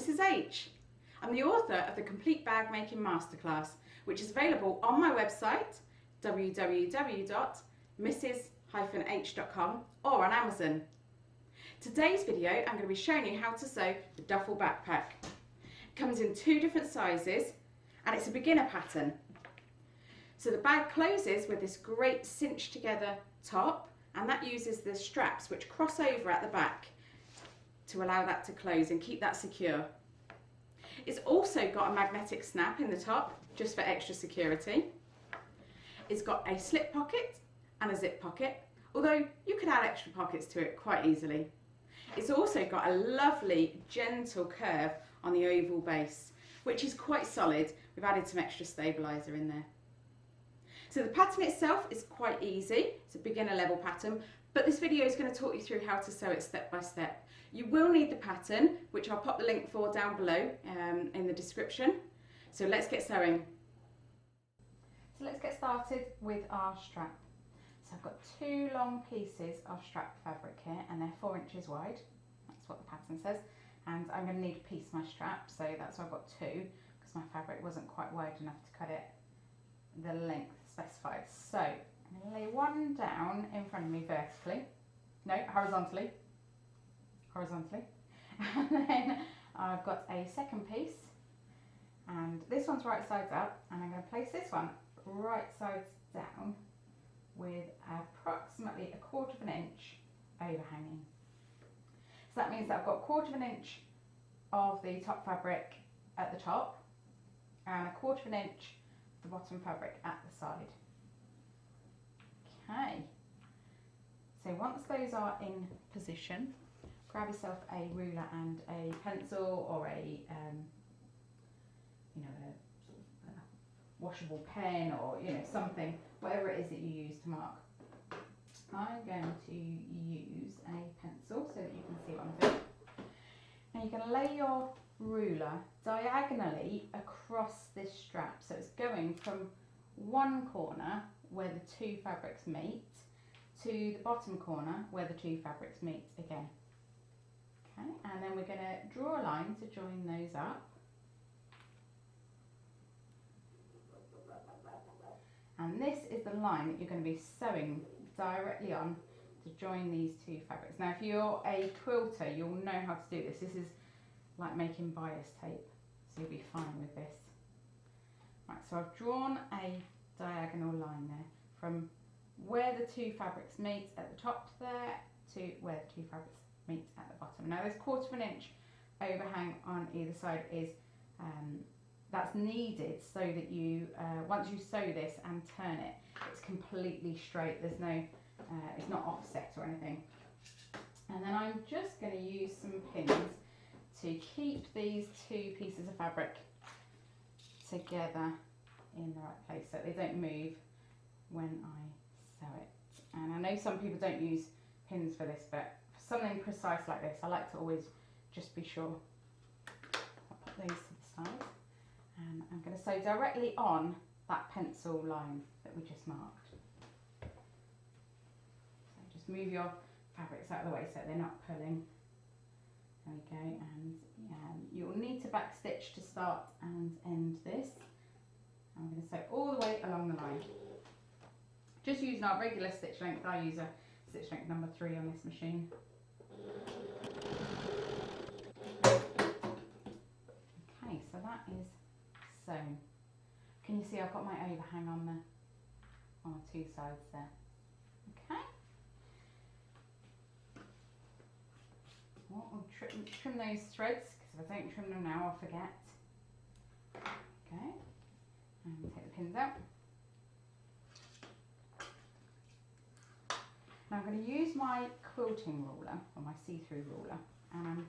Mrs H. I'm the author of the Complete Bag Making Masterclass, which is available on my website www.mrs-h.com or on Amazon. Today's video I'm going to be showing you how to sew the duffel backpack. It comes in 2 different sizes and it's a beginner pattern. So the bag closes with this great cinched together top, and that uses the straps which cross over at the back to allow that to close and keep that secure. It's also got a magnetic snap in the top just for extra security. It's got a slip pocket and a zip pocket, although you could add extra pockets to it quite easily. It's also got a lovely gentle curve on the oval base, which is quite solid. We've added some extra stabiliser in there. So the pattern itself is quite easy. It's a beginner level pattern, but this video is going to talk you through how to sew it step by step. You will need the pattern, which I'll pop the link for down below in the description. So let's get sewing. So let's get started with our strap. So I've got 2 long pieces of strap fabric here, and they're 4 inches wide. That's what the pattern says. And I'm going to need a piece of my strap, so that's why I've got 2, because my fabric wasn't quite wide enough to cut it the length specified. So I'm going to lay one down in front of me vertically, no, horizontally, and then I've got a second piece, and this one's right sides up, and I'm going to place this one right sides down with approximately 1/4 inch overhanging. So that means that I've got 1/4 inch of the top fabric at the top and 1/4 inch the bottom fabric at the side. Okay, so once those are in position, grab yourself a ruler and a pencil or a washable pen, or something, whatever it is that you use to mark. I'm going to use a pencil so that you can see what I'm doing. Now you're going to lay your ruler diagonally across this strap, so it's going from one corner where the 2 fabrics meet to the bottom corner where the 2 fabrics meet again. Okay, and then we're going to draw a line to join those up. And this is the line that you're going to be sewing directly on to join these 2 fabrics. Now if you're a quilter, you'll know how to do this. This is like making bias tape, so you'll be fine with this. Right, so I've drawn a diagonal line there from where the 2 fabrics meet at the top there to where the 2 fabrics meet at the bottom. Now this 1/4 inch overhang on either side is that's needed so that you once you sew this and turn it, it's completely straight. There's no it's not offset or anything. And then I'm just going to use some pins to keep these 2 pieces of fabric together in the right place so they don't move when I sew it. And I know some people don't use pins for this, but for something precise like this, I like to always just be sure. I'll put those to the side, and I'm going to sew directly on that pencil line that we just marked. So just move your fabrics out of the way so they're not pulling. There we go, and you'll need to back stitch to start and end this. I'm going to sew all the way along the line. Just using our regular stitch length. I use a stitch length number 3 on this machine. Okay, so that is sewn. Can you see I've got my overhang on the 2 sides there? Okay. Well, I'll trim those threads, because if I don't trim them now I'll forget. Okay, and take the pins out. Now I'm going to use my quilting ruler, or my see-through ruler, and I'm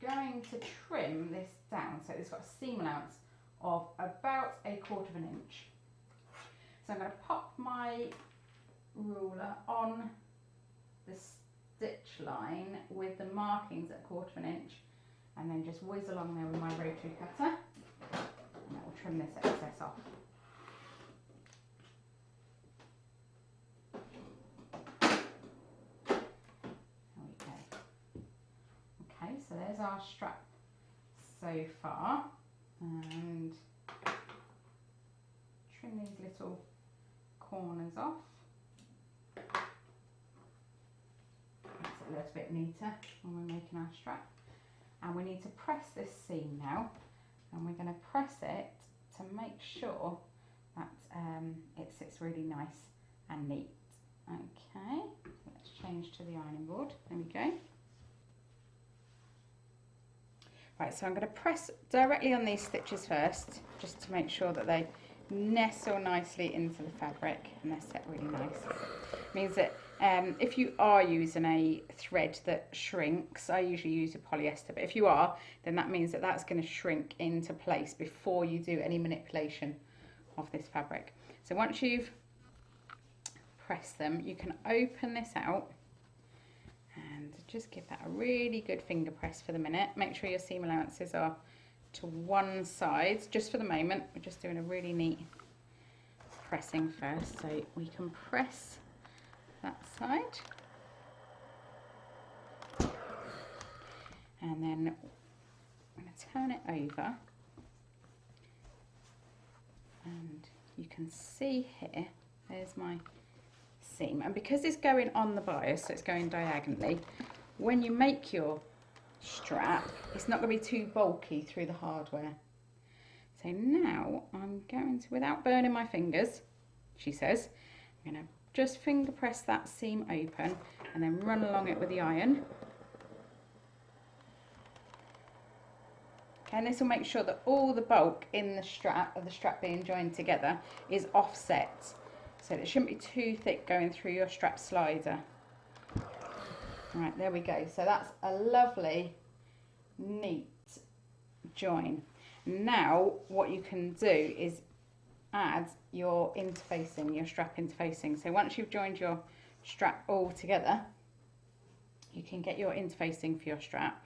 going to trim this down so it's got a seam allowance of about 1/4 inch. So I'm going to pop my ruler on the stitch line with the markings at 1/4 inch, and then just whiz along there with my rotary cutter, and that will trim this excess off. There we go. Okay, so there's our strap so far, and trim these little corners off. Makes it a little bit neater when we're making our strap. And we need to press this seam now, and we're going to press it to make sure that it sits really nice and neat. Okay, let's change to the ironing board. There we go. Right, so I'm going to press directly on these stitches first, just to make sure that they nestle nicely into the fabric and they're set really nice. It means that if you are using a thread that shrinks, I usually use a polyester, but if you are, then that means that that's going to shrink into place before you do any manipulation of this fabric. So once you've pressed them, you can open this out and just give that a really good finger press for the minute. Make sure your seam allowances are to one side just for the moment. We're just doing a really neat pressing first, so we can press that side, and then I'm going to turn it over, and you can see here, there's my seam, and because it's going on the bias, so it's going diagonally, when you make your strap, it's not going to be too bulky through the hardware. So now I'm going to, without burning my fingers, she says, I'm going to just finger press that seam open and then run along it with the iron. Okay, and this will make sure that all the bulk in the strap, of the strap being joined together, is offset. So it shouldn't be too thick going through your strap slider. Right, there we go. So that's a lovely, neat join. Now what you can do is add your interfacing, your strap interfacing. So once you've joined your strap all together, you can get your interfacing for your strap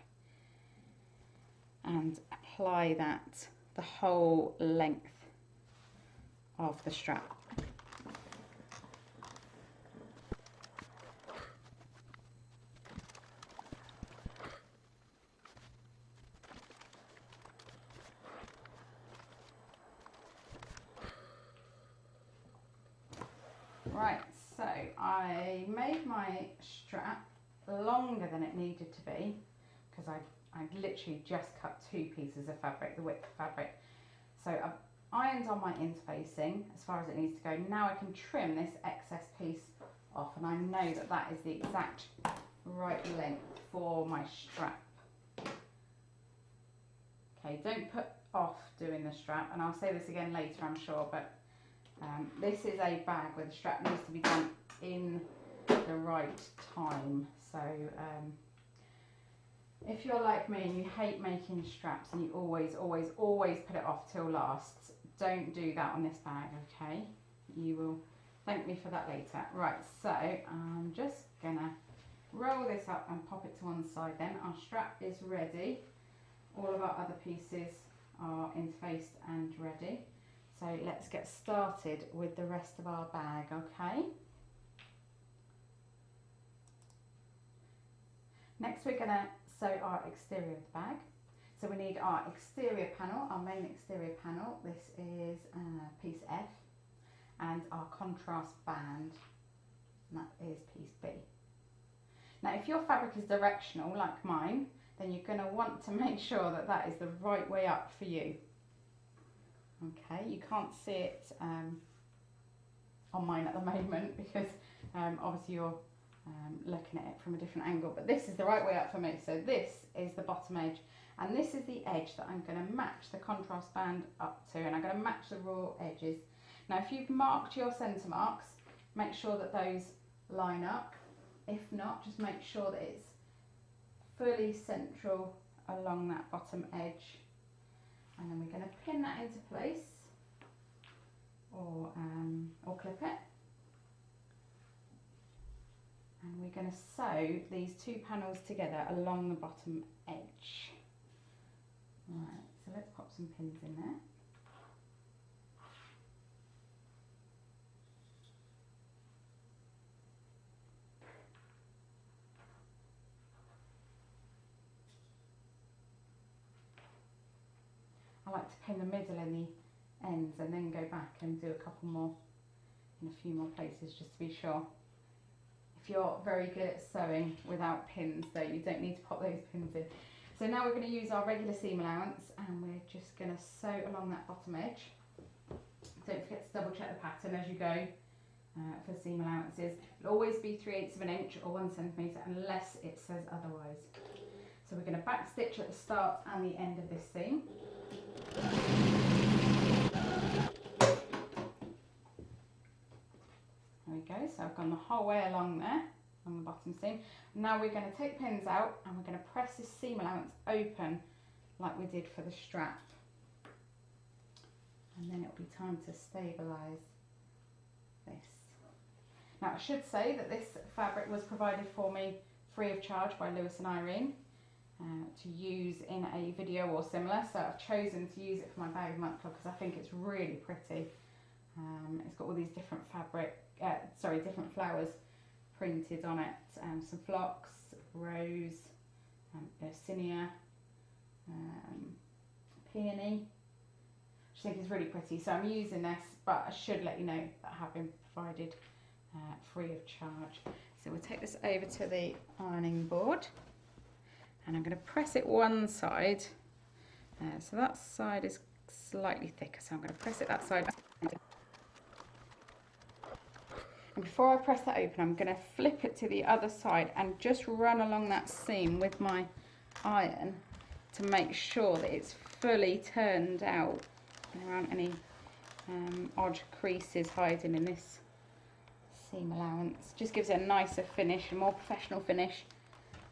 and apply that the whole length of the strap. Right, so I made my strap longer than it needed to be because I literally just cut 2 pieces of fabric, the width of fabric. So I've ironed on my interfacing as far as it needs to go. Now I can trim this excess piece off, and I know that that is the exact right length for my strap. Okay, don't put off doing the strap, and I'll say this again later, I'm sure, but this is a bag where the strap needs to be done in the right time. So if you're like me and you hate making straps and you always put it off till last, don't do that on this bag, okay? You will thank me for that later. Right, so I'm just gonna roll this up and pop it to one side then. Our strap is ready. All of our other pieces are interfaced and ready. So let's get started with the rest of our bag, okay? Next we're going to sew our exterior of the bag. So we need our exterior panel, our main exterior panel. This is piece F, and our contrast band, and that is piece B. Now if your fabric is directional like mine, then you're going to want to make sure that that is the right way up for you. Okay, you can't see it on mine at the moment because obviously you're looking at it from a different angle, but this is the right way up for me. So this is the bottom edge, and this is the edge that I'm going to match the contrast band up to, and I'm going to match the raw edges. Now if you've marked your centre marks, make sure that those line up. If not, just make sure that it's fully central along that bottom edge. And then we're going to pin that into place, or clip it. And we're going to sew these 2 panels together along the bottom edge. Right, so let's pop some pins in there. I like to pin the middle and the ends and then go back and do a couple more in a few more places just to be sure. If you're very good at sewing without pins though, you don't need to pop those pins in. So now we're going to use our regular seam allowance and we're just going to sew along that bottom edge. Don't forget to double check the pattern as you go for seam allowances. It'll always be 3/8 of an inch or 1 centimetre unless it says otherwise. So we're going to back stitch at the start and the end of this seam. There we go, so I've gone the whole way along there on the bottom seam. Now we're going to take pins out and we're going to press this seam allowance open like we did for the strap. And then it'll be time to stabilise this. Now I should say that this fabric was provided for me free of charge by Lewis and Irene to use in a video or similar. So I've chosen to use it for my bag of month club because I think it's really pretty. It's got all these different different flowers printed on it. Some phlox, rose, Yersinia, peony. I just think it's really pretty. So I'm using this, but I should let you know that I have been provided free of charge. So we'll take this over to the ironing board and I'm going to press it one side. So that side is slightly thicker, so I'm going to press it that side. And before I press that open, I'm going to flip it to the other side and just run along that seam with my iron to make sure that it's fully turned out and there aren't any odd creases hiding in this seam allowance. Just gives it a nicer finish, a more professional finish.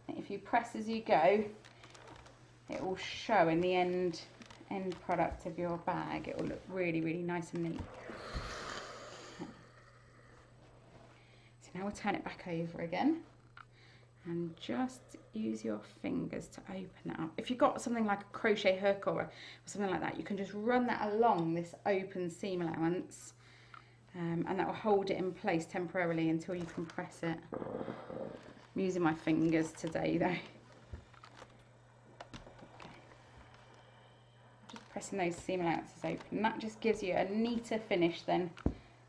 If you press as you go, it will show in the end product of your bag. It will look really, really nice and neat. So now we'll turn it back over again and just use your fingers to open it up. If you've got something like a crochet hook or something like that, you can just run that along this open seam allowance and that will hold it in place temporarily until you can press it. I'm using my fingers today though. Okay. Just pressing those seam allowances open. That just gives you a neater finish then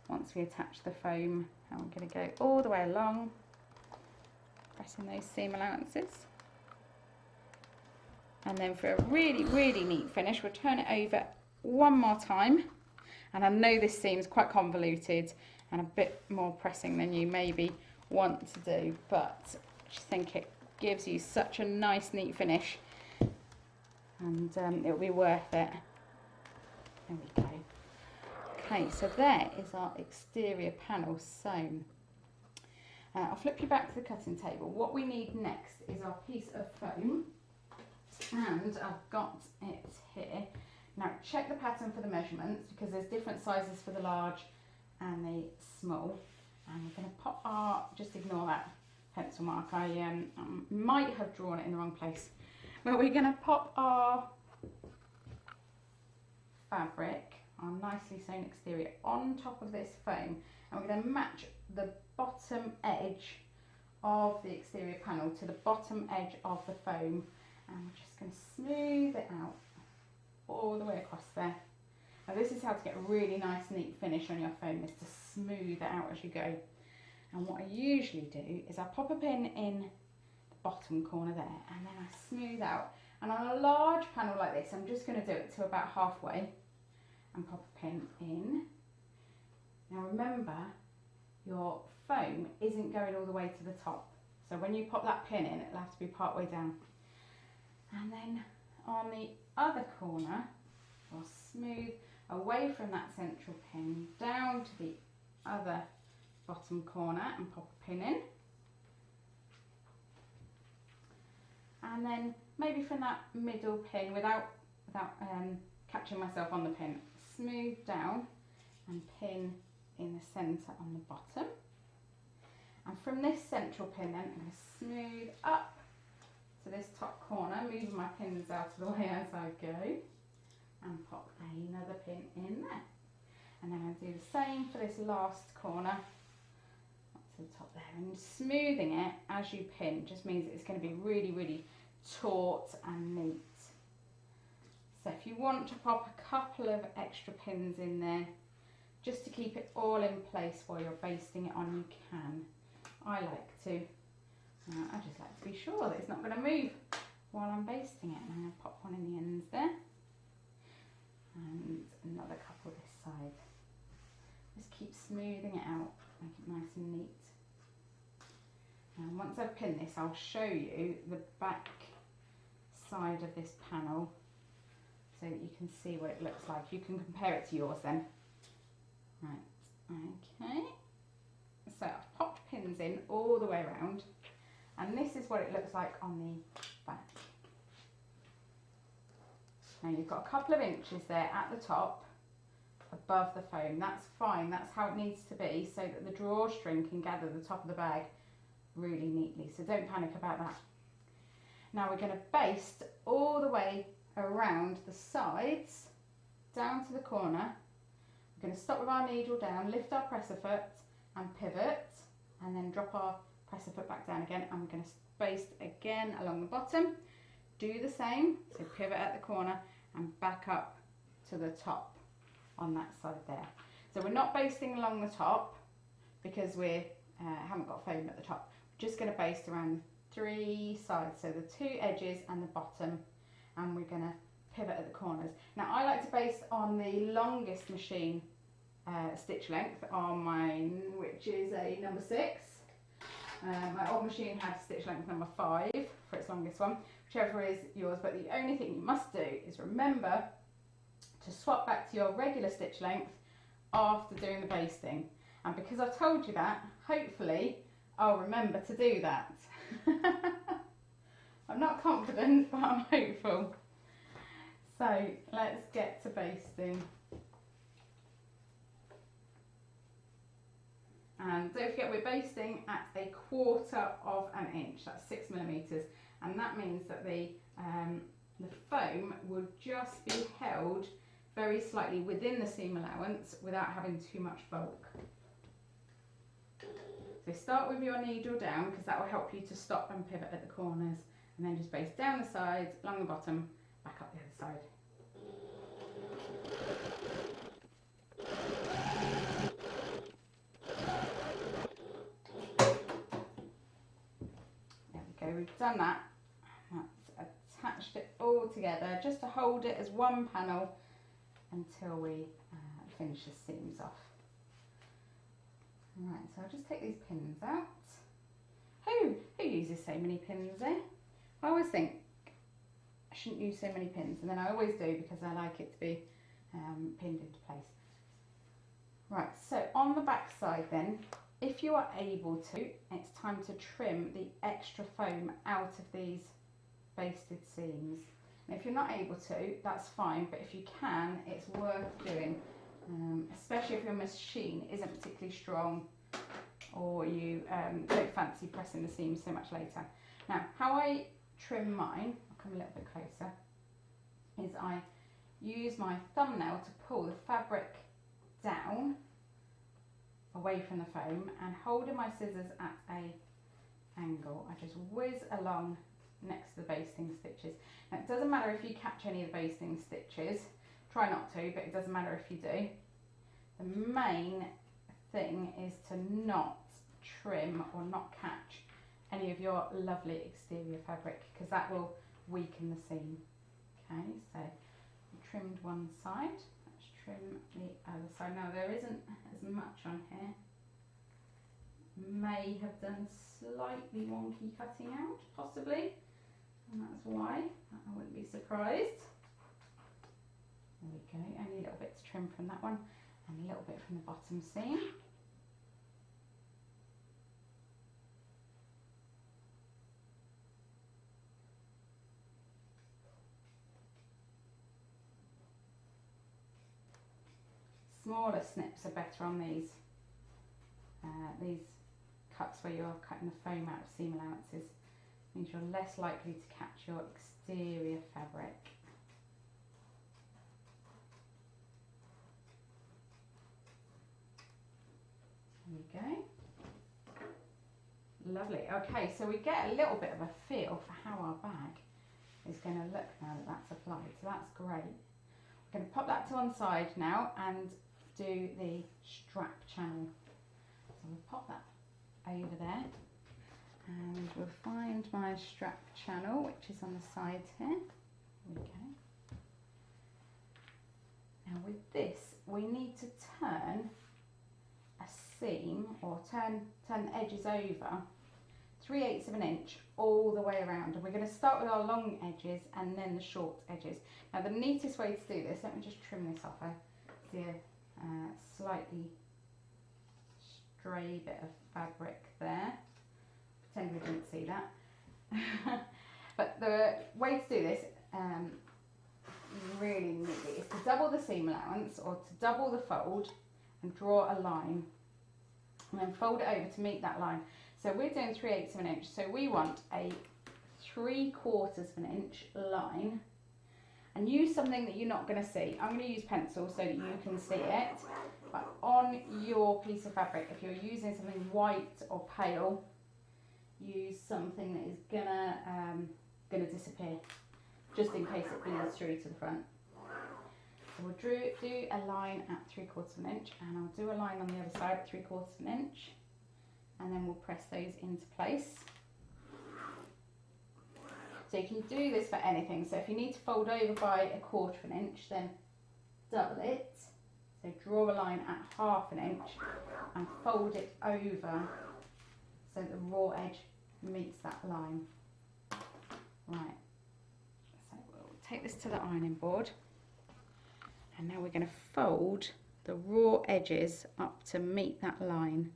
once we attach the foam. And we're going to go all the way along, pressing those seam allowances. And then for a really, really neat finish, we'll turn it over one more time. And I know this seam's quite convoluted and a bit more pressing than you maybe want to do, but I just think it gives you such a nice, neat finish. And it'll be worth it. There we go. Okay, so there is our exterior panel sewn. I'll flip you back to the cutting table. What we need next is our piece of foam, and I've got it here. Now check the pattern for the measurements because there's different sizes for the large and the small. And we're going to pop our, just ignore that pencil mark, I might have drawn it in the wrong place. But we're going to pop our fabric, our nicely sewn exterior, on top of this foam, and we're going to match the bottom edge of the exterior panel to the bottom edge of the foam, and we're just going to smooth it out all the way across there. Now this is how to get a really nice neat finish on your foam, is to smooth it out as you go. And what I usually do is I pop a pin in the bottom corner there and then I smooth out. And on a large panel like this, I'm just going to do it to about halfway and pop a pin in. Now remember, your foam isn't going all the way to the top. So when you pop that pin in, it'll have to be part way down. And then on the other corner, I'll smooth away from that central pin down to the other bottom corner and pop a pin in. And then maybe from that middle pin, without catching myself on the pin, smooth down and pin in the centre on the bottom. And from this central pin then, I'm going to smooth up to this top corner, moving my pins out of the way as I go, and pop another pin in there. And then I'll do the same for this last corner, up to the top there. And smoothing it as you pin just means that it's going to be really, really taut and neat. So if if you want to pop a couple of extra pins in there, just to keep it all in place while you're basting it on, you can. I like to. I just like to be sure that it's not going to move while I'm basting it. And I'm going to pop one in the ends there. And another couple this side. Just keep smoothing it out, make it nice and neat. And once I've pinned this, I'll show you the back side of this panel so that you can see what it looks like. You can compare it to yours then. Right, okay. So I've popped pins in all the way around, and this is what it looks like on the back. Now you've got a couple of inches there at the top above the foam. That's fine, that's how it needs to be, so that the drawstring can gather the top of the bag really neatly, so don't panic about that. Now we're going to baste all the way around the sides down to the corner. We're going to stop with our needle down, lift our presser foot and pivot, and then drop our presser foot back down again, and we're going to baste again along the bottom. Do the same, so pivot at the corner and back up to the top on that side there. So we're not basting along the top because we haven't got foam at the top. We're just going to baste around the 3 sides, so the 2 edges and the bottom, and we're going to pivot at the corners. Now I like to baste on the longest machine stitch length on mine, which is a number 6. My old machine had stitch length number 5 for its longest one, whichever is yours, but the only thing you must do is remember to swap back to your regular stitch length after doing the basting. And because I've told you that, hopefully I'll remember to do that. I'm not confident, but I'm hopeful. So let's get to basting. And don't forget, we're basting at 1/4 of an inch, that's 6 millimeters, and that means that the foam will just be held very slightly within the seam allowance without having too much bulk. So start with your needle down, because that will help you to stop and pivot at the corners, and then just baste down the sides, along the bottom, back up the other side. There we go, we've done that. That's attached it all together just to hold it as one panel until we finish the seams off. Right, so I'll just take these pins out. Who uses so many pins, eh? I always think I shouldn't use so many pins, and then I always do because I like it to be pinned into place. Right, so on the back side then, if you are able to, it's time to trim the extra foam out of these basted seams. And if you're not able to, that's fine, but if you can, it's worth doing, especially if your machine isn't particularly strong or you don't fancy pressing the seams so much later. Now, how I trim mine, I'll come a little bit closer, is I use my thumbnail to pull the fabric down away from the foam, and holding my scissors at an angle, I just whiz along next to the basting stitches. Now it doesn't matter if you catch any of the basting stitches, try not to, but it doesn't matter if you do. The main thing is to not trim or not catch any of your lovely exterior fabric, because that will weaken the seam. Okay, so I trimmed one side, let's trim the other side. Now there isn't as much on here, may have done slightly wonky cutting out, possibly, and that's why, I wouldn't be surprised. There we go, only a little bit to trim from that one, and a little bit from the bottom seam. Smaller snips are better on these cuts where you're cutting the foam out of seam allowances. Means you're less likely to catch your exterior fabric. There we go. Lovely. Okay, so we get a little bit of a feel for how our bag is going to look now that that's applied, so that's great. going to pop that to one side now and do the strap channel. So we'll pop that over there and we'll find my strap channel, which is on the sides here. Here we go. Now with this, we need to turn a seam, or turn the edges over 3/8 of an inch all the way around, and we're going to start with our long edges and then the short edges. Now the neatest way to do this, let me just trim this off. I see a slightly stray bit of fabric there. Pretend we didn't see that. But the way to do this really neatly is to double the seam allowance, or to double the fold and draw a line and then fold it over to meet that line. So we're doing 3/8 of an inch, so we want a 3/4 of an inch line, and use something that you're not going to see. I'm going to use pencil so that you can see it, but on your piece of fabric, if you're using something white or pale, use something that is gonna disappear, just in case it bleeds through to the front. So we'll do a line at 3/4 of an inch, and I'll do a line on the other side at 3/4 of an inch, and then we'll press those into place. So you can do this for anything. So if you need to fold over by 1/4 of an inch, then double it. So draw a line at 1/2 an inch and fold it over so the raw edge meets that line. Right, so we'll take this to the ironing board, and now we're going to fold the raw edges up to meet that line.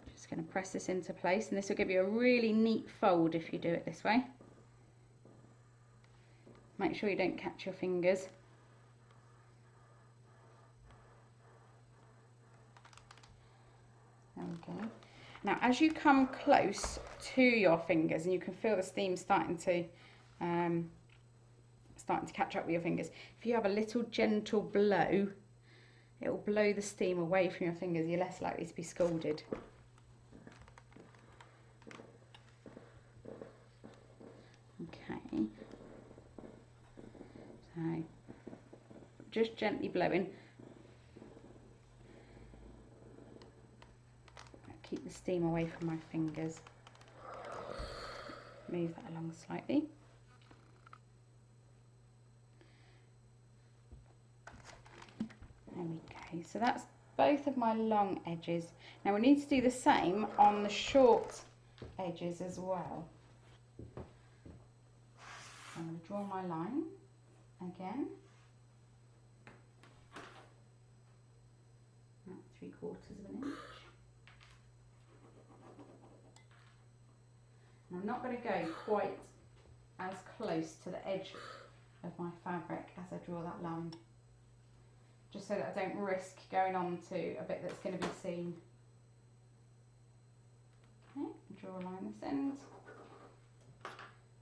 Just going to press this into place, and this will give you a really neat fold if you do it this way. Make sure you don't catch your fingers. There we go. Now as you come close to your fingers, and you can feel the steam starting to catch up with your fingers, if you have a little gentle blow, it will blow the steam away from your fingers. You're less likely to be scalded. Okay, so just gently blowing. Keep the steam away from my fingers. Move that along slightly. There we go. So that's both of my long edges. Now we need to do the same on the short edges as well. I'm going to draw my line again. At 3/4 of an inch. And I'm not going to go quite as close to the edge of my fabric as I draw that line, just so that I don't risk going on to a bit that's going to be seen. Okay, draw a line this end,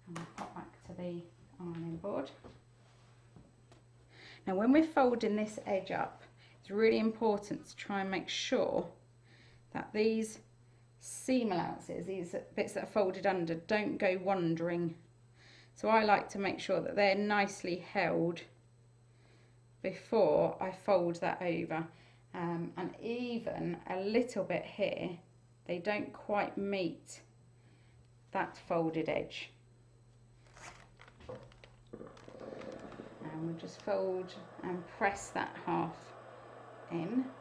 and I'll pop back to the ironing board. Now when we're folding this edge up, it's really important to try and make sure that these seam allowances, these bits that are folded under, don't go wandering. So I like to make sure that they're nicely held before I fold that over, and even a little bit here, they don't quite meet that folded edge. And we'll just fold and press that half in.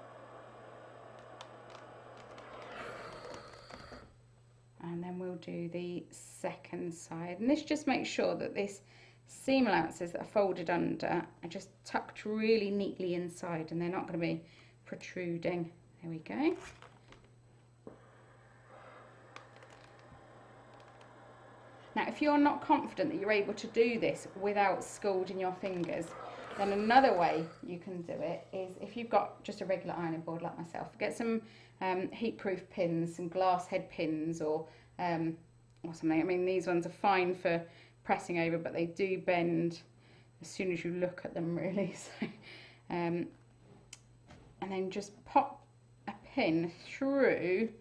And then we'll do the second side, and this just makes sure that this seam allowances that are folded under are just tucked really neatly inside, and they're not going to be protruding. There we go. Now if you're not confident that you're able to do this without scalding your fingers, then another way you can do it is, if you've got just a regular ironing board like myself, get some heat-proof pins, some glass head pins, or something. I mean, these ones are fine for pressing over, but they do bend as soon as you look at them, really. So, and then just pop a pin through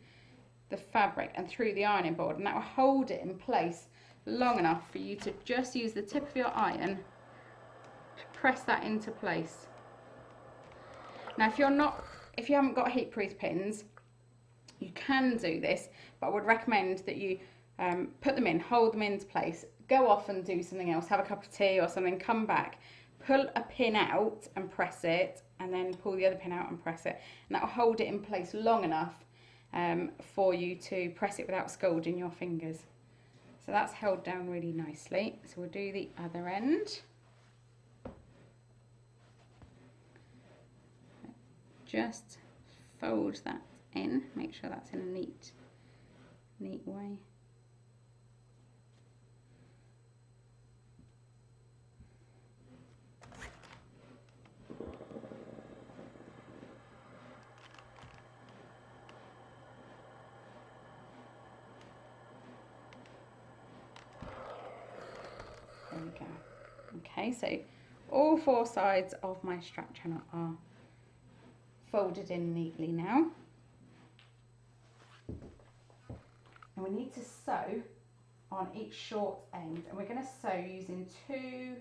the fabric and through the ironing board, and that will hold it in place long enough for you to just use the tip of your iron to press that into place. Now if you haven't got heat-proof pins, you can do this, but I would recommend that you put them in, hold them into place, go off and do something else, have a cup of tea or something, come back, pull a pin out and press it, and then pull the other pin out and press it, and that will hold it in place long enough for you to press it without scalding your fingers. So that's held down really nicely. So we'll do the other end. Just fold that in, make sure that's in a neat way. There we go. Okay, so all four sides of my strap channel are folded in neatly now. And we need to sew on each short end, and we're going to sew using two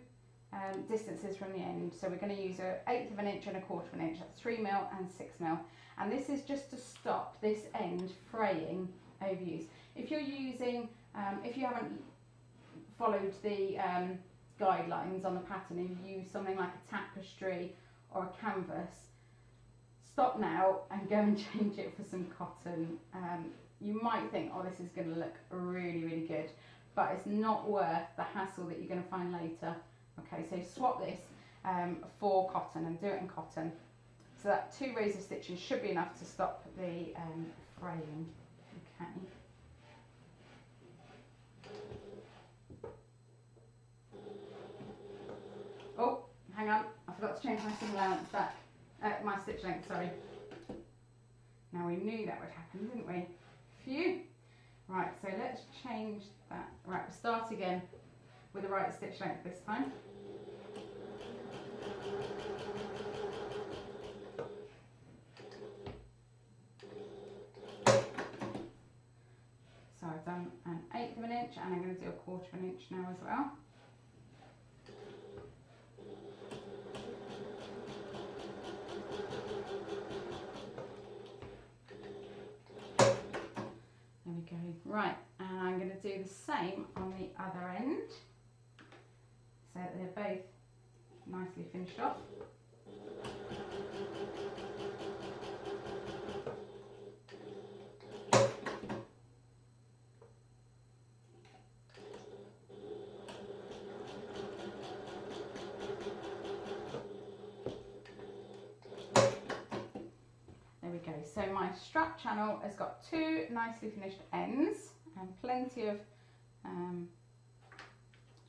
distances from the end. So we're going to use 1/8 of an inch and 1/4 of an inch, that's 3mm and 6mm, and this is just to stop this end fraying over use. If you're using, if you haven't followed the guidelines on the pattern and you use something like a tapestry or a canvas, stop now and go and change it for some cotton. You might think, oh, this is going to look really, really good, but it's not worth the hassle that you're going to find later. Okay, so swap this for cotton and do it in cotton. So that 2 rows of stitches should be enough to stop the fraying. Okay. Oh, hang on, I forgot to change my seam allowance back. My stitch length, sorry. Now we knew that would happen, didn't we? Phew. Right, so let's change that. Right, we'll start again with the right stitch length this time. So I've done 1/8 of an inch, and I'm going to do 1/4 of an inch now as well. There we go. Right, and I'm going to do the same on the other end, so that they're both nicely finished off. So my strap channel has got 2 nicely finished ends and plenty of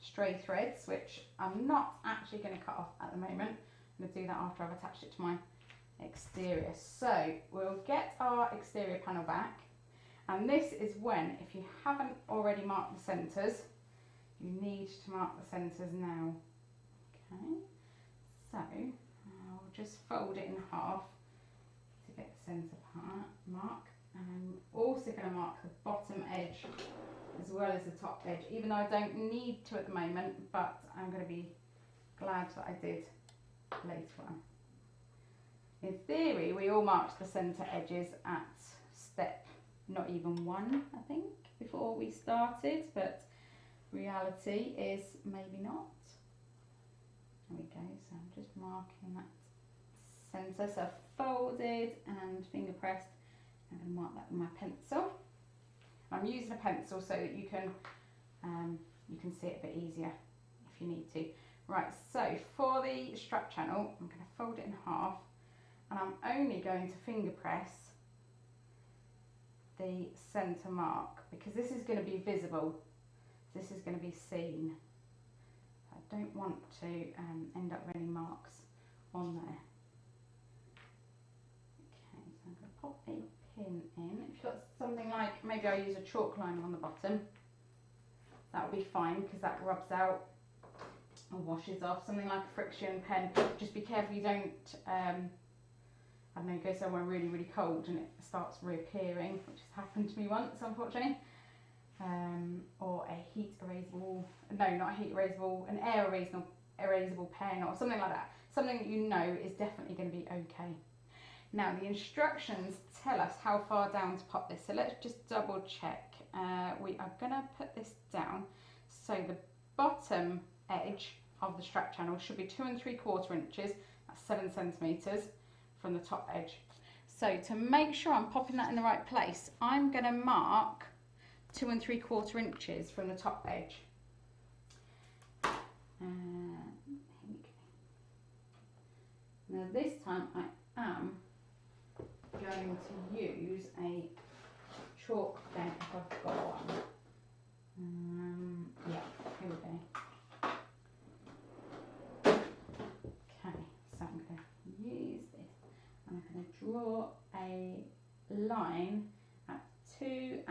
stray threads, which I'm not actually going to cut off at the moment. I'm going to do that after I've attached it to my exterior. So we'll get our exterior panel back, and this is when, if you haven't already marked the centres, you need to mark the centres now. Okay, so I'll just fold it in half to get the centre mark, and I'm also going to mark the bottom edge as well as the top edge, even though I don't need to at the moment, but I'm going to be glad that I did later on. In theory, we all marked the centre edges at step not even 1, I think, before we started, but reality is maybe not. There we go, so I'm just marking that centre, so folded and finger pressed. I'm going to mark that with my pencil. I'm using a pencil so that you can see it a bit easier if you need to. Right, so for the strap channel, I'm going to fold it in half, and I'm only going to finger press the centre mark, because this is going to be visible, this is going to be seen. I don't want to end up with any marks on there. Okay, so I'm going to pop a pin in. If you've got something like, maybe I'll use a chalk line on the bottom, that will be fine because that rubs out or washes off. Something like a friction pen, just be careful you don't, I I don't know, go somewhere really, really cold and it starts reappearing, which has happened to me once, unfortunately. Or a heat erasable, no, not a heat erasable, an air erasable pen or something like that. Something that you know is definitely going to be okay. Now the instructions tell us how far down to pop this, so let's just double check. We are going to put this down, so the bottom edge of the strap channel should be 2 3/4 inches, that's 7 centimetres from the top edge. So to make sure I'm popping that in the right place, I'm going to mark 2 3/4 inches from the top edge. Here we go. Now this time I am going to use a chalk pen if I've got one. Yeah, here we go. Okay, so I'm going to use this and I'm going to draw a line at 2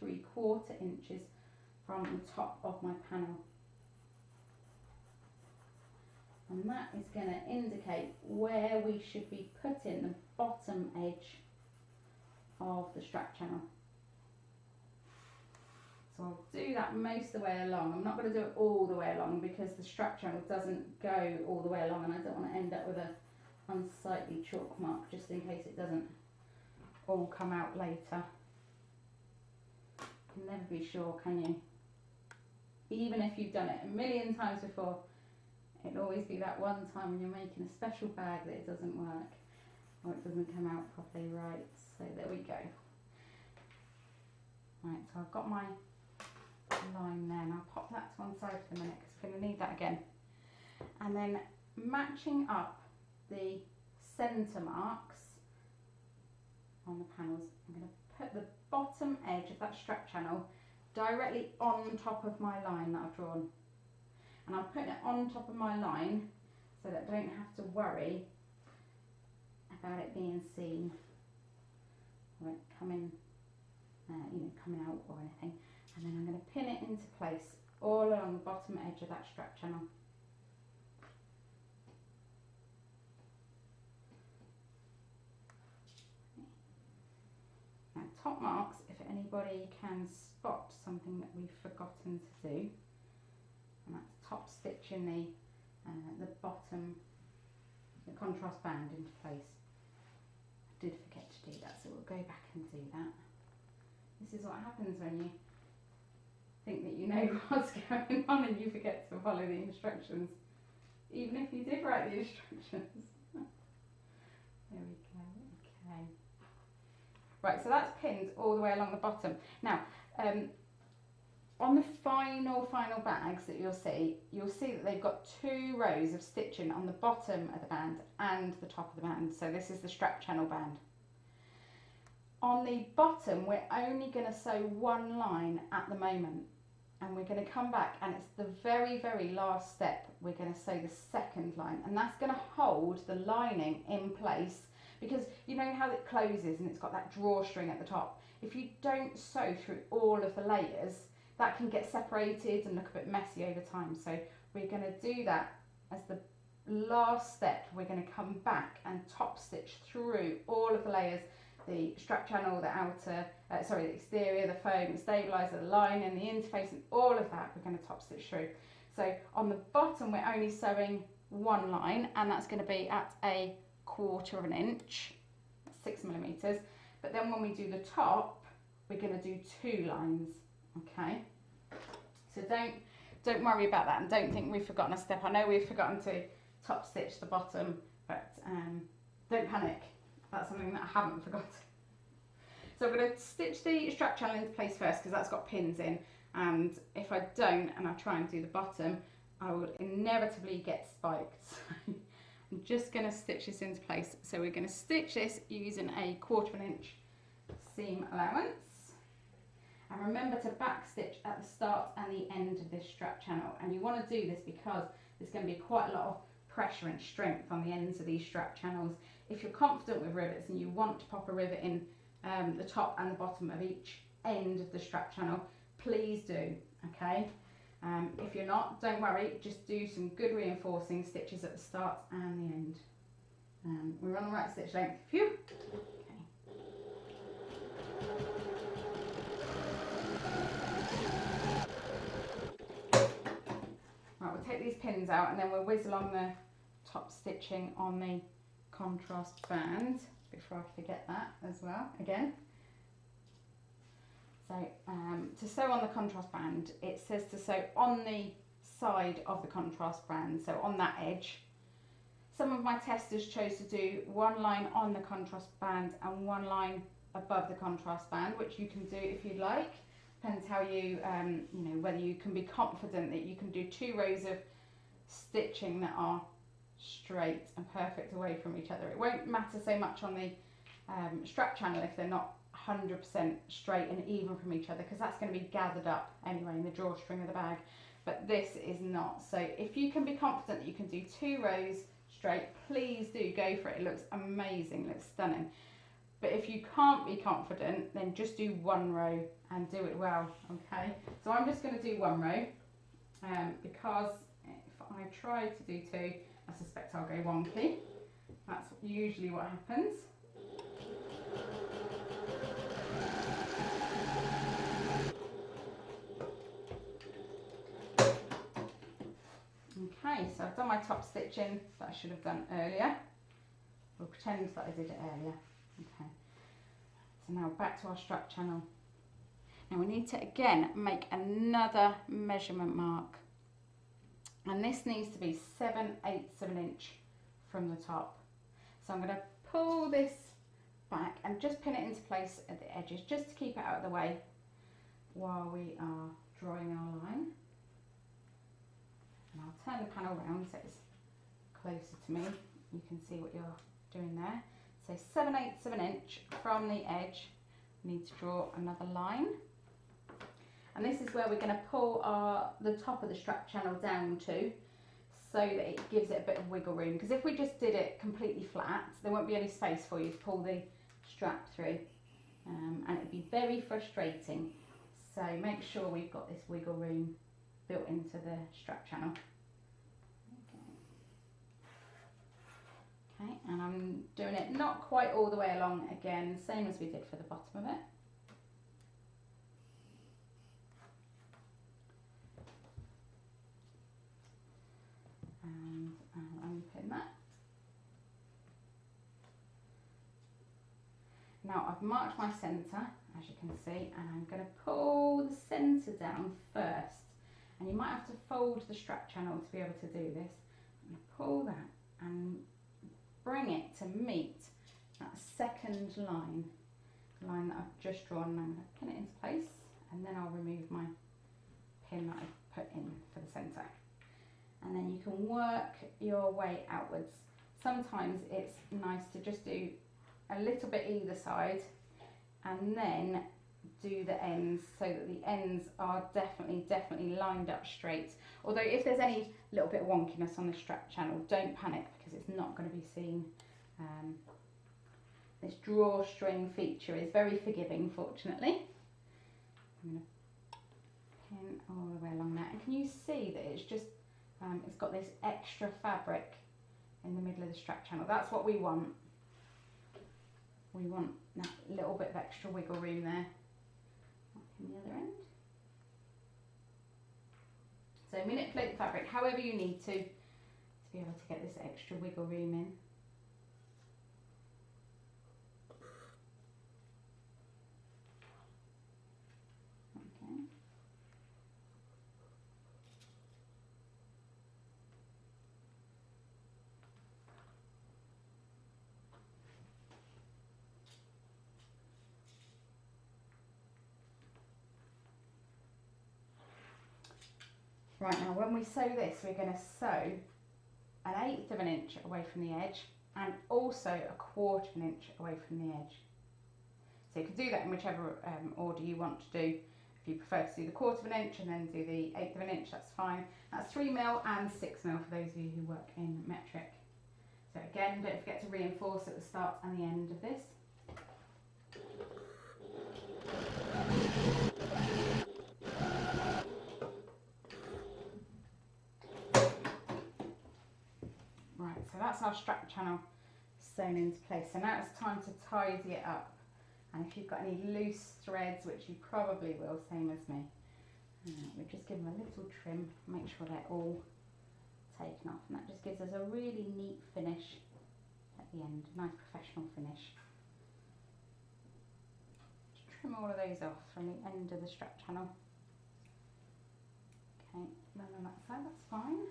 3/4 inches from the top of my panel. And that is going to indicate where we should be putting the bottom edge of the strap channel. So I'll do that most of the way along. I'm not going to do it all the way along because the strap channel doesn't go all the way along and I don't want to end up with a unsightly chalk mark just in case it doesn't all come out later. You can never be sure, can you? Even if you've done it a million times before, it'll always be that one time when you're making a special bag that it doesn't work or it doesn't come out properly right. So there we go. Right, so I've got my line there and I'll pop that to one side for a minute because I'm going to need that again. And then matching up the centre marks on the panels, I'm going to put the bottom edge of that strap channel directly on top of my line that I've drawn. And I'm putting it on top of my line so that I don't have to worry about it being seen or it coming, coming out or anything. And then I'm going to pin it into place all along the bottom edge of that strap channel. Now top marks, if anybody can spot something that we've forgotten to do, and that's top stitching the bottom, the contrast band into place. I did forget to do that, so we'll go back and do that. This is what happens when you think that you know what's going on and you forget to follow the instructions, even if you did write the instructions. There we go, okay. Right, so that's pinned all the way along the bottom. Now, on the final bags that you'll see that they've got 2 rows of stitching on the bottom of the band and the top of the band. So this is the strap channel band. On the bottom, we're only going to sew 1 line at the moment. And we're going to come back and it's the very, very last step. We're going to sew the 2nd line. And that's going to hold the lining in place because you know how it closes and it's got that drawstring at the top. If you don't sew through all of the layers, that can get separated and look a bit messy over time. So we're going to do that as the last step. We're going to come back and top stitch through all of the layers, the strap channel, the outer, the exterior, the foam, the stabiliser, the lining, the interface, and all of that we're going to top stitch through. So on the bottom we're only sewing 1 line and that's going to be at 1/4 inch, 6 millimeters. But then when we do the top, we're going to do 2 lines. Okay, so don't worry about that and don't think we've forgotten a step. I know we've forgotten to top stitch the bottom, but don't panic, that's something that I haven't forgotten. So I'm going to stitch the strap channel into place first because that's got pins in, and if I don't and I try and do the bottom, I will inevitably get spiked. So I'm just going to stitch this into place. So we're going to stitch this using a 1/4 inch seam allowance. And remember to back stitch at the start and the end of this strap channel. And you want to do this because there's going to be quite a lot of pressure and strength on the ends of these strap channels. If you're confident with rivets and you want to pop a rivet in the top and the bottom of each end of the strap channel, please do, okay? If you're not, don't worry, just do some good reinforcing stitches at the start and the end. We're on the right stitch length. Phew. Right, we'll take these pins out and then we'll whiz along the top stitching on the contrast band before I forget that as well again. So to sew on the contrast band, it says to sew on the side of the contrast band, so on that edge. Some of my testers chose to do one line on the contrast band and one line above the contrast band, which you can do if you like. Depends how you, you know, whether you can be confident that you can do 2 rows of stitching that are straight and perfect away from each other. It won't matter so much on the strap channel if they're not 100% straight and even from each other, because that's going to be gathered up anyway in the drawstring of the bag. But this is not. So if you can be confident that you can do 2 rows straight, please do go for it. It looks amazing, it looks stunning. But if you can't be confident, then just do 1 row and do it well, okay? So I'm just going to do 1 row because if I try to do 2, I suspect I'll go wonky. That's usually what happens. Okay, so I've done my top stitching that I should have done earlier. We'll pretend that I did it earlier. Okay, so now back to our strap channel. Now we need to again make another measurement mark, and this needs to be 7/8 of an inch from the top. So I'm going to pull this back and just pin it into place at the edges, just to keep it out of the way while we are drawing our line. And I'll turn the panel round so it's closer to me. You can see what you're doing there. So 7/8 of an inch from the edge, we need to draw another line. And this is where we're going to pull the top of the strap channel down to, so that it gives it a bit of wiggle room. Because if we just did it completely flat, there won't be any space for you to pull the strap through. And it'd be very frustrating. So make sure we've got this wiggle room built into the strap channel. Okay, and I'm doing it not quite all the way along again, same as we did for the bottom of it. And I'll unpin that. Now I've marked my centre, as you can see, and I'm going to pull the centre down first. And you might have to fold the strap channel to be able to do this. I'm going to pull that and bring it to meet that second line that I've just drawn, and I'm going to pin it into place, and then I'll remove my pin that I've put in for the centre. And then you can work your way outwards. Sometimes it's nice to just do a little bit either side and then do the ends, so that the ends are definitely lined up straight. Although if there's any little bit of wonkiness on the strap channel, don't panic, because it's not going to be seen. This drawstring feature is very forgiving, fortunately. I'm going to pin all the way along that, and can you see that it's just it's got this extra fabric in the middle of the strap channel? That's what we want. We want that little bit of extra wiggle room there. In the other end. So manipulate the fabric however you need to be able to get this extra wiggle room in. Okay. Right, now when we sew this, we're going to sew 1/8 of an inch away from the edge and also 1/4 of an inch away from the edge. So you can do that in whichever order you want to do. If you prefer to do the 1/4 of an inch and then do the 1/8 of an inch, that's fine. That's 3mm and 6mm for those of you who work in metric. So again, don't forget to reinforce at the start and the end of this. Right, so that's our strap channel sewn into place. So now it's time to tidy it up. And if you've got any loose threads, which you probably will, same as me, we just give them a little trim, make sure they're all taken off, and that just gives us a really neat finish at the end, nice professional finish. Just trim all of those off from the end of the strap channel. Okay, then on that side, that's fine.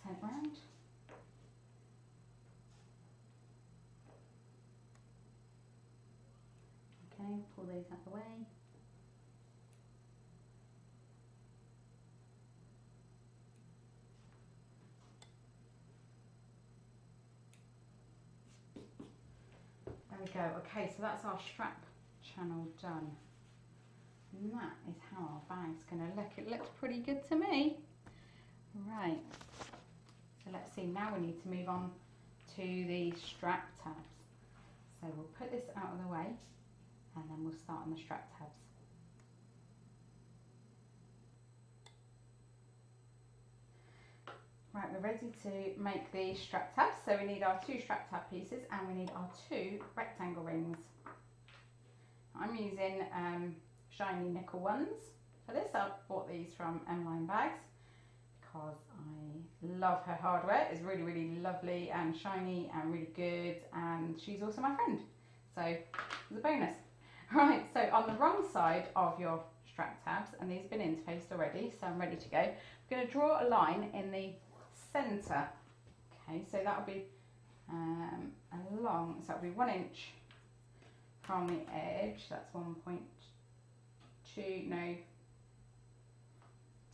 Turn it round. Okay, pull those out of the way. There we go. Okay, so that's our strap channel done. And that is how our bag's going to look. It looks pretty good to me. Right, so let's see, now we need to move on to the strap tabs. So we'll put this out of the way and then we'll start on the strap tabs. Right, we're ready to make the strap tabs. So we need our 2 strap tab pieces and we need our 2 rectangle rings. I'm using shiny nickel ones for this. I bought these from M-Line Bags because I love her hardware. It's really, really lovely and shiny and really good, and she's also my friend, so it's a bonus. Right, so on the wrong side of your strap tabs, and these have been interfaced already, so I'm ready to go. I'm going to draw a line in the centre. Okay, so that'll be along, so that'll be 1 inch from the edge. That's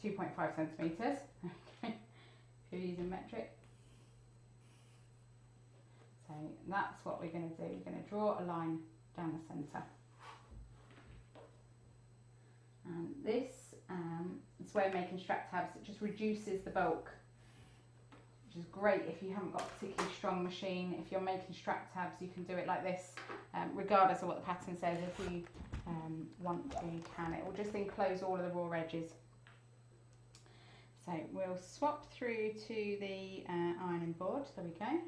2.5 centimetres. Okay, if you're using metric. So that's what we're going to do. We're going to draw a line down the centre. And this is where making strap tabs, it just reduces the bulk, which is great if you haven't got a particularly strong machine. If you're making strap tabs, you can do it like this, regardless of what the pattern says. If you want to, you can. It will just enclose all of the raw edges. So we'll swap through to the ironing board. There we go.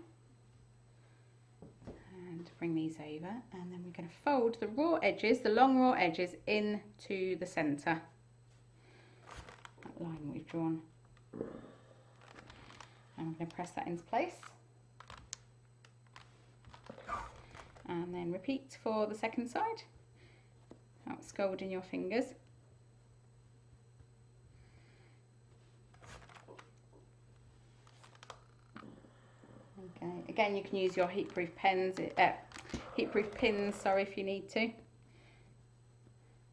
And bring these over, and then we're going to fold the raw edges, the long raw edges, into the centre. That line we've drawn. And we're going to press that into place. And then repeat for the second side. Without scalding your fingers. Okay. Again, you can use your heat-proof pins, sorry, if you need to,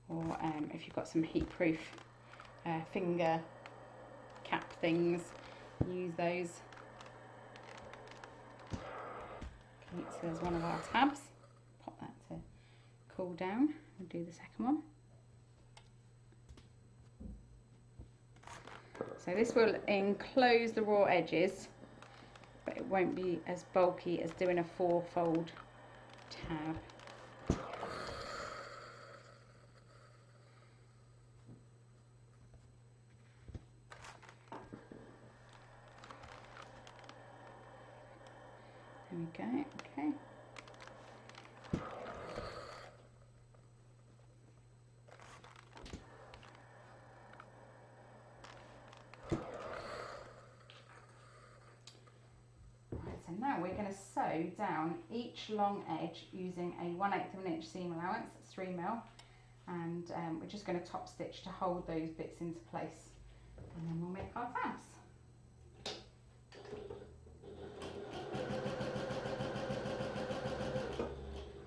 or if you've got some heat-proof finger cap things, use those. Okay, so there's one of our tabs. Pop that to cool down. We'll do the second one. So this will enclose the raw edges, but it won't be as bulky as doing a 4-fold tab. There we go, okay. So now we're going to sew down each long edge using a 1/8 of an inch seam allowance, that's 3mm, and we're just going to top stitch to hold those bits into place, and then we'll make our tabs.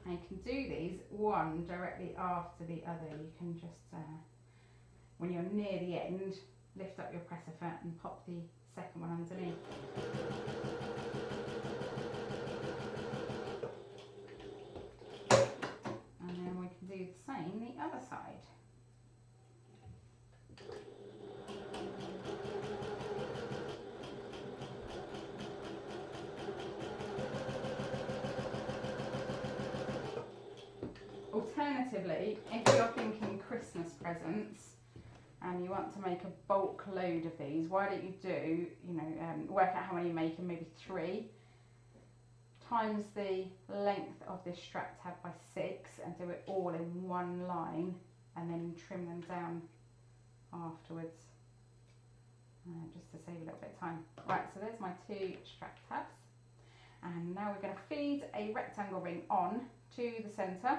And you can do these one directly after the other. You can just, when you're near the end, lift up your presser foot and pop the second one underneath. Do the same the other side. Alternatively, if you're thinking Christmas presents and you want to make a bulk load of these, why don't you do, work out how many you make and maybe 3, times the length of this strap tab by 6 and do it all in one line, and then trim them down afterwards, just to save a little bit of time. Right, so there's my 2 strap tabs, and now we're going to feed a rectangle ring on to the centre.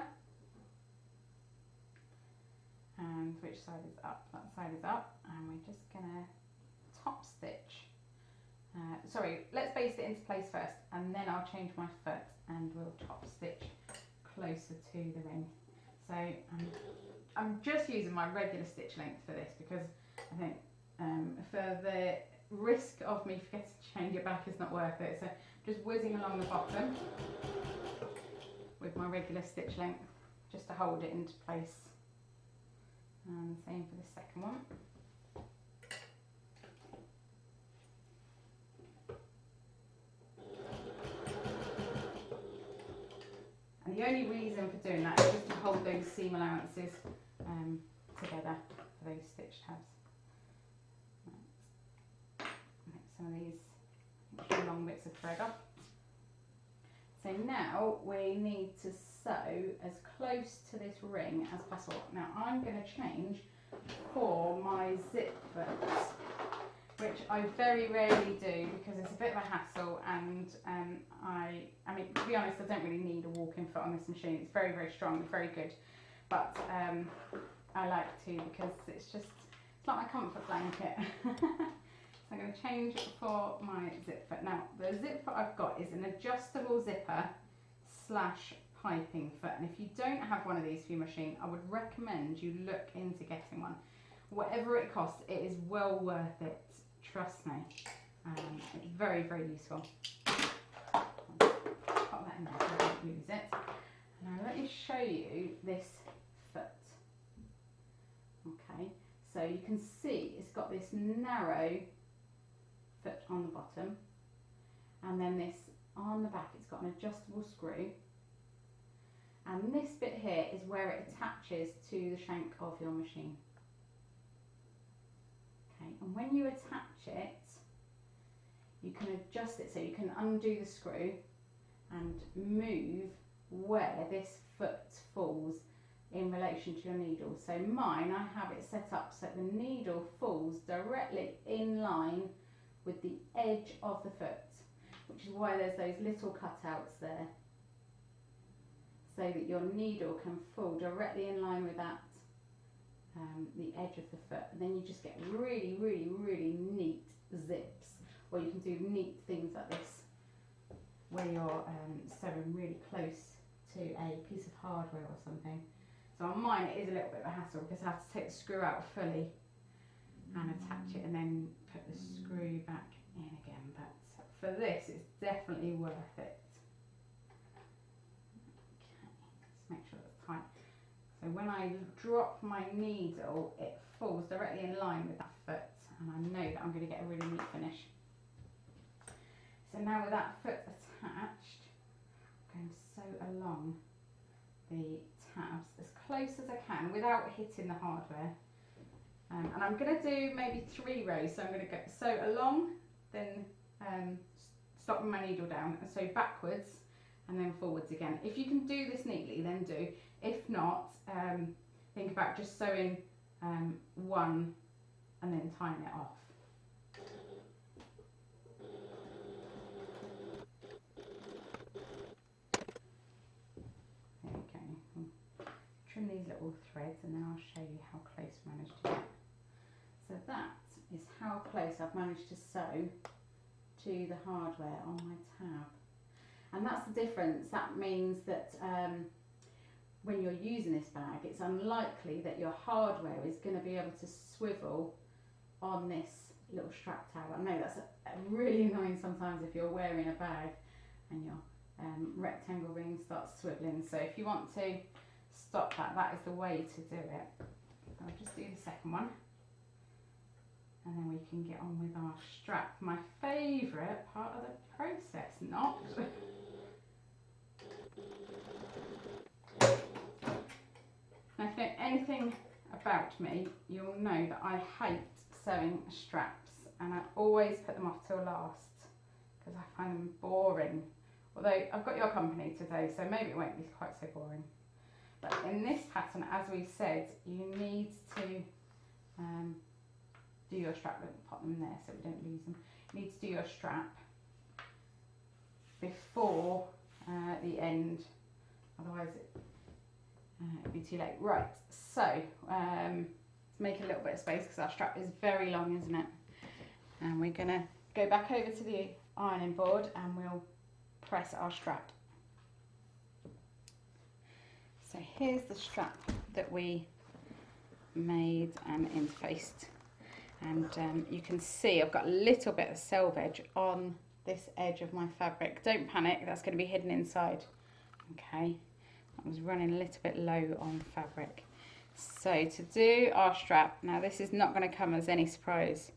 And which side is up? That side is up, and we're just going to top stitch. Sorry, let's baste it into place first, and then I'll change my foot and we'll top stitch closer to the ring. So I'm just using my regular stitch length for this, because I think for the risk of me forgetting to change it back is not worth it. So just whizzing along the bottom with my regular stitch length just to hold it into place. And same for the second one. And the only reason for doing that is just to hold those seam allowances together for those stitch tabs. Right. Make some of these long bits of thread off. So now we need to sew as close to this ring as possible. Now I'm going to change for my zip foot, which I very rarely do because it's a bit of a hassle, and I mean, to be honest, I don't really need a walk-in foot on this machine. It's very, very strong, it's very good, but I like to because it's like my comfort blanket. So I'm going to change for my zip foot. Now the zip foot I've got is an adjustable zipper / piping foot, and if you don't have one of these for your machine, I would recommend you look into getting one. Whatever it costs, it is well worth it, trust me. It's very, very useful. Pop that in there so I don't lose it. Now let me show you this foot. Okay, so you can see it's got this narrow foot on the bottom, and then this on the back, it's got an adjustable screw, and this bit here is where it attaches to the shank of your machine. Okay, and when you attach it, you can adjust it, so you can undo the screw and move where this foot falls in relation to your needle. So mine, I have it set up so the needle falls directly in line with the edge of the foot, which is why there's those little cutouts there, so that your needle can fall directly in line with that, the edge of the foot, and then you just get really, really, really neat zips, or you can do neat things like this where you're sewing really close to a piece of hardware or something. So on mine it is a little bit of a hassle because I have to take the screw out fully and attach it and then put the screw back in again, but for this it's definitely worth it. Okay, let's make sure that's tight. So when I drop my needle, it falls directly in line with that foot, and I know that I'm going to get a really neat finish. So now with that foot attached, I'm going to sew along the tabs as close as I can without hitting the hardware. And I'm going to do maybe 3 rows, so I'm going to go sew along, then stop my needle down and sew backwards and then forwards again. If you can do this neatly, then do. If not, think about just sewing one and then tying it off. There we go. Trim these little threads and then I'll show you how close I managed to get. So that is how close I've managed to sew to the hardware on my tab. And that's the difference. That means that when you're using this bag, it's unlikely that your hardware is going to be able to swivel on this little strap tab. I know that's really annoying sometimes if you're wearing a bag and your rectangle ring starts swiveling. So if you want to stop that, that is the way to do it. I'll just do the second one, and then we can get on with our strap. My favourite part of the process, not. Now, if you know anything about me, you'll know that I hate sewing straps, and I always put them off till last because I find them boring, Although I've got your company today, so maybe it won't be quite so boring. But in this pattern, as we said, you need to do your strap. Let me pop them there so we don't lose them. You need to do your strap before the end, otherwise it'll be too late. Right, so let's make a little bit of space because our strap is very long, isn't it? And we're going to go back over to the ironing board and we'll press our strap. So here's the strap that we made and interfaced, and you can see I've got a little bit of selvage on this edge of my fabric. Don't panic, that's going to be hidden inside. Okay, I was running a little bit low on fabric. So to do our strap, now this is not going to come as any surprise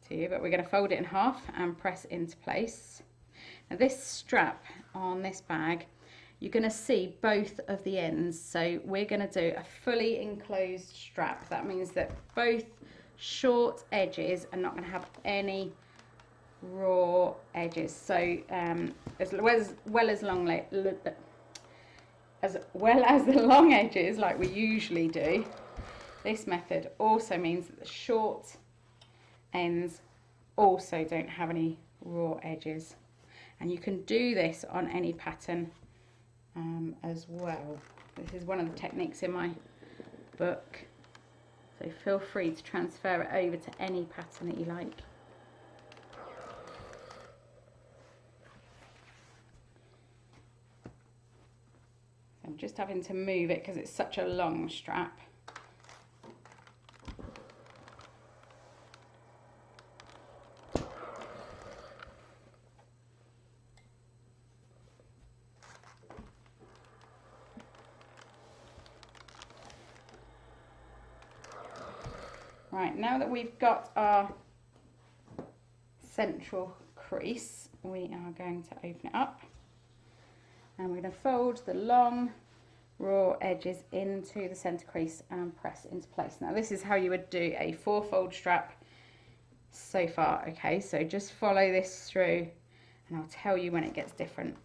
to you, but we're going to fold it in half and press into place. Now this strap on this bag, you're going to see both of the ends, so we're going to do a fully enclosed strap. That means that both short edges are not going to have any raw edges, so as well as the long edges like we usually do. This method also means that the short ends also don't have any raw edges, and you can do this on any pattern as well. This is one of the techniques in my book, so feel free to transfer it over to any pattern that you like. I'm just having to move it because it's such a long strap. Right, now that we've got our central crease, we are going to open it up and we're going to fold the long raw edges into the center crease and press into place. Now this is how you would do a 4-fold strap so far. Okay, so just follow this through and I'll tell you when it gets different.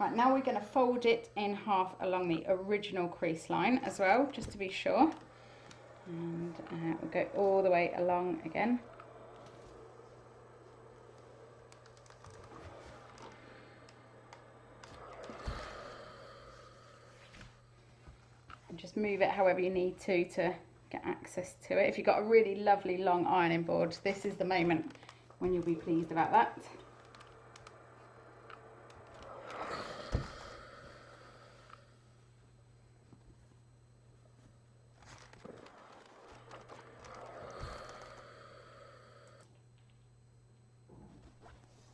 Right, now we're going to fold it in half along the original crease line as well, just to be sure. And we'll go all the way along again. And just move it however you need to get access to it. If you've got a really lovely long ironing board, this is the moment when you'll be pleased about that.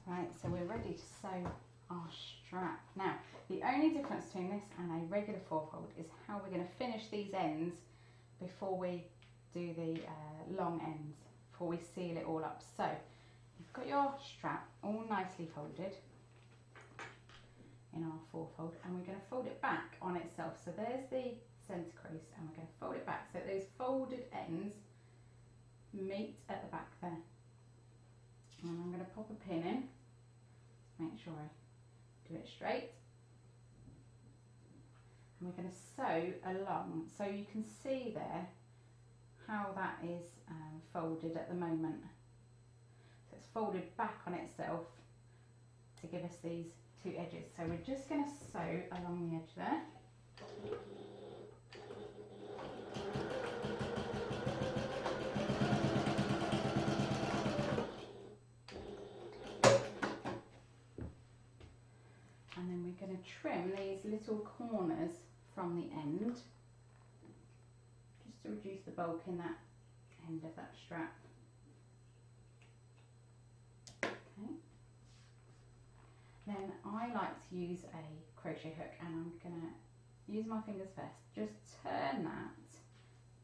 Right, so we're ready to sew our strap. Now, the only difference between this and a regular 4-fold is how we're going to finish these ends before we do the long ends, before we seal it all up. So, you've got your strap all nicely folded in our 4-fold, and we're going to fold it back on itself. So there's the centre crease, and we're going to fold it back so those folded ends meet at the back there. And I'm going to pop a pin in, make sure I do it straight. And we're going to sew along, so you can see there how that is folded at the moment. So it's folded back on itself to give us these 2 edges. So we're just going to sew along the edge there. And then we're going to trim these little corners from the end, just to reduce the bulk in that end of that strap. Okay. Then I like to use a crochet hook, and I'm going to use my fingers first, just turn that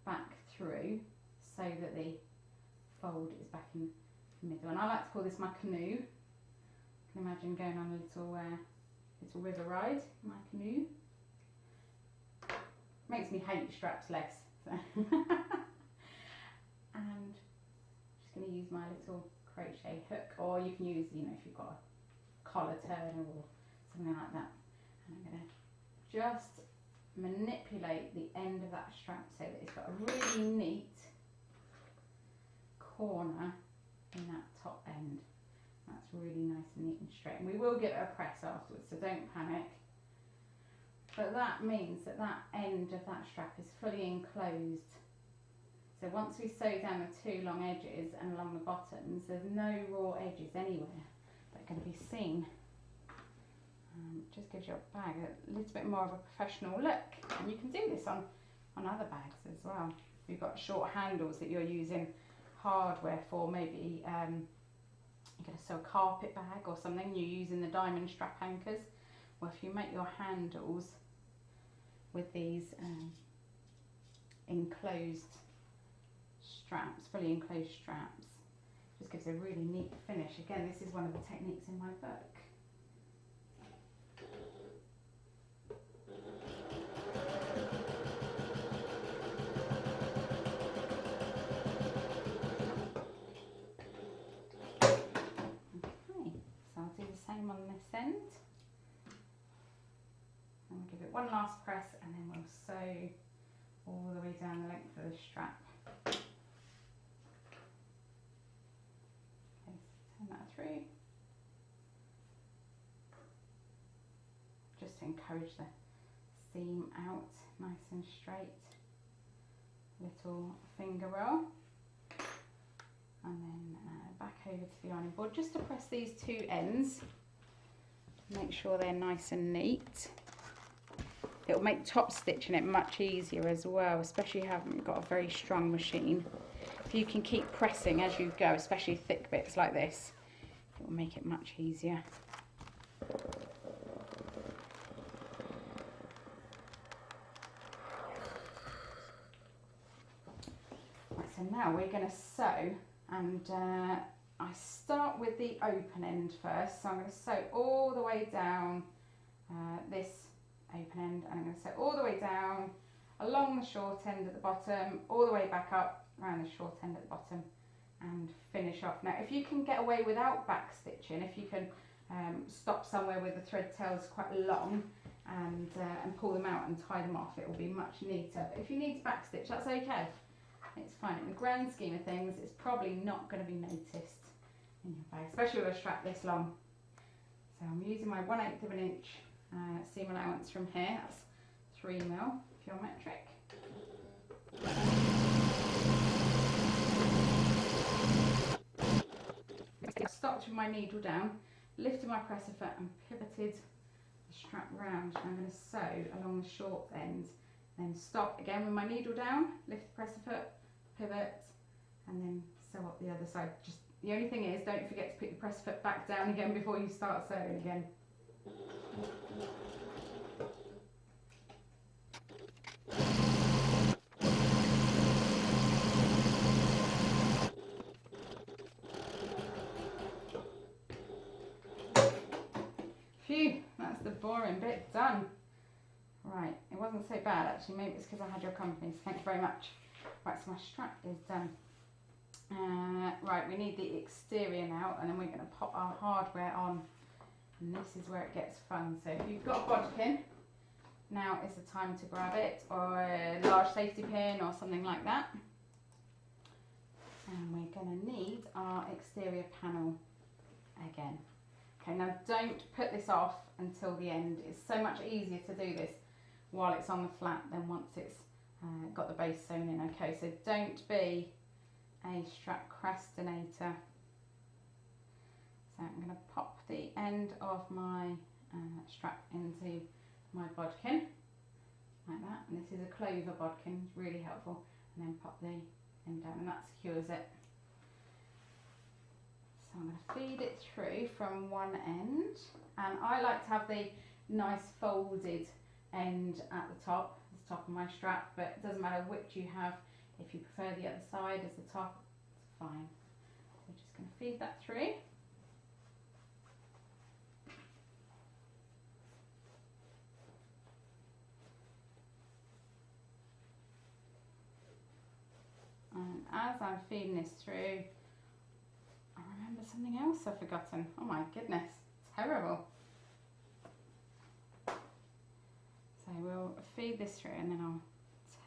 back through so that the fold is back in middle. And I like to call this my canoe. You can imagine going on a little river ride in my canoe. Makes me hate straps less. So. And just going to use my little crochet hook, or you can use, you know, if you've got a collar turner or something like that. And I'm going to just manipulate the end of that strap so that it's got a really neat corner in that top end. That's really nice and neat and straight. And we will give it a press afterwards, so don't panic. But that means that that end of that strap is fully enclosed. So once we sew down the two long edges and along the bottoms, there's no raw edges anywhere that are going to be seen. Just gives your bag a little bit more of a professional look. And you can do this on other bags as well. If you've got short handles that you're using hardware for, maybe you're going to sew a carpet bag or something, you're using the diamond strap anchors. Well, if you make your handles with these enclosed straps, fully enclosed straps, just gives a really neat finish. Again, this is one of the techniques in my book. On this end, and we'll give it one last press, and then we'll sew all the way down the length of the strap. Okay, so turn that through, just to encourage the seam out nice and straight. Little finger roll, and then back over to the ironing board just to press these two ends. Make sure they're nice and neat. It'll make top stitching it much easier as well, especially if you haven't got a very strong machine. If you can keep pressing as you go, especially thick bits like this, it will make it much easier. Right, so now we're going to sew, and I start with the open end first, so I'm going to sew all the way down this open end, and I'm going to sew all the way down along the short end at the bottom, all the way back up around the short end at the bottom, and finish off. Now if you can get away without back stitching, if you can stop somewhere where the thread tail's quite long and pull them out and tie them off, it will be much neater. But if you need to back stitch, that's okay, it's fine. In the grand scheme of things, it's probably not going to be noticed in your bag, especially with a strap this long. So I'm using my 1/8 of an inch seam allowance from here. That's 3mm if you're metric. I stopped with my needle down, lifted my presser foot and pivoted the strap round. I'm going to sew along the short end, then stop again with my needle down, lift the presser foot, pivot, and then sew up the other side. Just the only thing is, don't forget to put your presser foot back down again before you start sewing again. Phew, that's the boring bit done. Right, it wasn't so bad actually, maybe it's because I had your company, so thank you very much. Right, so my strap is done. Right, we need the exterior now, and then we're going to pop our hardware on, and this is where it gets fun. So if you've got a bodkin, now is the time to grab it, or a large safety pin or something like that. And we're going to need our exterior panel again. Okay, now don't put this off until the end. It's so much easier to do this while it's on the flat than once it's got the base sewn in. Okay, so don't be a strap procrastinator. So I'm going to pop the end of my strap into my bodkin like that, and this is a clover bodkin, it's really helpful, and then pop the end down, and that secures it. So I'm going to feed it through from one end, and I like to have the nice folded end at the top of my strap, but it doesn't matter which you have. If you prefer the other side as the top, it's fine. So just going to feed that through. And as I'm feeding this through, I remember something else I've forgotten. Oh my goodness, terrible. So we'll feed this through and then I'll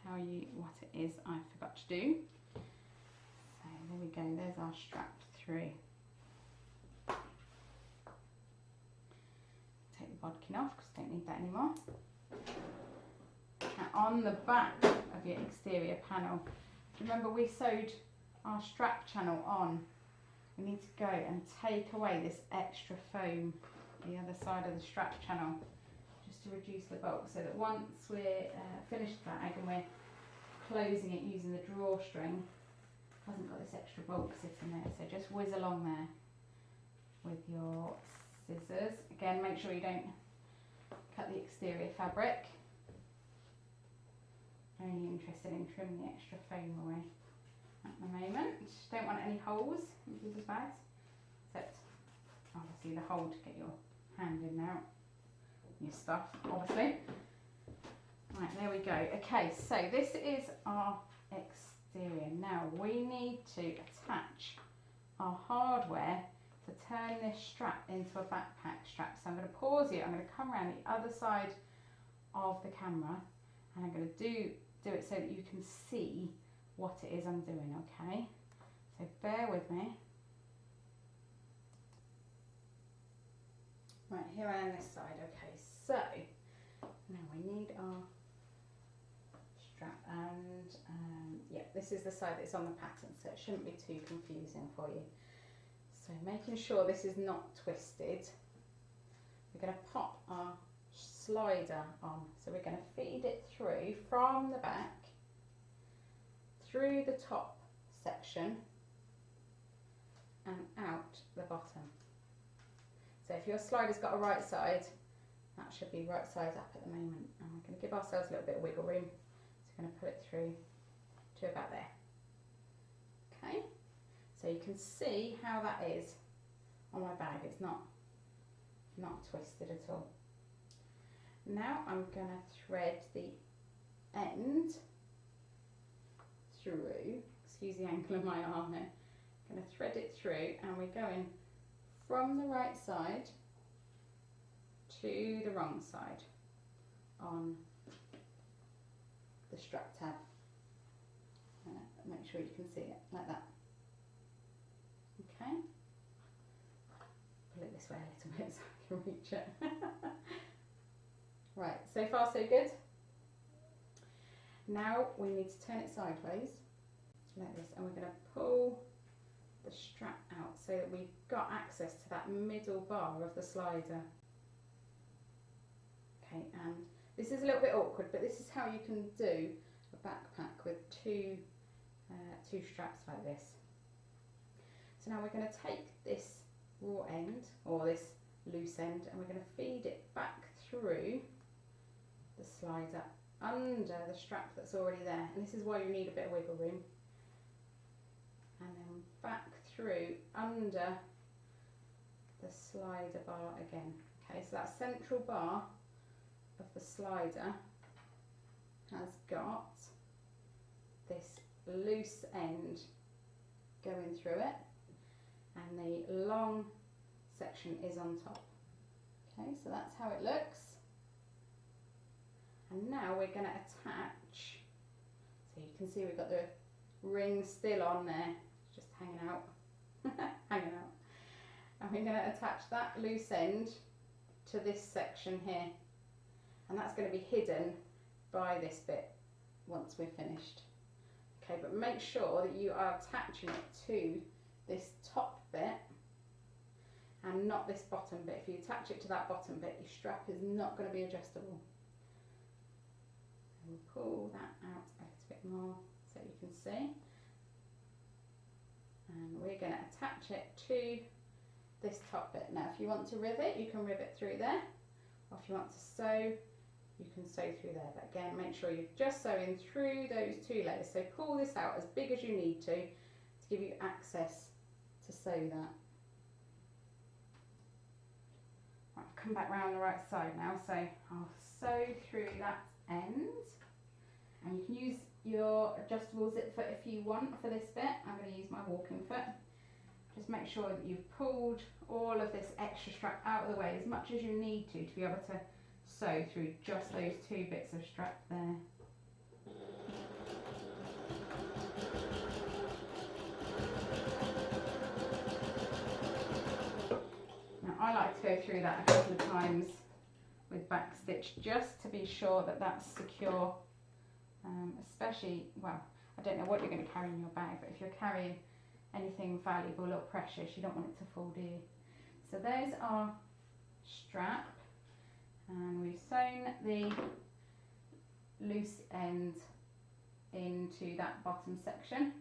tell you what it is I forgot to do. So there we go, there's our strap through. Take the bodkin off because I don't need that anymore. Now on the back of your exterior panel, remember we sewed our strap channel on. We need to go and take away this extra foam the other side of the strap channel just to reduce the bulk, so that once we're finished the bag and we're closing it using the drawstring, it hasn't got this extra bulk sitting there. So just whiz along there with your scissors. Again, make sure you don't cut the exterior fabric. Only interested in trimming the extra foam away at the moment. Don't want any holes in people's bags, except obviously the hole to get your hand in there, your stuff obviously. Right, there we go. Okay, so this is our exterior. Now we need to attach our hardware to turn this strap into a backpack strap. So I'm going to pause here, I'm going to come around the other side of the camera and I'm going to do it so that you can see what it is I'm doing, okay? So bear with me. Right, here I am this side. Okay, so now we need our strap and yeah, this is the side that's on the pattern, so it shouldn't be too confusing for you. So making sure this is not twisted, we're going to pop our slider on. So we're going to feed it through from the back, through the top section and out the bottom. So if your slider's got a right side, that should be right side up at the moment. And we're going to give ourselves a little bit of wiggle room. So we're going to put it through to about there. Okay, so you can see how that is on my bag. It's not twisted at all. Now I'm going to thread the end through, excuse the angle of my arm there, I'm going to thread it through and we're going from the right side to the wrong side on the strap tab. Make sure you can see it like that. Okay, pull it this way a little bit so I can reach it. Right, so far so good. Now we need to turn it sideways like this and we're going to pull the strap out so that we've got access to that middle bar of the slider. Okay, and this is a little bit awkward, but this is how you can do a backpack with two straps like this. So now we're going to take this raw end, or this loose end, and we're going to feed it back through the slider under the strap that's already there. And this is why you need a bit of wiggle room. And then back through under the slider bar again. Okay, so that central bar of the slider has got this loose end going through it and the long section is on top. Okay, so that's how it looks. And now we're going to attach, so you can see we've got the ring still on there, just hanging out, hanging out. And we're going to attach that loose end to this section here. And that's going to be hidden by this bit once we're finished. Okay, but make sure that you are attaching it to this top bit and not this bottom bit. If you attach it to that bottom bit, your strap is not going to be adjustable. And we'll pull that out a little bit more so you can see. And we're going to attach it to this top bit. Now if you want to rivet, you can rivet through there, or if you want to sew, you can sew through there. But again, make sure you're just sewing through those two layers. So pull this out as big as you need to give you access to sew that. Right, come back round the right side now, so I'll sew through that end, and you can use your adjustable zip foot if you want for this bit. I'm going to use my walking foot. Just make sure that you've pulled all of this extra strap out of the way as much as you need to be able to sew through just those 2 bits of strap there. Now I like to go through that a couple of times with back stitch just to be sure that that's secure, especially, well, I don't know what you're going to carry in your bag, but if you're carrying anything valuable or precious, you don't want it to fall, do you? So there's our strap, and we've sewn the loose end into that bottom section,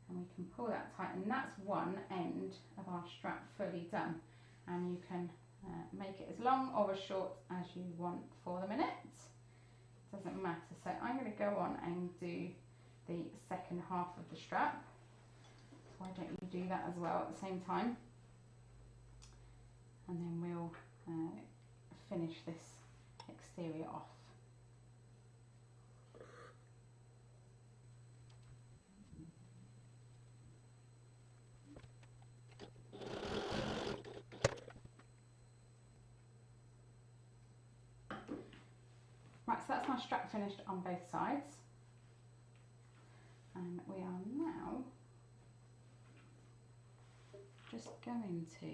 and we can pull that tight, and that's one end of our strap fully done. And you can make it as long or as short as you want for the minute, doesn't matter. So I'm going to go on and do the second half of the strap. Why don't you do that as well at the same time, and then we'll finish this exterior off. Right, so that's my strap finished on both sides, and we are now just going to,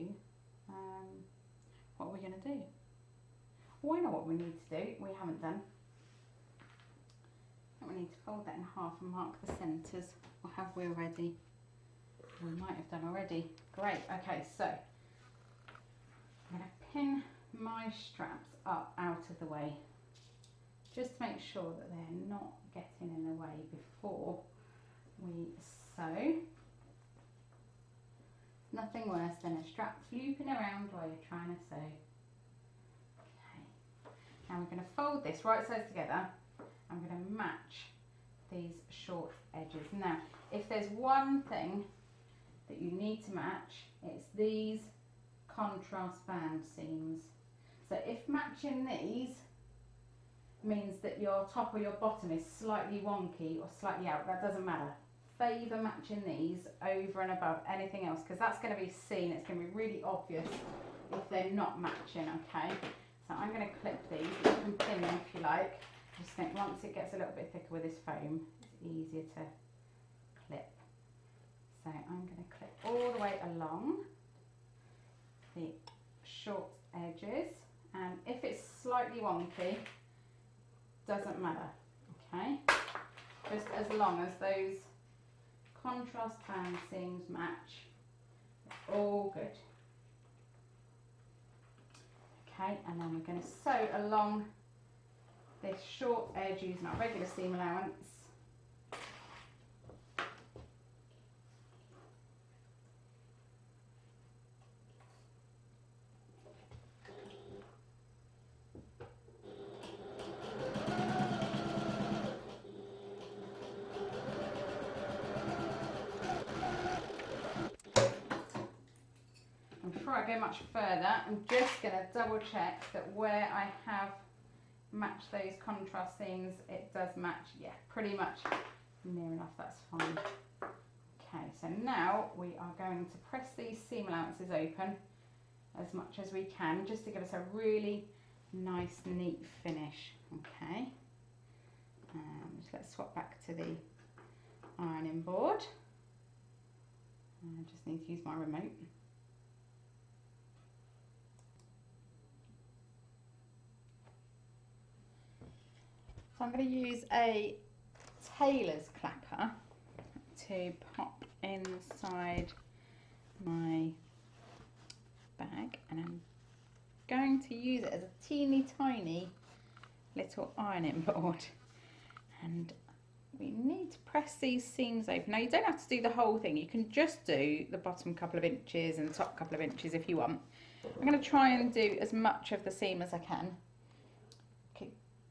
what are we going to do? Well, I know what we need to do, we haven't done. We need to fold that in half and mark the centres, or have we already? We might have done already. Great, okay, so I'm going to pin my straps up out of the way, just to make sure that they're not getting in the way before we sew. Nothing worse than a strap flooping around while you're trying to sew. Okay. Now we're going to fold this right sides together. I'm going to match these short edges. Now, if there's one thing that you need to match, it's these contrast band seams. So if matching these means that your top or your bottom is slightly wonky or slightly out, that doesn't matter. Favour matching these over and above anything else, because that's going to be seen, it's going to be really obvious if they're not matching, okay? So I'm going to clip these. You can pin them if you like. I just think once it gets a little bit thicker with this foam, it's easier to clip. So I'm going to clip all the way along the short edges, and if it's slightly wonky, doesn't matter, okay? Just as long as those contrast band seams match, it's all good. Okay, and then we're going to sew along this short edge using our regular seam allowance. Before I go much further, I'm just going to double check that where I have matched those contrast seams, it does match. Yeah, pretty much near enough, that's fine. Okay, so now we are going to press these seam allowances open as much as we can, just to give us a really nice, neat finish. Okay, just let's swap back to the ironing board. I just need to use my remote. So I'm going to use a tailor's clapper to pop inside my bag, and I'm going to use it as a teeny tiny little ironing board, and we need to press these seams open. Now you don't have to do the whole thing, you can just do the bottom couple of inches and the top couple of inches if you want. I'm going to try and do as much of the seam as I can.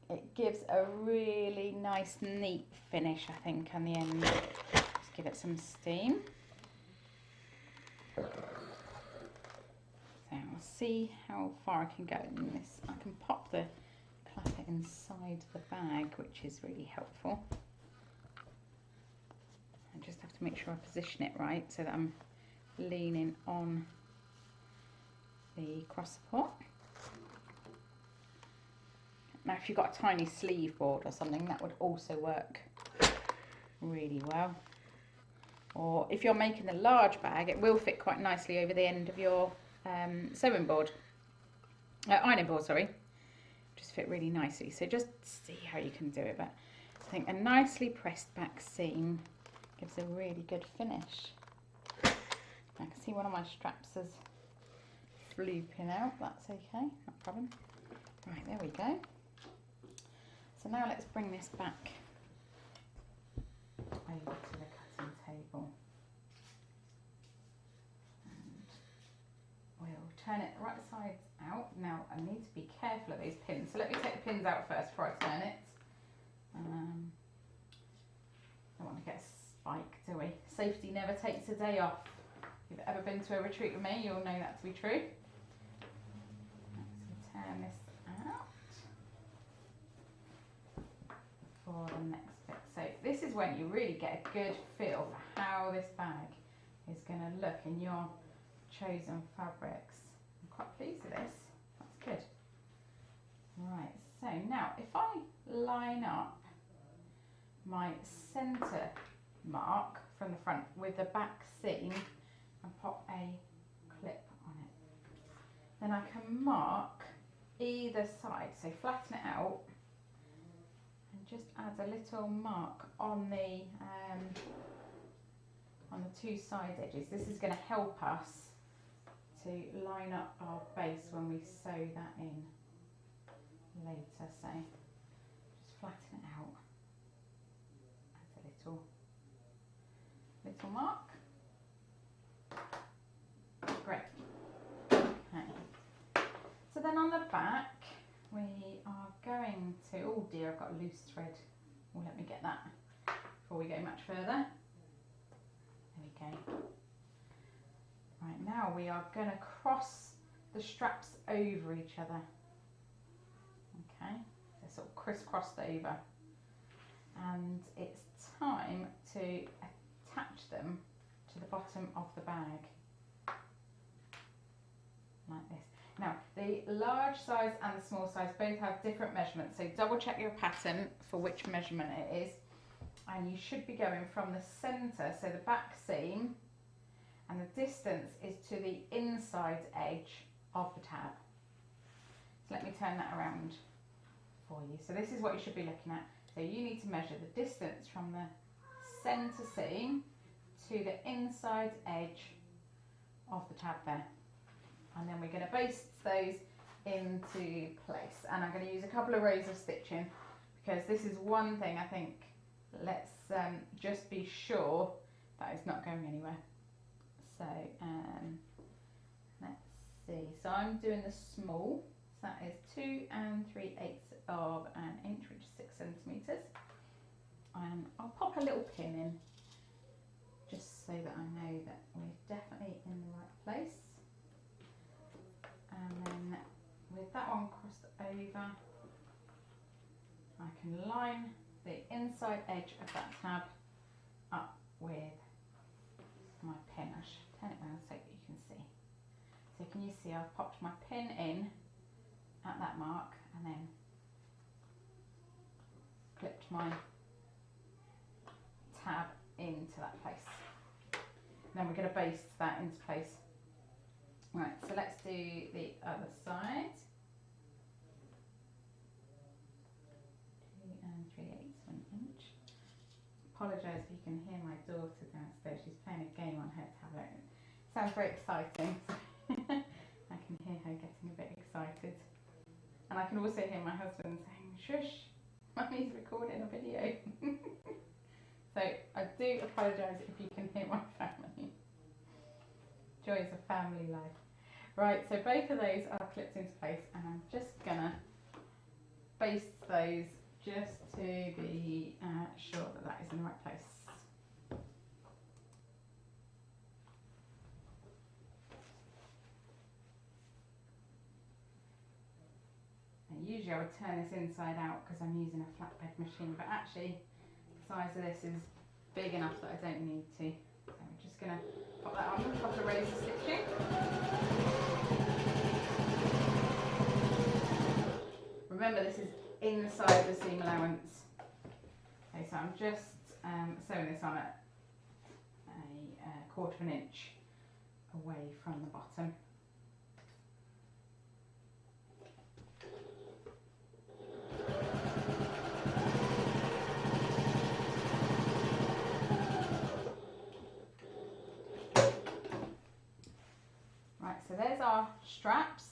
It gives a really nice neat finish, I think, on the end. Just give it some steam. So I'll see how far I can go in this. I can pop the clapper inside the bag, which is really helpful. I just have to make sure I position it right so that I'm leaning on the cross support. Now if you've got a tiny sleeve board or something, that would also work really well. Or if you're making a large bag, it will fit quite nicely over the end of your ironing board, sorry. Just fit really nicely. So just see how you can do it. But I think a nicely pressed back seam gives a really good finish. I can see one of my straps is looping out. That's okay, no problem. Right, there we go. So now let's bring this back over to the cutting table. And we'll turn it right side out. Now I need to be careful of these pins. So let me take the pins out first before I turn it. Don't want to get a spike, do we? Safety never takes a day off. If you've ever been to a retreat with me, you'll know that to be true. Let's turn this out for the next bit. So this is when you really get a good feel for how this bag is going to look in your chosen fabrics. I'm quite pleased with this. That's good. Right, so now if I line up my centre mark from the front with the back seam and pop a clip on it, then I can mark either side, so flatten it out and just add a little mark on the two side edges. This is going to help us to line up our base when we sew that in later. So just flatten it out, add a little mark. Great. Okay. So then on the back we are going to, oh dear, I've got a loose thread. Well, let me get that before we go much further. There we go. Right, now we are going to cross the straps over each other. Okay, they're sort of crisscrossed over. And it's time to attach them to the bottom of the bag. Like this. Now, the large size and the small size both have different measurements, so double check your pattern for which measurement it is. And you should be going from the centre, so the back seam, and the distance is to the inside edge of the tab. So let me turn that around for you. So this is what you should be looking at. So you need to measure the distance from the centre seam to the inside edge of the tab there. And then we're going to baste those into place. And I'm going to use a couple of rows of stitching because this is one thing I think, let's just be sure that it's not going anywhere. So let's see. So I'm doing the small. So that is 2 3/8 of an inch, which is 6 centimetres. And I'll pop a little pin in just so that I know that we're definitely in the right place. And then with that one crossed over, I can line the inside edge of that tab up with my pin. I should turn it around so that you can see. So can you see I've popped my pin in at that mark and then clipped my tab into that place. And then we're going to baste that into place. Right, so let's do the other side. 2 3/8 of an inch. Apologise if you can hear my daughter downstairs. She's playing a game on her tablet. It sounds very exciting. I can hear her getting a bit excited. And I can also hear my husband saying, shush, Mummy's recording a video. So I do apologise if you can hear my family. Joys of family life. Right, so both of those are clipped into place and I'm just gonna baste those just to be sure that that is in the right place. usually I would turn this inside out because I'm using a flatbed machine, but actually the size of this is big enough that I don't need to. So I'm just going to pop that on with a couple of rows of stitching. Remember, this is inside the seam allowance. Okay, so I'm just sewing this on at a 1/4 inch away from the bottom. Right, so there's our straps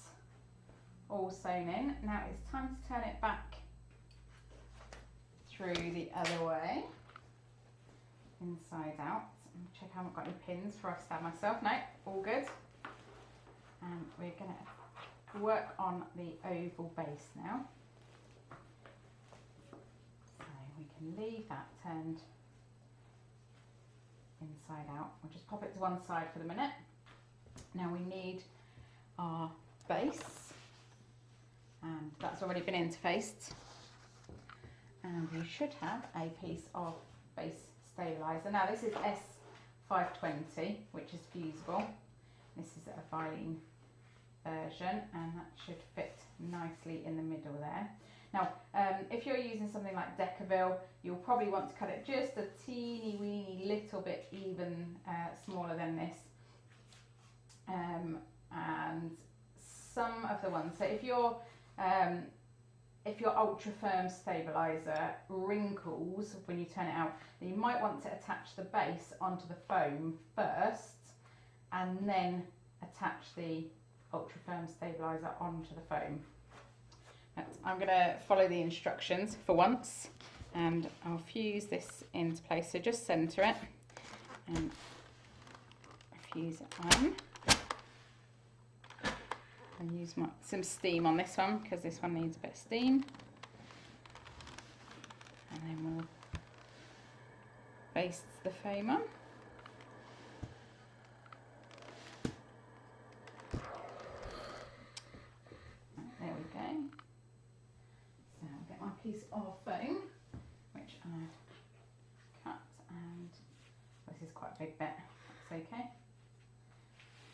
all sewn in. Now it's time to turn it back through the other way, inside out. Check I haven't got any pins before I stab myself. No, all good. And we're going to work on the oval base now. So we can leave that turned inside out. We'll just pop it to one side for the minute. Now we need our base, and that's already been interfaced. And we should have a piece of base stabiliser. Now this is S520, which is fusible. This is a Vine version, and that should fit nicely in the middle there. Now, if you're using something like Decaville, you'll probably want to cut it just a teeny weeny little bit even smaller than this. And some of the ones, so if your ultra firm stabiliser wrinkles when you turn it out, then you might want to attach the base onto the foam first and then attach the ultra firm stabiliser onto the foam. I'm going to follow the instructions for once, and I'll fuse this into place. So just centre it and fuse it on. And use some steam on this one because this one needs a bit of steam. And then we'll baste the foam on. There we go. So I'll get my piece of foam, which I've cut, and this is quite a big bit. That's okay.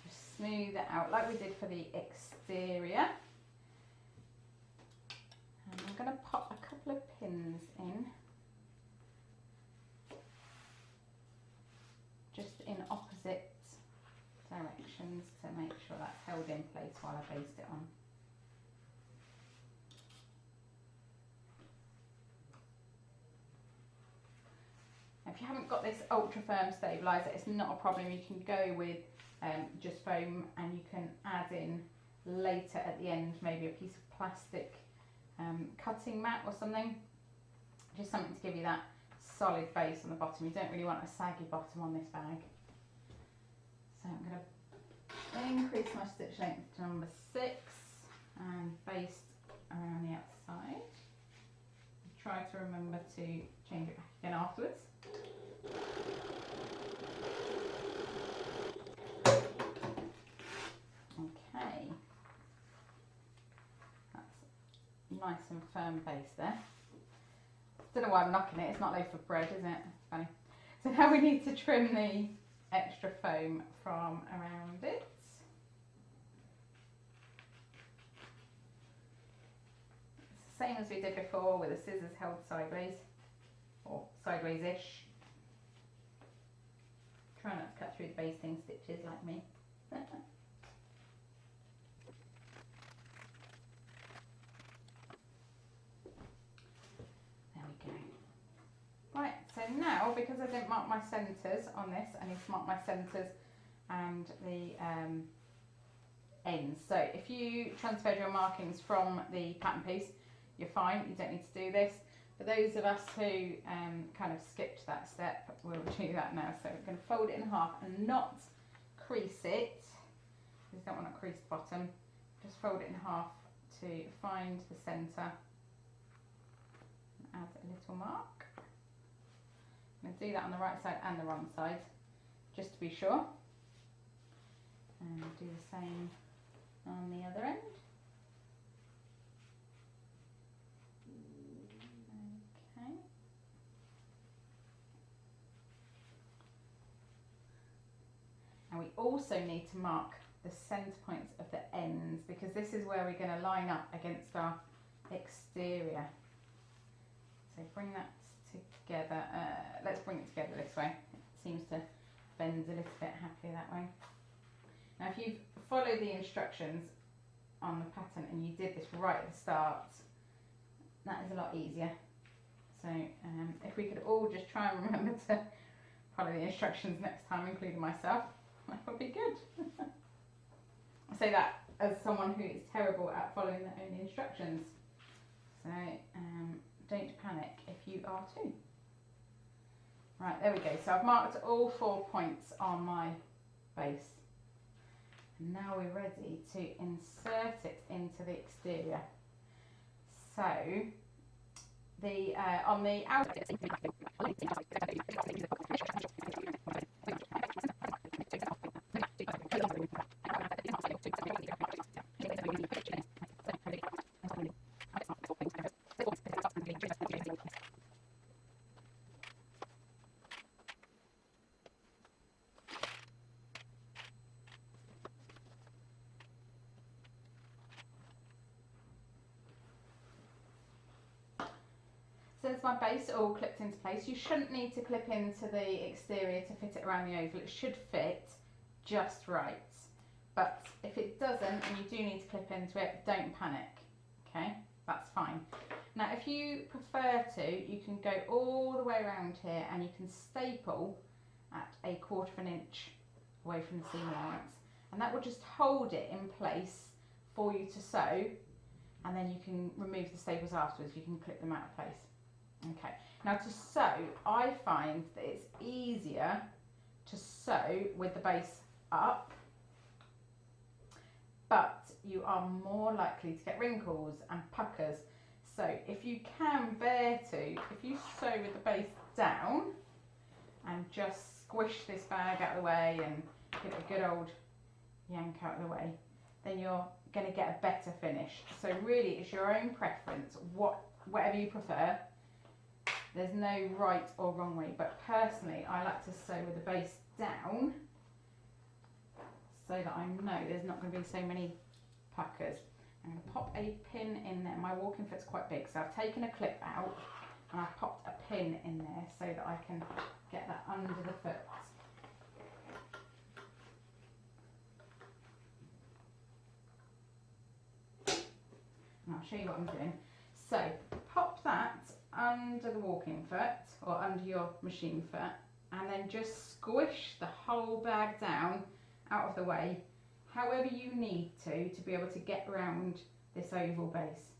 Just smooth it out like we did for the exterior. And I'm going to pop a couple of pins in, just in opposite directions to make sure that's held in place while I baste it on. If you haven't got this ultra firm stabiliser, it's not a problem. You can go with just foam, and you can add in later at the end maybe a piece of plastic cutting mat or something, just something to give you that solid base on the bottom. You don't really want a saggy bottom on this bag. So I'm going to increase my stitch length to number 6 and baste around the outside. Try to remember to change it back again afterwards. Okay, that's nice and firm base there. Don't know why I'm knocking it, it's not loaf of bread, is it? Funny. So now we need to trim the extra foam from around it. It's the same as we did before, with the scissors held sideways, or sideways-ish. Try not to cut through the basting stitches like me. There we go. Right, so now, because I didn't mark my centres on this, I need to mark my centres and the ends. So if you transferred your markings from the pattern piece, you're fine, you don't need to do this. For those of us who kind of skipped that step, we'll do that now. So we're going to fold it in half and not crease it, because you don't want a creased bottom. Just fold it in half to find the centre and add a little mark. I'm going to do that on the right side and the wrong side, just to be sure. And do the same on the other end. we also need to mark the centre points of the ends, because this is where we're going to line up against our exterior. So bring that together. Let's bring it together this way. It seems to bend a little bit happier that way. Now if you follow the instructions on the pattern and you did this right at the start, that is a lot easier. So if we could all just try and remember to follow the instructions next time, including myself, that would be good. I say that as someone who is terrible at following their own instructions. So don't panic if you are too. Right, there we go. So I've marked all 4 points on my base. And now we're ready to insert it into the exterior. So the on the outer Since my base all clipped into place, you shouldn't need to clip into the exterior to fit it around the oval. It should fit just right. But if it doesn't and you do need to clip into it, don't panic, okay? That's fine. Now if you prefer to, you can go all the way around here and you can staple at 1/4 of an inch away from the seam allowance. And that will just hold it in place for you to sew, and then you can remove the staples afterwards. You can clip them out of place. Okay, now to sew, I find that it's easier to sew with the base up, but you are more likely to get wrinkles and puckers. So if you can bear to, if you sew with the base down and just squish this bag out of the way and give it a good old yank out of the way, then you're going to get a better finish. So really it's your own preference, whatever you prefer. There's no right or wrong way, but personally I like to sew with the base down so that I know there's not going to be so many puckers. I'm going to pop a pin in there. My walking foot's quite big, so I've taken a clip out and I've popped a pin in there so that I can get that under the foot. And I'll show you what I'm doing. So pop that under the walking foot or under your machine foot, and then just squish the whole bag down out of the way however you need to be able to get around this oval base.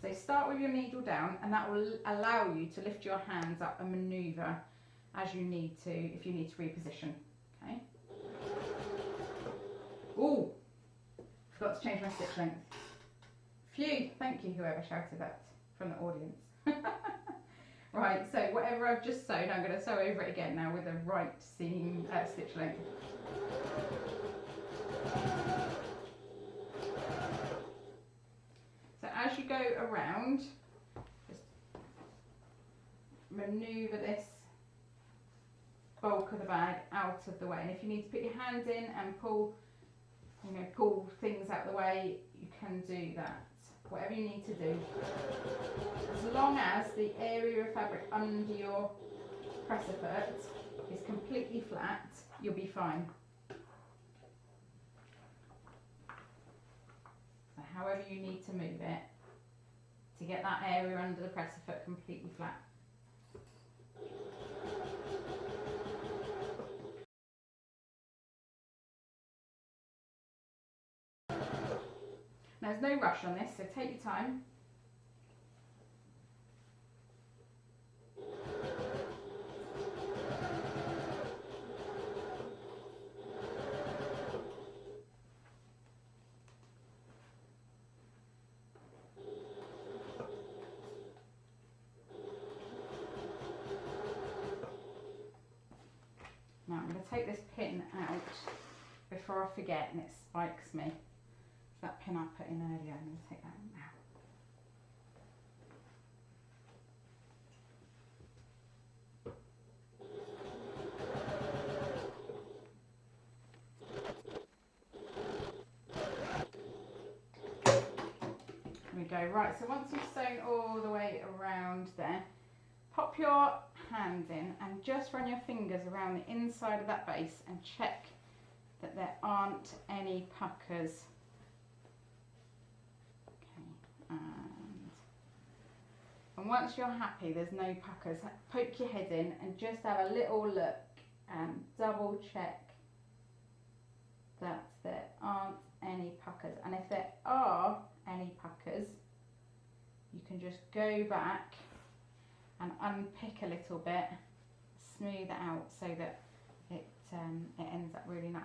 So start with your needle down, and that will allow you to lift your hands up and manoeuvre as you need to, if you need to reposition. Okay. Ooh, forgot to change my stitch length. Phew, thank you whoever shouted that from the audience. Right, so whatever I've just sewn, I'm going to sew over it again now with the right seam stitch length. So as you go around, just manoeuvre this bulk of the bag out of the way, and if you need to put your hand in and pull, pull things out of the way, you can do that. Whatever you need to do, as long as the area of fabric under your presser foot is completely flat, you'll be fine. So however you need to move it to get that area under the presser foot completely flat. Now, there's no rush on this, so take your time. Now I'm going to take this pin out before I forget and it spikes me. That pin I put in earlier, I'm going to take that out now. go. Right, so once you've sewn all the way around there, pop your hand in and just run your fingers around the inside of that base and check that there aren't any puckers. Okay, and once you're happy there's no puckers, poke your head in and just have a little look and double check that there aren't any puckers. And if there are any puckers, you can just go back and unpick a little bit, smooth it out so that it ends up really nice.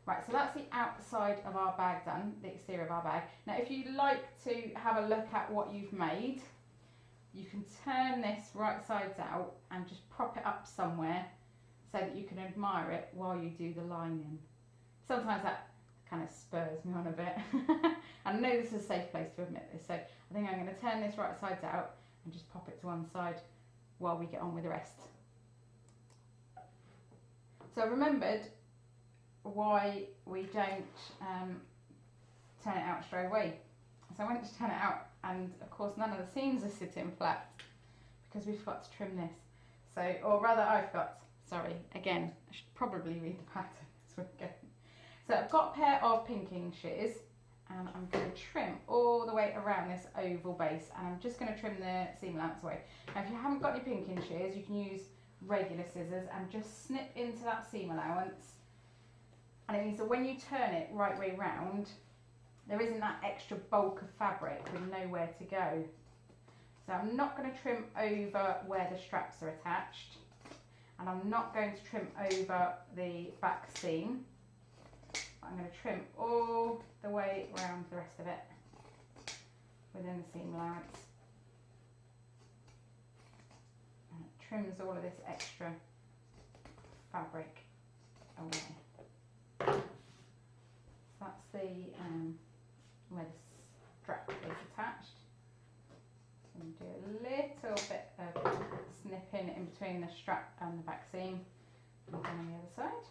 Right, so that's the outside of our bag done, the exterior of our bag. Now if you'd like to have a look at what you've made, you can turn this right sides out and just prop it up somewhere so that you can admire it while you do the lining. Sometimes that kind of spurs me on a bit. I know this is a safe place to admit this, so I think I'm going to turn this right sides out and just pop it to one side while we get on with the rest. So I remembered why we don't turn it out straight away. So I went to turn it out and of course none of the seams are sitting flat because we forgot to trim this. So, or rather I forgot, sorry, again, I should probably read the pattern as we're going. So I've got a pair of pinking shears and I'm going to trim all the way around this oval base, and I'm just going to trim the seam allowance away. Now if you haven't got any pinking shears, you can use regular scissors and just snip into that seam allowance, and it means that when you turn it right way round there isn't that extra bulk of fabric with nowhere to go. So I'm not going to trim over where the straps are attached, and I'm not going to trim over the back seam. I'm going to trim all the way around the rest of it within the seam allowance. And it trims all of this extra fabric away. So that's the where the strap is attached. So I'm going to do a little bit of snipping in between the strap and the back seam, and then on the other side.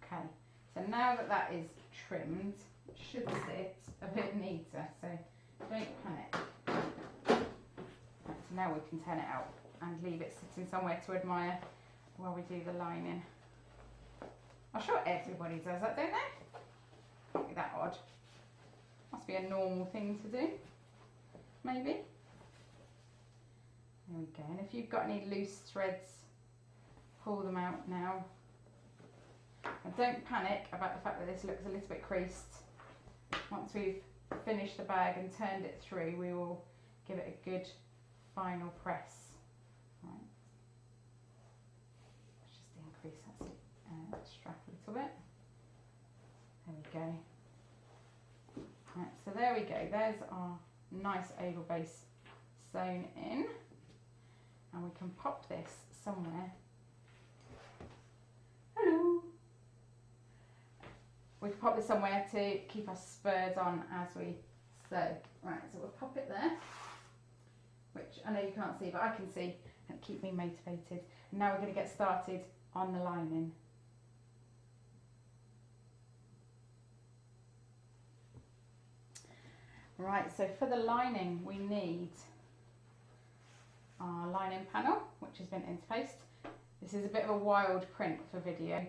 Okay, so now that that is trimmed, it should sit a bit neater, so don't panic. Right, so now we can turn it out and leave it sitting somewhere to admire while we do the lining. I'm sure everybody does that, don't they? Can't be that odd. Must be a normal thing to do, maybe. There we go, and if you've got any loose threads, pull them out now. And don't panic about the fact that this looks a little bit creased. Once we've finished the bag and turned it through, we will give it a good final press. Right. Let's just increase that strap a little bit. There we go. Right, so there we go. There's our nice oval base sewn in. And we can pop this somewhere. Hello. We can pop this somewhere to keep our spurs on as we sew. Right, so we'll pop it there, which I know you can't see, but I can see, and keep me motivated. And now we're going to get started on the lining. Right, so for the lining we need our lining panel, which has been interfaced. This is a bit of a wild print for video.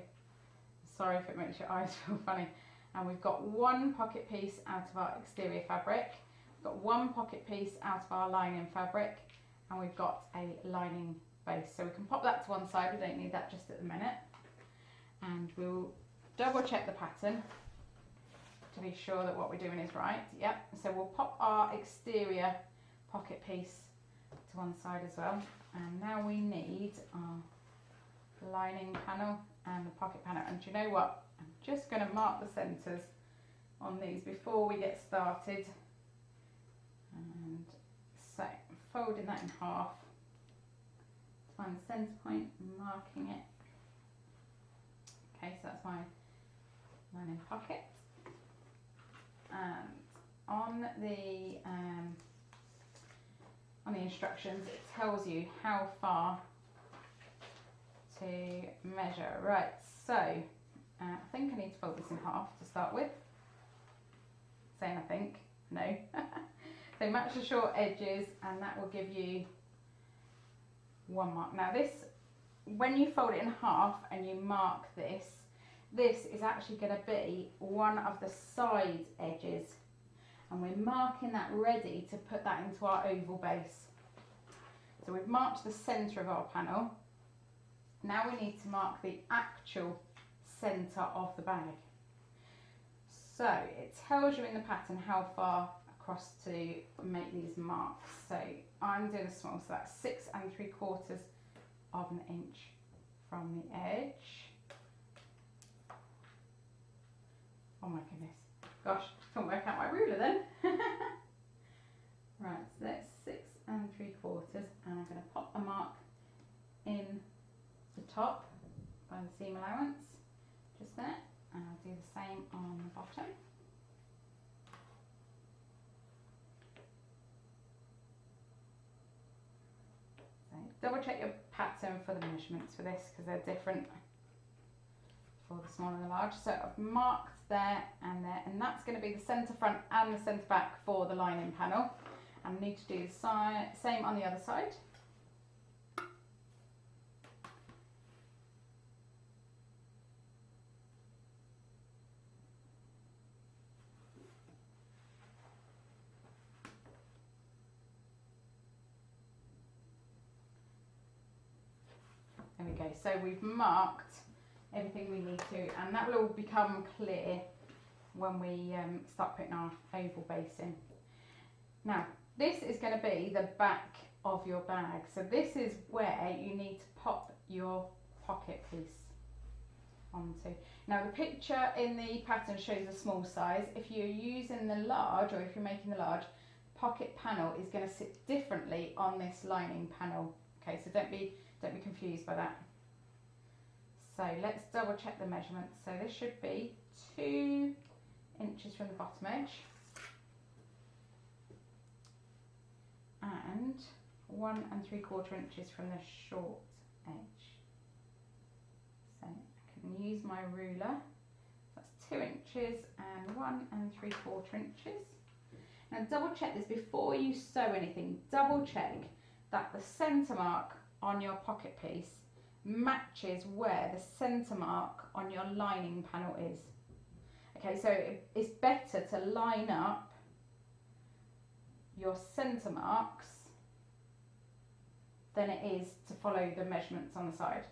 Sorry if it makes your eyes feel funny. And we've got one pocket piece out of our exterior fabric, we've got one pocket piece out of our lining fabric, and we've got a lining base. So we can pop that to one side, we don't need that just at the minute. And we'll double check the pattern to be sure that what we're doing is right. Yep, so we'll pop our exterior pocket piece to one side as well. And now we need our lining panel and the pocket panel. And do you know what? I'm just going to mark the centres on these before we get started. And so, folding that in half, find the centre point, marking it. Okay, so that's my lining pocket. And on the instructions, it tells you how far to measure. Right, So I think I need to fold this in half to start with. Saying I think, no. So match the short edges and that will give you one mark. Now this, when you fold it in half and you mark this, this is actually going to be one of the side edges. And we're marking that ready to put that into our oval base. So we've marked the centre of our panel. Now we need to mark the actual centre of the bag. So it tells you in the pattern how far across to make these marks. So I'm doing a small, so that's 6 3/4 of an inch from the edge. Oh my goodness, gosh, can't work out my ruler then. Right, so that's 6 3/4, and I'm going to pop a mark in the top by the seam allowance, just there, and I'll do the same on the bottom. So double check your pattern for the measurements for this because they're different for the small and the large. So I've marked there, and that's going to be the centre front and the centre back for the lining panel. And I need to do the same on the other side. There we go, so we've marked everything we need to, and that will all become clear when we start putting our oval base in. Now, this is going to be the back of your bag, so this is where you need to pop your pocket piece onto. Now, the picture in the pattern shows a small size. If you're using the large, or if you're making the large, pocket panel is going to sit differently on this lining panel. Okay, so don't be confused by that. So let's double check the measurements. So this should be 2 inches from the bottom edge and 1 3/4 inches from the short edge. So I can use my ruler. That's 2 inches and 1 3/4 inches. Now double check this before you sew anything. Double check that the centre mark on your pocket piece matches where the centre mark on your lining panel is. Okay, so it's better to line up your centre marks than it is to follow the measurements on the side,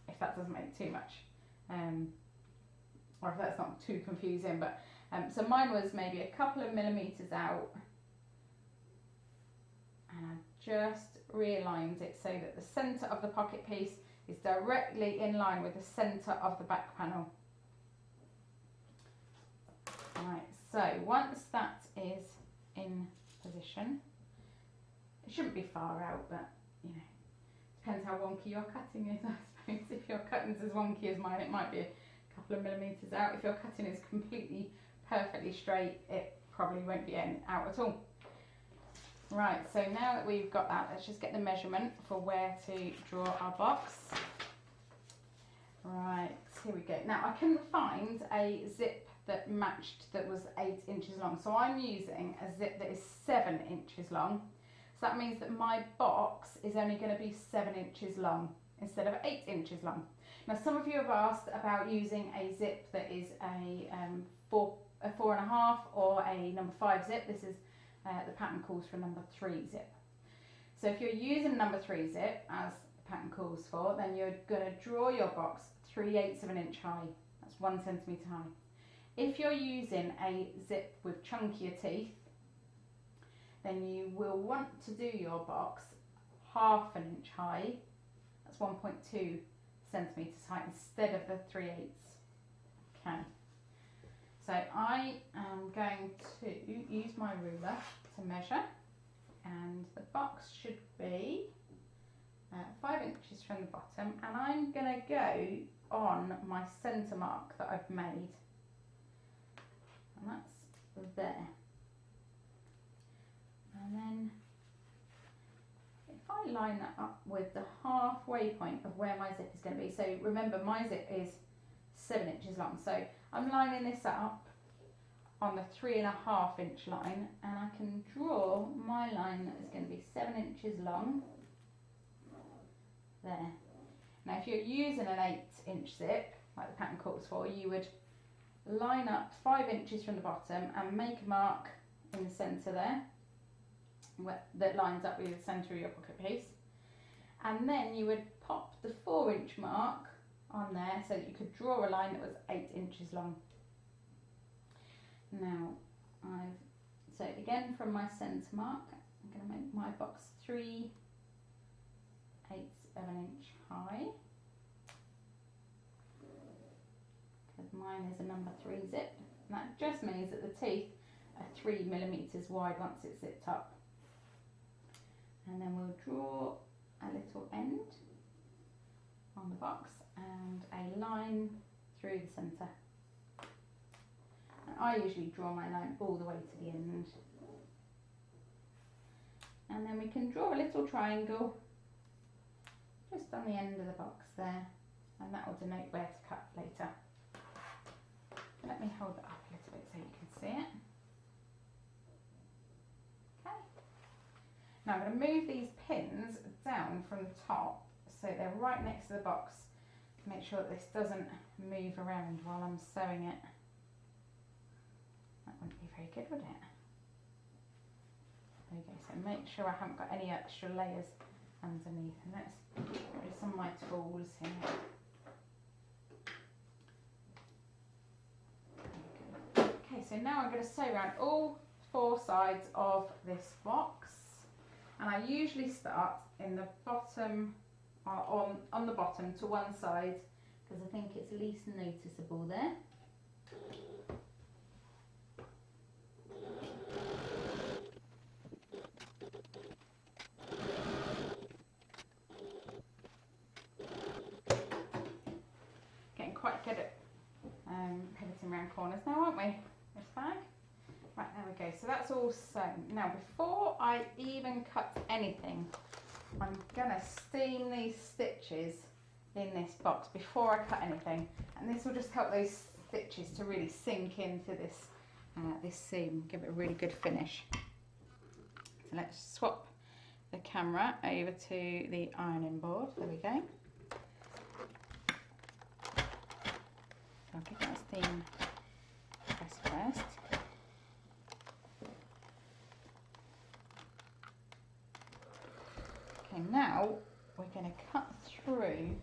if that doesn't make too much, or if that's not too confusing. But so mine was maybe a couple of millimetres out, and I just realigned it so that the centre of the pocket piece is directly in line with the centre of the back panel. Right, so once that is in position, it shouldn't be far out, but you know, depends how wonky your cutting is, I suppose. If your cutting's as wonky as mine, it might be a couple of millimetres out. If your cutting is completely perfectly straight, it probably won't be out at all. Right, so now that we've got that, let's just get the measurement for where to draw our box. Right, here we go. Now I couldn't find a zip that matched that was 8 inches long, so I'm using a zip that is 7 inches long. So that means that my box is only going to be 7 inches long instead of 8 inches long. Now some of you have asked about using a zip that is a 4.5 or a number 5 zip. This is the pattern calls for a number 3 zip. So if you're using number 3 zip, as the pattern calls for, then you're going to draw your box 3/8 of an inch high. That's 1 centimetre high. If you're using a zip with chunkier teeth, then you will want to do your box 1/2 an inch high. That's 1.2 centimetres high instead of the 3/8. Okay. So I am going to use my ruler to measure, and the box should be 5 inches from the bottom, and I'm going to go on my centre mark that I've made, and that's there. And then if I line that up with the halfway point of where my zip is going to be, so remember my zip is 7 inches long. So I'm lining this up on the 3.5 inch line, and I can draw my line that is going to be 7 inches long there. Now if you're using an 8-inch zip like the pattern calls for, you would line up 5 inches from the bottom and make a mark in the centre there that lines up with the centre of your pocket piece, and then you would pop the 4-inch mark on there so that you could draw a line that was 8 inches long. Now so again from my centre mark, I'm going to make my box 3/8 of an inch high, because mine is a number 3 zip, and that just means that the teeth are 3 millimeters wide once it's zipped up. And then we'll draw a little end on the box and a line through the centre. And I usually draw my line all the way to the end. And then we can draw a little triangle just on the end of the box there, and that will denote where to cut later. Let me hold that up a little bit so you can see it. Okay. Now I'm going to move these pins down from the top so they're right next to the box to make sure that this doesn't move around while I'm sewing it. That wouldn't be very good, would it? There we go, so make sure I haven't got any extra layers underneath, and let's use some of my tools here. Okay, so now I'm going to sew around all 4 sides of this box, and I usually start in the bottom, on the bottom to one side, because I think it's least noticeable there. Getting quite good at pivoting around corners now, aren't we? This bag. Right, there we go. So that's all sewn. Now, before I even cut anything, I'm gonna steam these stitches in this box before I cut anything, and this will just help those stitches to really sink into this this seam, give it a really good finish. So let's swap the camera over to the ironing board. There we go. So I'll give that a steam press first. Okay, now we're going to cut through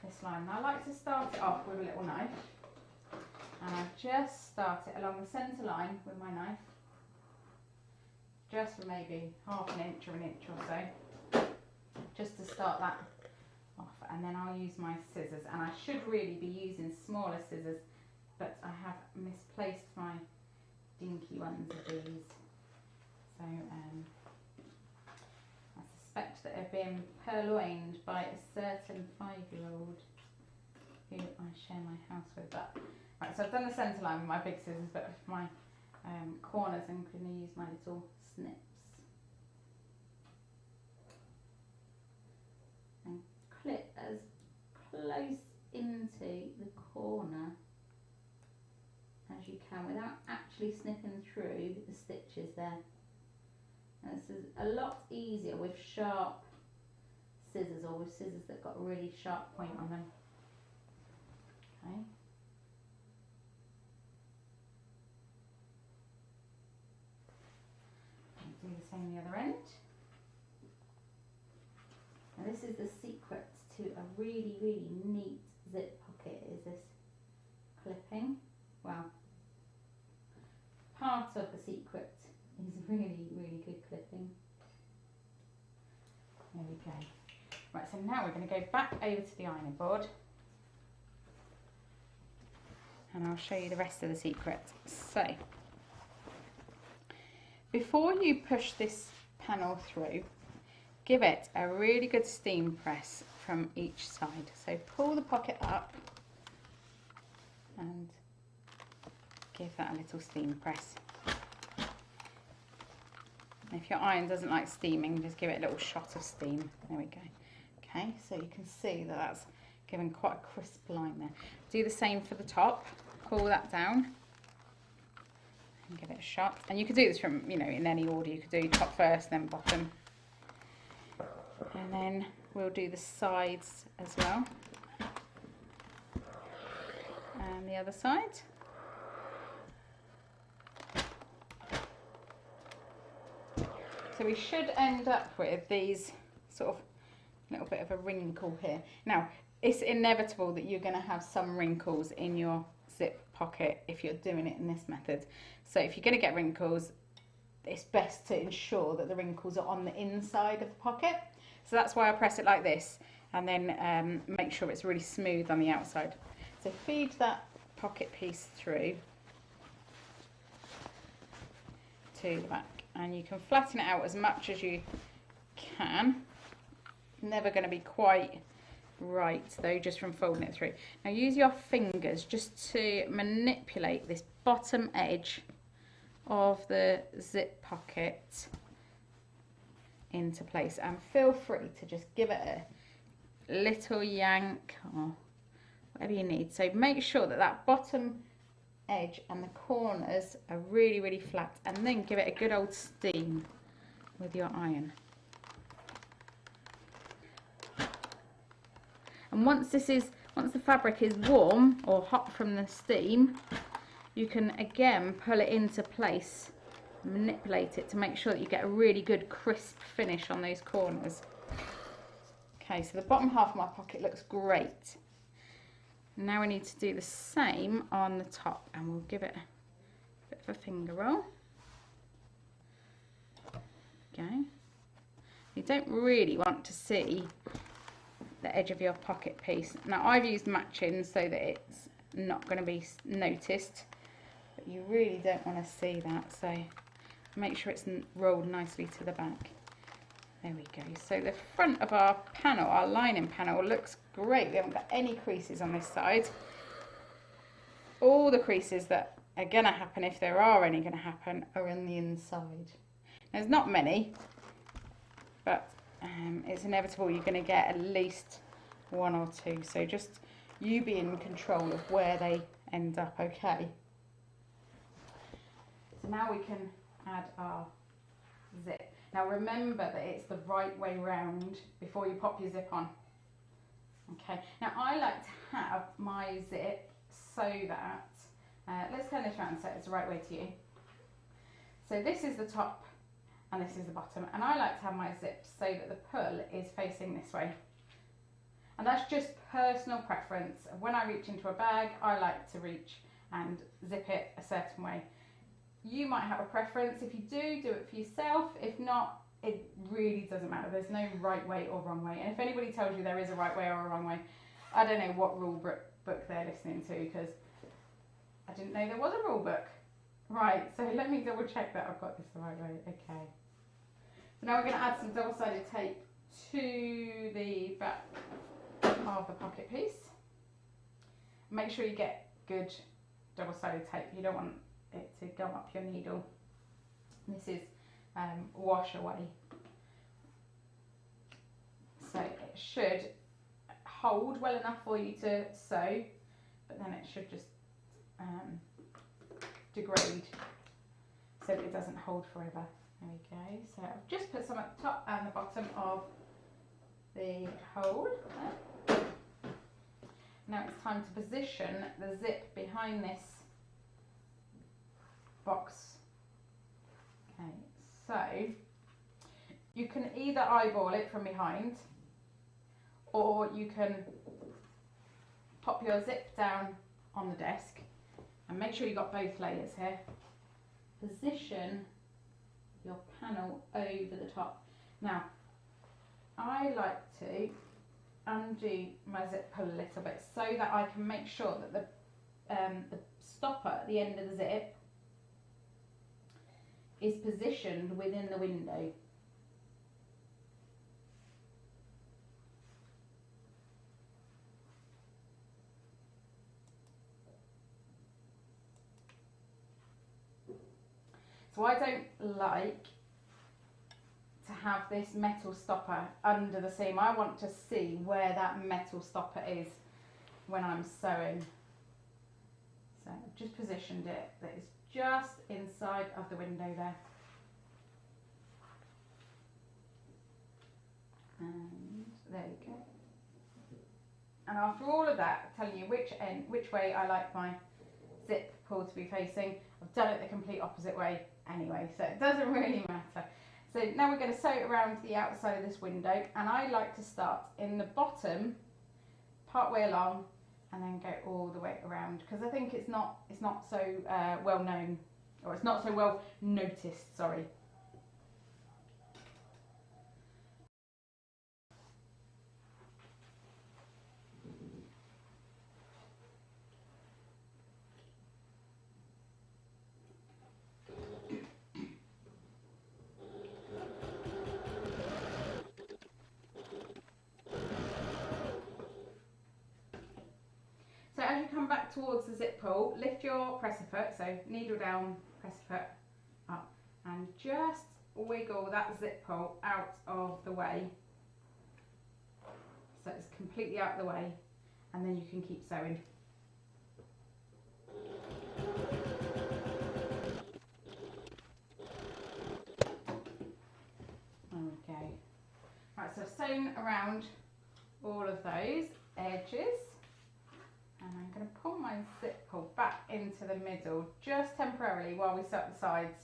this line. Now I like to start it off with a little knife, and I just start it along the centre line with my knife, just for maybe half an inch or an inch or so, just to start that off, and then I'll use my scissors, and I should really be using smaller scissors, but I have misplaced my dinky ones of these, so I suspect that they're being purloined by a certain 5-year-old who I share my house with. But right, so I've done the centre line with my big scissors, but for my corners I'm going to use my little snips. And clip as close into the corner as you can without actually snipping through the stitches there. And this is a lot easier with sharp scissors, or with scissors that got a really sharp point on them. Okay. Do the same the other end. Now this is the secret to a really, really neat zip pocket, is this clipping. Well, part of the secret is really, really good clipping. There we go. Right, so now we're going to go back over to the ironing board, and I'll show you the rest of the secret. So, before you push this panel through, give it a really good steam press from each side. So pull the pocket up and give that a little steam press. If your iron doesn't like steaming, just give it a little shot of steam. There we go. Okay, so you can see that that's giving quite a crisp line there. Do the same for the top. Pull that down and give it a shot. And you could do this from, you know, in any order. You could do top first, then bottom. And then we'll do the sides as well. And the other side. So we should end up with these sort of little bit of a wrinkle here. Now, it's inevitable that you're going to have some wrinkles in your zip pocket if you're doing it in this method. So if you're going to get wrinkles, it's best to ensure that the wrinkles are on the inside of the pocket. So that's why I press it like this, and then make sure it's really smooth on the outside. So feed that pocket piece through to the back, and you can flatten it out as much as you can. Never going to be quite right though, just from folding it through. Now use your fingers just to manipulate this bottom edge of the zip pocket into place, and feel free to just give it a little yank or whatever you need. So make sure that that bottom edge and the corners are really, really flat, and then give it a good old steam with your iron. And once the fabric is warm or hot from the steam, you can again pull it into place, manipulate it to make sure that you get a really good crisp finish on those corners. Okay, so the bottom half of my pocket looks great. Now we need to do the same on the top, and we'll give it a bit of a finger roll. Okay. You don't really want to see the edge of your pocket piece. Now I've used matching so that it's not going to be noticed, but you really don't want to see that, so make sure it's rolled nicely to the back. There we go. So the front of our panel, our lining panel, looks great. We haven't got any creases on this side. All the creases that are going to happen, if there are any going to happen, are on the inside. There's not many, but it's inevitable you're going to get at least one or two. So just you be in control of where they end up, okay? So now we can add our zip. Now remember that it's the right way round before you pop your zip on. Okay, now I like to have my zip so that, let's turn this around so it's the right way to you. So this is the top and this is the bottom, and I like to have my zip so that the pull is facing this way. And that's just personal preference. When I reach into a bag, I like to reach and zip it a certain way. You might have a preference. If you do, do it for yourself. If not, it really doesn't matter. There's no right way or wrong way. And if anybody tells you there is a right way or a wrong way, I don't know what rule book they're listening to, because I didn't know there was a rule book. Right, so let me double check that I've got this the right way. Okay. So now we're going to add some double-sided tape to the back of the pocket piece. Make sure you get good double-sided tape. You don't want it to go up your needle. This is wash away, so it should hold well enough for you to sew, but then it should just degrade so that it doesn't hold forever. There we go. So I've just put some at the top and the bottom of the hole there. Now it's time to position the zip behind this box. Okay, so you can either eyeball it from behind, or you can pop your zip down on the desk, and make sure you've got both layers here. Position your panel over the top. Now I like to undo my zip pull a little bit so that I can make sure that the stopper at the end of the zip is positioned within the window. So I don't like to have this metal stopper under the seam. I want to see where that metal stopper is when I'm sewing. So I've just positioned it, that it's just inside of the window there. And there you go. And after all of that, telling you which way I like my zip pull to be facing, I've done it the complete opposite way anyway, so it doesn't really matter. So now we're going to sew it around the outside of this window, and I like to start in the bottom, part way along, and then go all the way around, because I think it's not so well known, or it's not so well noticed, sorry. So as you come back towards the zip pull, lift your presser foot, so needle down, presser foot up, and just wiggle that zip pull out of the way, so it's completely out of the way, and then you can keep sewing. There we go. Right, so I've sewn around all of those edges. And I'm going to pull my zip pull back into the middle just temporarily while we sew up the sides,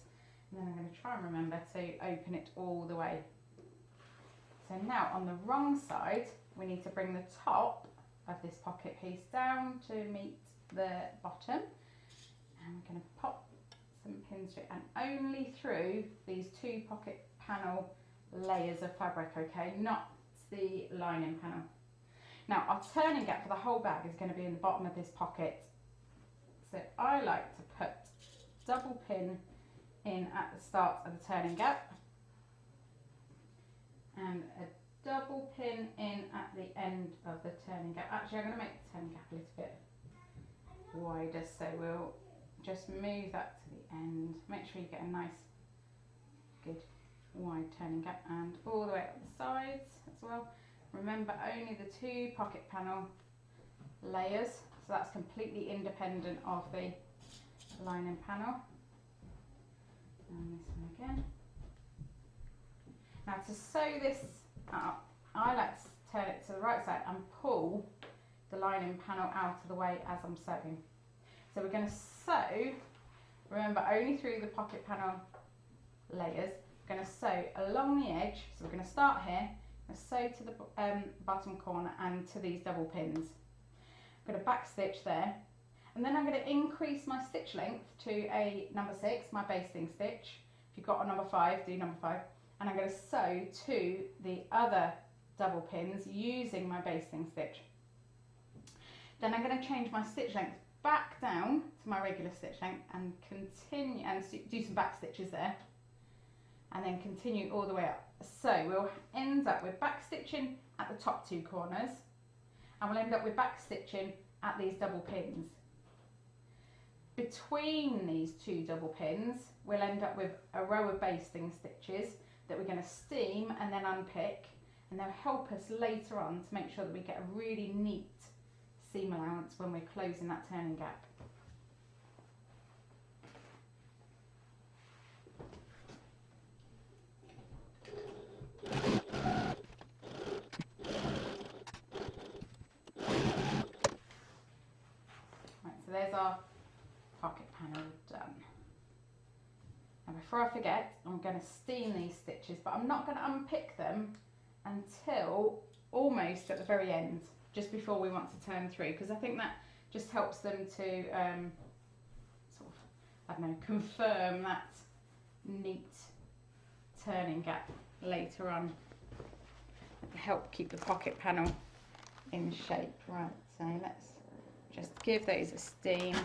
and then I'm going to try and remember to open it all the way. So now on the wrong side, we need to bring the top of this pocket piece down to meet the bottom, and we're going to pop some pins through, and only through these two pocket panel layers of fabric, okay, not the lining panel. Now our turning gap for the whole bag is going to be in the bottom of this pocket, so I like to put double pin in at the start of the turning gap and a double pin in at the end of the turning gap. Actually, I'm going to make the turning gap a little bit wider, so we'll just move that to the end. Make sure you get a nice good wide turning gap, and all the way up the sides as well. Remember, only the two pocket panel layers, so that's completely independent of the lining panel. And this one again. Now to sew this up, I like to turn it to the right side and pull the lining panel out of the way as I'm sewing. So we're going to sew, remember, only through the pocket panel layers. We're going to sew along the edge, so we're going to start here, sew to the bottom corner and to these double pins. I'm going to back stitch there, and then I'm going to increase my stitch length to a number 6, my basting stitch. If you've got a number 5, do number 5, and I'm going to sew to the other double pins using my basting stitch. Then I'm going to change my stitch length back down to my regular stitch length and continue and do some back stitches there, and then continue all the way up. So we'll end up with back stitching at the top two corners, and we'll end up with back stitching at these double pins. Between these two double pins, we'll end up with a row of basting stitches that we're going to steam and then unpick, and they'll help us later on to make sure that we get a really neat seam allowance when we're closing that turning gap. There's our pocket panel done. And before I forget, I'm going to steam these stitches, but I'm not going to unpick them until almost at the very end, just before we want to turn through, because I think that just helps them to sort of, I don't know, confirm that neat turning gap later on, to help keep the pocket panel in shape. Right, so let's just give those a steam.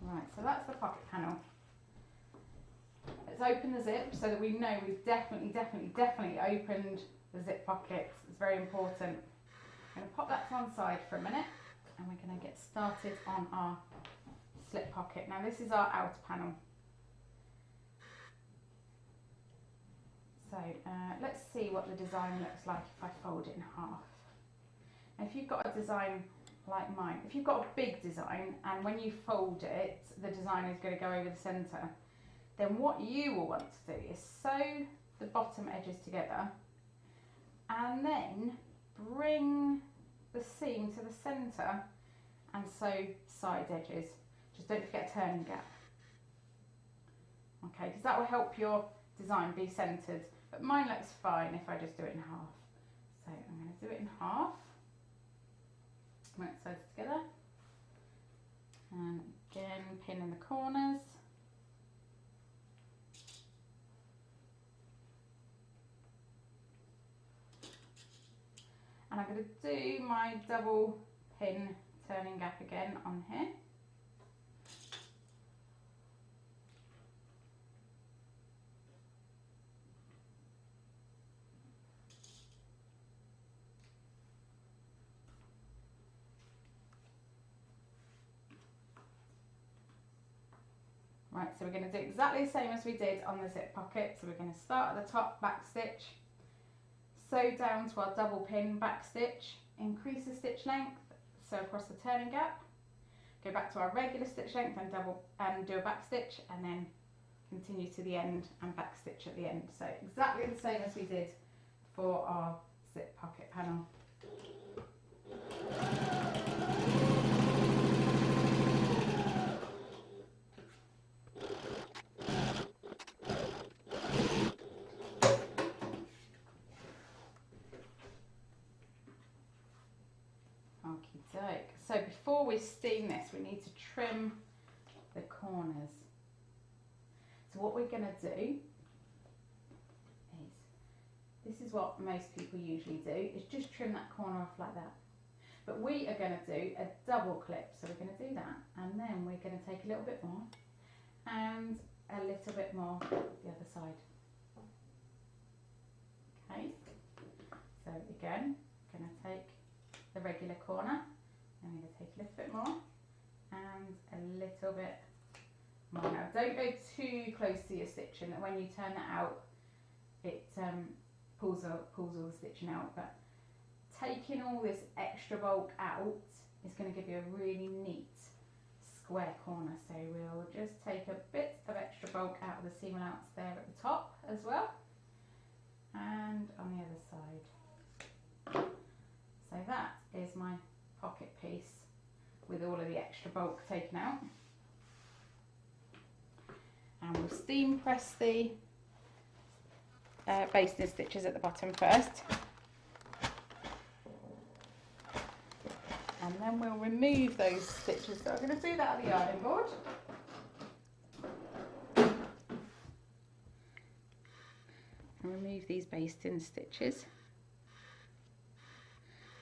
Right, so that's the pocket panel. Let's open the zip so that we know we've definitely opened the zip pocket. It's very important. I'm going to pop that to one side for a minute. and we're going to get started on our slip pocket. Now this is our outer panel. So let's see what the design looks like if I fold it in half. Now, if you've got a design like mine, if you've got a big design and when you fold it, the design is going to go over the centre, then what you will want to do is sew the bottom edges together and then bring the seam to the centre and sew side edges. Just don't forget a turning gap. Okay, because that will help your design be centred. But mine looks fine if I just do it in half. So I'm going to do it in half. Right sides together. And again, pin in the corners. And I'm going to do my double pin turning gap again on here. Right, so we're going to do exactly the same as we did on the zip pocket. So we're going to start at the top, back stitch, sew down to our double pin back stitch, increase the stitch length, sew across the turning gap, go back to our regular stitch length and do a back stitch, and then continue to the end and back stitch at the end. So exactly the same as we did for our zip pocket panel. So before we steam this, we need to trim the corners. So what we're going to do is, this is what most people usually do, is just trim that corner off like that. But we are going to do a double clip, so we're going to do that, and then we're going to take a little bit more and a little bit more the other side. Okay, so again, I'm going to take the regular corner. I'm going to take a little bit more and a little bit more. Now don't go too close to your stitching, that when you turn that out it pulls all the stitching out, but taking all this extra bulk out is going to give you a really neat square corner. So we'll just take a bit of extra bulk out of the seam allowance there at the top as well, and on the other side. So that is my pocket piece with all of the extra bulk taken out, and we'll steam press the basting stitches at the bottom first, and then we'll remove those stitches. So I'm going to do that on the ironing board. And remove these basting stitches.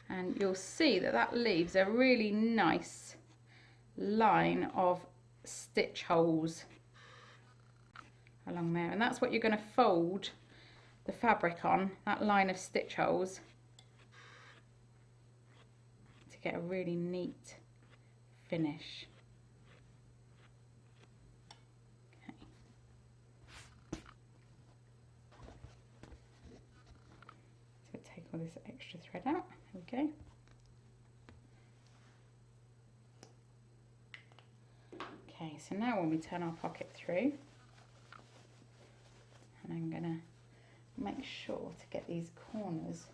And you'll see that that leaves a really nice line of stitch holes along there, and that's what you're going to fold the fabric on, that line of stitch holes, to get a really neat finish. Okay. So take all this extra thread out. Okay. Okay, so now when we turn our pocket through, and I'm going to make sure to get these corners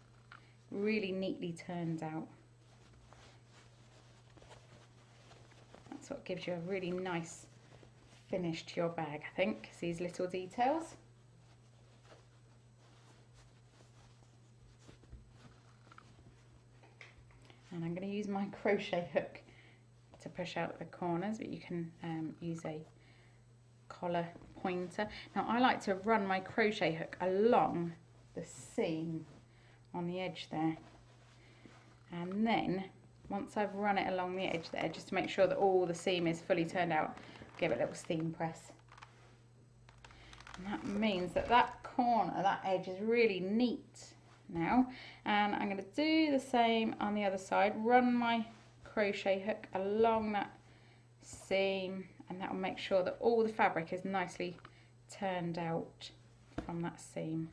really neatly turned out. That's what gives you a really nice finish to your bag, I think, is these little details. And I'm going to use my crochet hook to push out the corners, but you can use a collar pointer. Now I like to run my crochet hook along the seam on the edge there, and then once I've run it along the edge there, just to make sure that all the seam is fully turned out, give it a little steam press. And that means that that corner, that edge is really neat now, and I'm going to do the same on the other side. Run my crochet hook along that seam, and that will make sure that all the fabric is nicely turned out from that seam.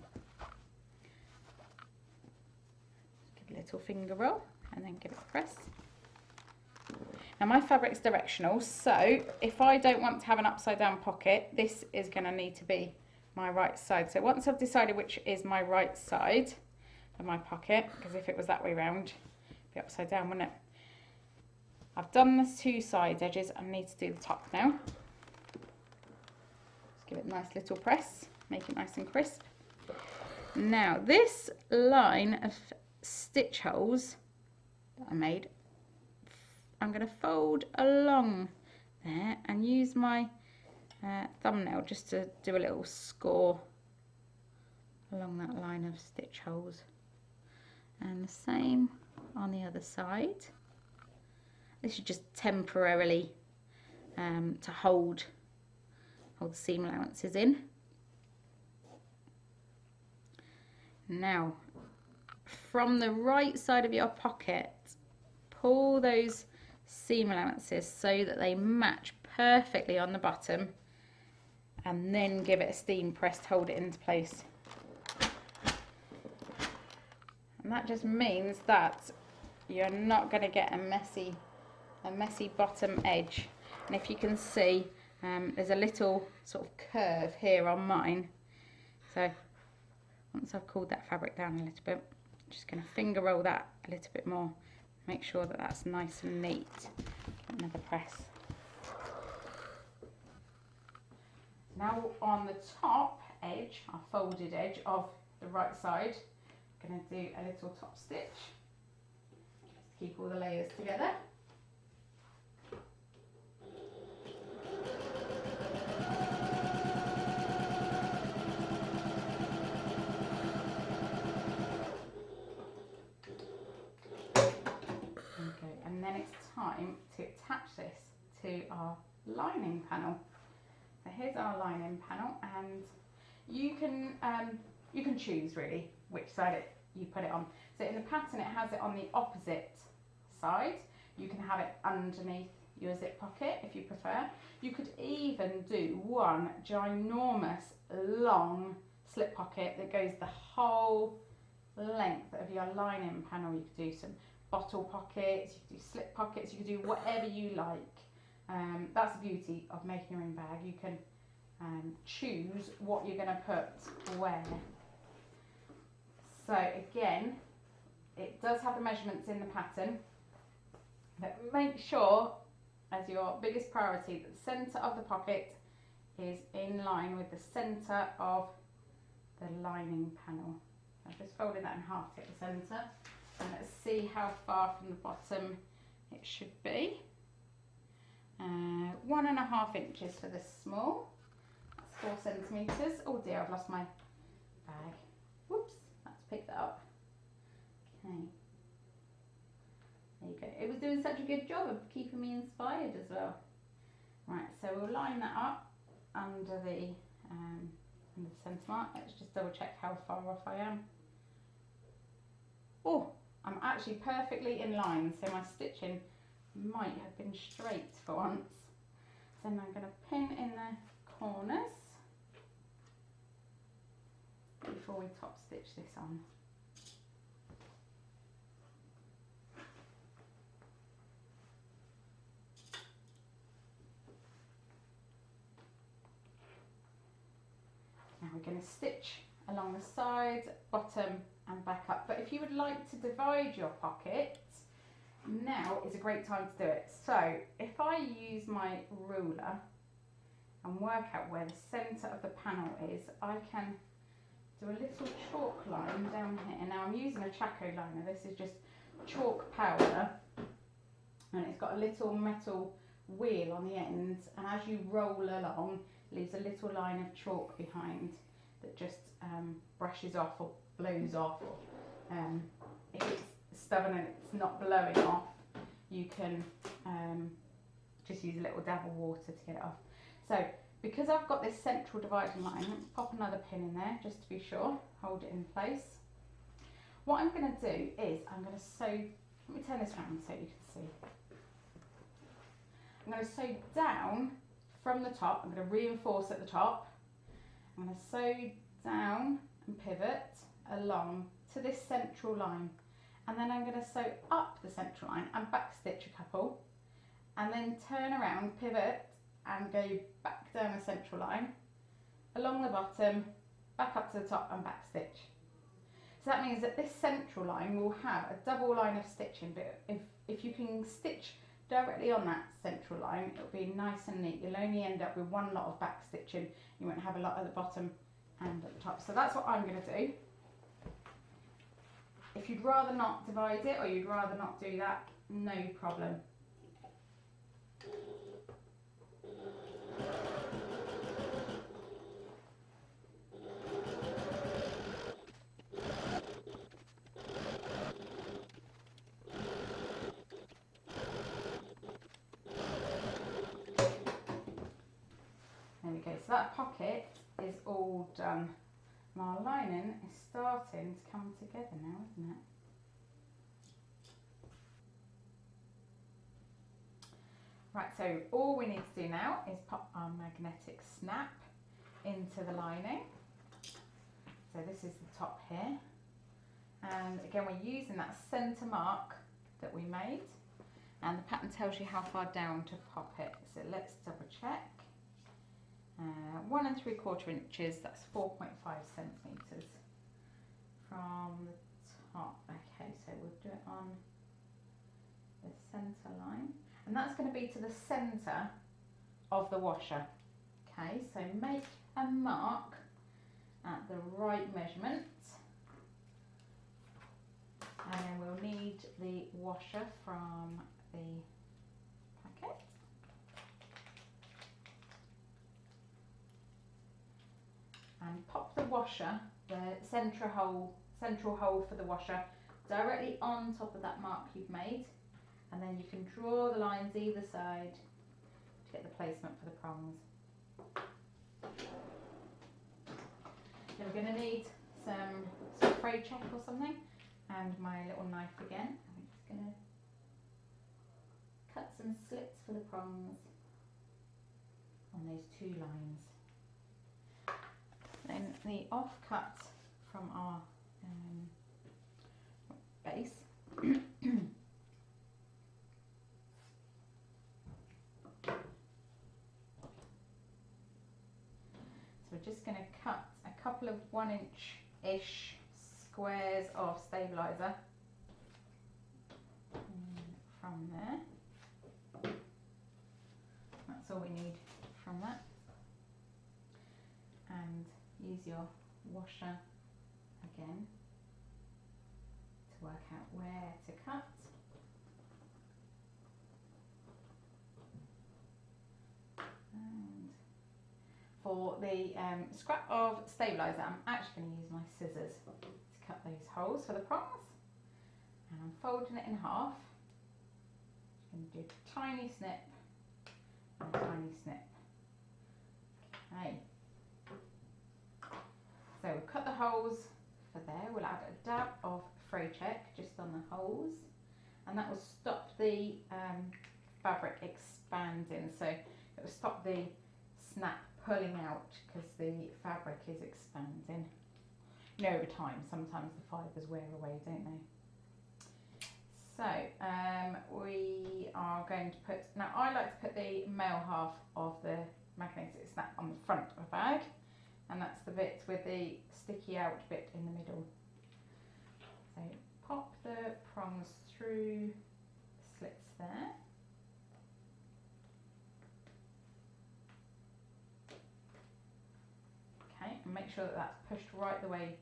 Give a little finger roll and then give it a press. Now my fabric's directional, so if I don't want to have an upside down pocket, this is going to need to be my right side. So once I've decided which is my right side of my pocket, because if it was that way round, it'd be upside down, wouldn't it? I've done the two side edges. I need to do the top now. Just give it a nice little press, make it nice and crisp. Now this line of stitch holes that I made, I'm going to fold along there and use my thumbnail just to do a little score along that line of stitch holes, and the same on the other side. This is just temporarily to hold the seam allowances in. Now from the right side of your pocket, pull those seam allowances so that they match perfectly on the bottom, and then give it a steam press to hold it into place. And that just means that you're not going to get a messy bottom edge. And if you can see, there's a little sort of curve here on mine. So once I've cooled that fabric down a little bit, I'm just going to finger roll that a little bit more. Make sure that that's nice and neat. Another press. Now on the top edge, our folded edge of the right side, I'm going to do a little top stitch just to keep all the layers together. And then it's time to attach this to our lining panel. So here's our lining panel, and you can choose really which side you put it on. So in the pattern it has it on the opposite side. You can have it underneath your zip pocket if you prefer. You could even do one ginormous long slip pocket that goes the whole length of your lining panel. You could do some bottle pockets, you could do slip pockets, you could do whatever you like. That's the beauty of making your own bag. You can choose what you're going to put where. So again, it does have the measurements in the pattern, but make sure as your biggest priority that the centre of the pocket is in line with the centre of the lining panel. I've just folded that in half to get the centre. And let's see how far from the bottom it should be. 1.5 inches for the small. That's 4 centimetres. Oh dear, I've lost my bag. Whoops, let's pick that up. Okay. There you go. It was doing such a good job of keeping me inspired as well. Right, so we'll line that up under the centre mark. Let's just double check how far off I am. Oh, I'm actually perfectly in line, so my stitching might have been straight for once. Then I'm going to pin in the corners before we top stitch this on. Now we're going to stitch along the sides, bottom and back up. But if you would like to divide your pocket, now is a great time to do it. So if I use my ruler and work out where the centre of the panel is, I can do a little chalk line down here. Now I'm using a Chaco liner. This is just chalk powder, and it's got a little metal wheel on the end, and as you roll along, it leaves a little line of chalk behind that just brushes off or blows off. If it's stubborn and it's not blowing off, you can just use a little dab of water to get it off. So because I've got this central dividing line, let's pop another pin in there just to be sure, hold it in place. What I'm going to do is I'm going to sew, let me turn this around so you can see. I'm going to sew down from the top. I'm going to reinforce at the top. I'm going to sew down and pivot along to this central line, and then I'm going to sew up the central line and back stitch a couple, and then turn around, pivot and go back down the central line, along the bottom, back up to the top and back stitch. So that means that this central line will have a double line of stitching, but if you can stitch directly on that central line, it'll be nice and neat. You'll only end up with one lot of back stitching. You won't have a lot at the bottom and at the top. So that's what I'm going to do. If you'd rather not divide it, or you'd rather not do that, no problem. There we go, so that pocket is all done. My lining is starting to come together now, isn't it? Right, so all we need to do now is pop our magnetic snap into the lining. So this is the top here. And again, we're using that centre mark that we made. And the pattern tells you how far down to pop it. So let's double check. 1 3/4 inches, that's 4.5 centimetres from the top. Okay, so we'll do it on the centre line, and that's going to be to the centre of the washer. Okay, so make a mark at the right measurement, and then we'll need the washer from the packet. And pop the washer, the central hole for the washer, directly on top of that mark you've made, and then you can draw the lines either side to get the placement for the prongs. Then we're going to need some fray check or something, and my little knife again. I'm just going to cut some slits for the prongs on those two lines. Then the offcut from our base. So we're just going to cut a couple of 1-inch-ish squares of stabiliser from there. That's all we need from that. And use your washer again to work out where to cut. And for the scrap of stabiliser, I'm actually going to use my scissors to cut those holes for the prongs. And I'm folding it in half. I'm going to do a tiny snip and a tiny snip. Okay. So we'll cut the holes for there. We'll add a dab of fray check just on the holes, and that will stop the fabric expanding. So it will stop the snap pulling out because the fabric is expanding. You know, over time, sometimes the fibres wear away, don't they? So we are going to put, now I like to put the male half of the magnetic snap on the front of the bag, and that's the bit with the sticky out bit in the middle. So pop the prongs through the slits there. Okay, and make sure that that's pushed right the way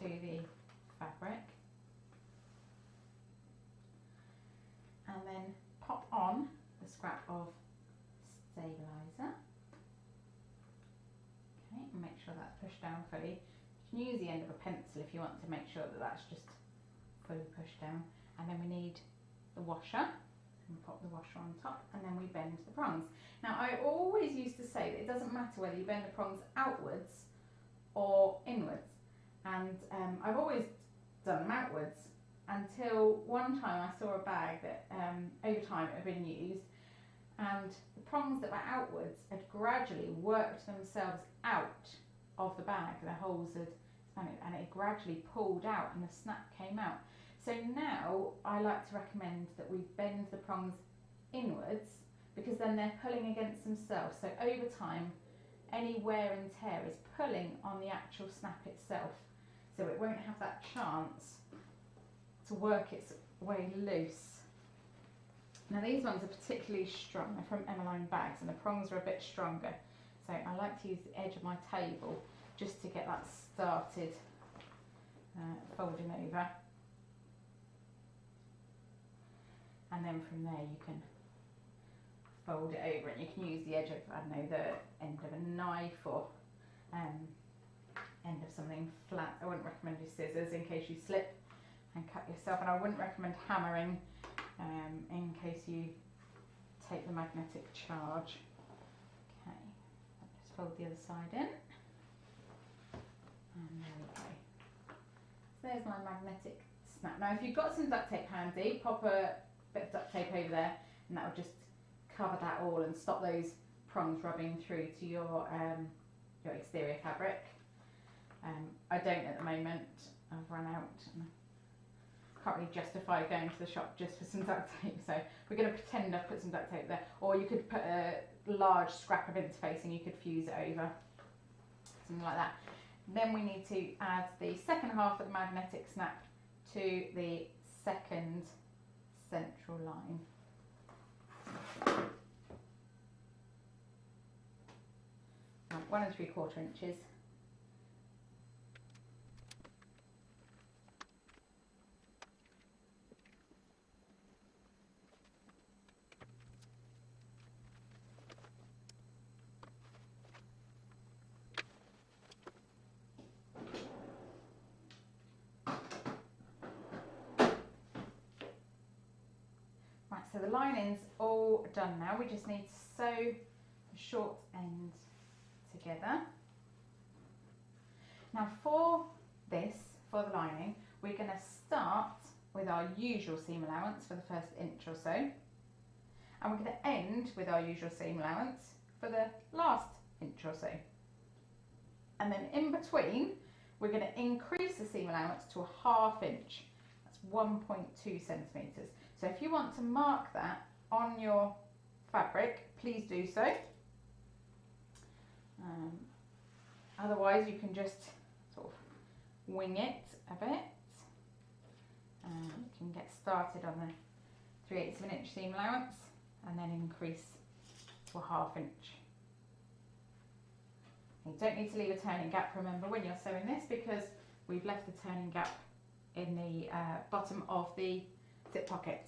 to the fabric. And then pop on the scrap of stabiliser. Okay, and make sure that's pushed down fully. You can use the end of a pencil if you want to make sure that that's just fully pushed down. And then we need the washer, and pop the washer on top, and then we bend the prongs. Now I always used to say that it doesn't matter whether you bend the prongs outwards or inwards, and I've always done them outwards, until one time I saw a bag that over time it had been used, and the prongs that were outwards had gradually worked themselves out of the bag. The holes had expanded and it gradually pulled out and the snap came out. So now I like to recommend that we bend the prongs inwards, because then they're pulling against themselves. So over time, any wear and tear is pulling on the actual snap itself. So it won't have that chance to work its way loose. Now these ones are particularly strong. They're from Emmeline bags and the prongs are a bit stronger. So I like to use the edge of my table just to get that started folding over. And then from there you can fold it over, and you can use the edge of, I don't know, the end of a knife or end of something flat. I wouldn't recommend your scissors in case you slip and cut yourself, and I wouldn't recommend hammering in case you take the magnetic charge. Okay, I'll just fold the other side in, and there we go. So there's my magnetic snap. Now if you've got some duct tape handy, pop a bit of duct tape over there, and that will just cover that all and stop those prongs rubbing through to your exterior fabric. I don't at the moment. I've run out and can't really justify going to the shop just for some duct tape, so we're going to pretend I've put some duct tape there. Or you could put a large scrap of interfacing, you could fuse it over, something like that. Then we need to add the second half of the magnetic snap to the second central line. Right, 1 3/4 inches. Right, so the lining's all done now. We just need to sew the short end together. Now for this, for the lining, we're going to start with our usual seam allowance for the first inch or so, and we're going to end with our usual seam allowance for the last inch or so. And then in between, we're going to increase the seam allowance to a 1/2 inch. That's 1.2 centimetres. So if you want to mark that on your fabric, please do so. Otherwise you can just sort of wing it a bit. You can get started on the 3/8 of an inch seam allowance and then increase to a 1/2 inch. You don't need to leave a turning gap, remember, when you're sewing this, because we've left the turning gap in the bottom of the zip pocket.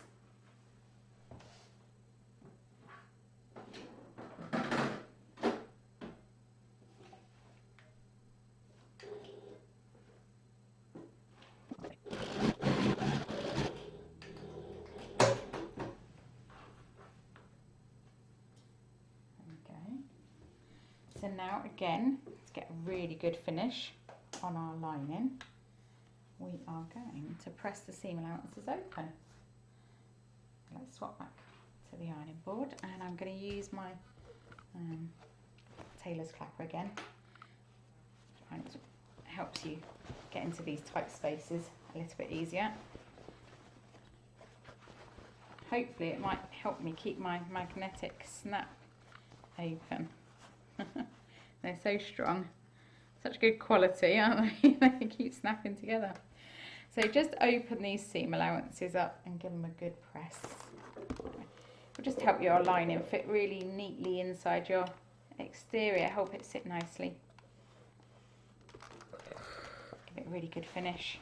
So now again, to get a really good finish on our lining, we are going to press the seam allowances open. Let's swap back to the ironing board, and I'm going to use my tailor's clapper again. And it helps you get into these tight spaces a little bit easier. Hopefully it might help me keep my magnetic snap open. They're so strong, such good quality, aren't they? They keep snapping together. So just open these seam allowances up and give them a good press. It'll just help your lining fit really neatly inside your exterior, help it sit nicely. Give it a really good finish.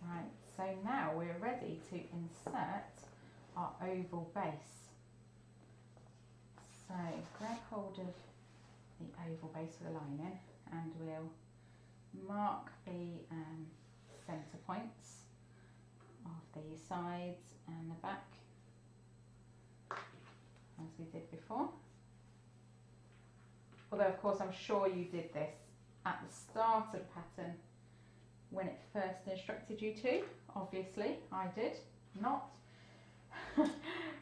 Right, so now we're ready to insert our oval base. So grab hold of the oval base for the lining, and we'll mark the centre points of the sides and the back as we did before. although of course I'm sure you did this at the start of the pattern when it first instructed you to. Obviously I did not.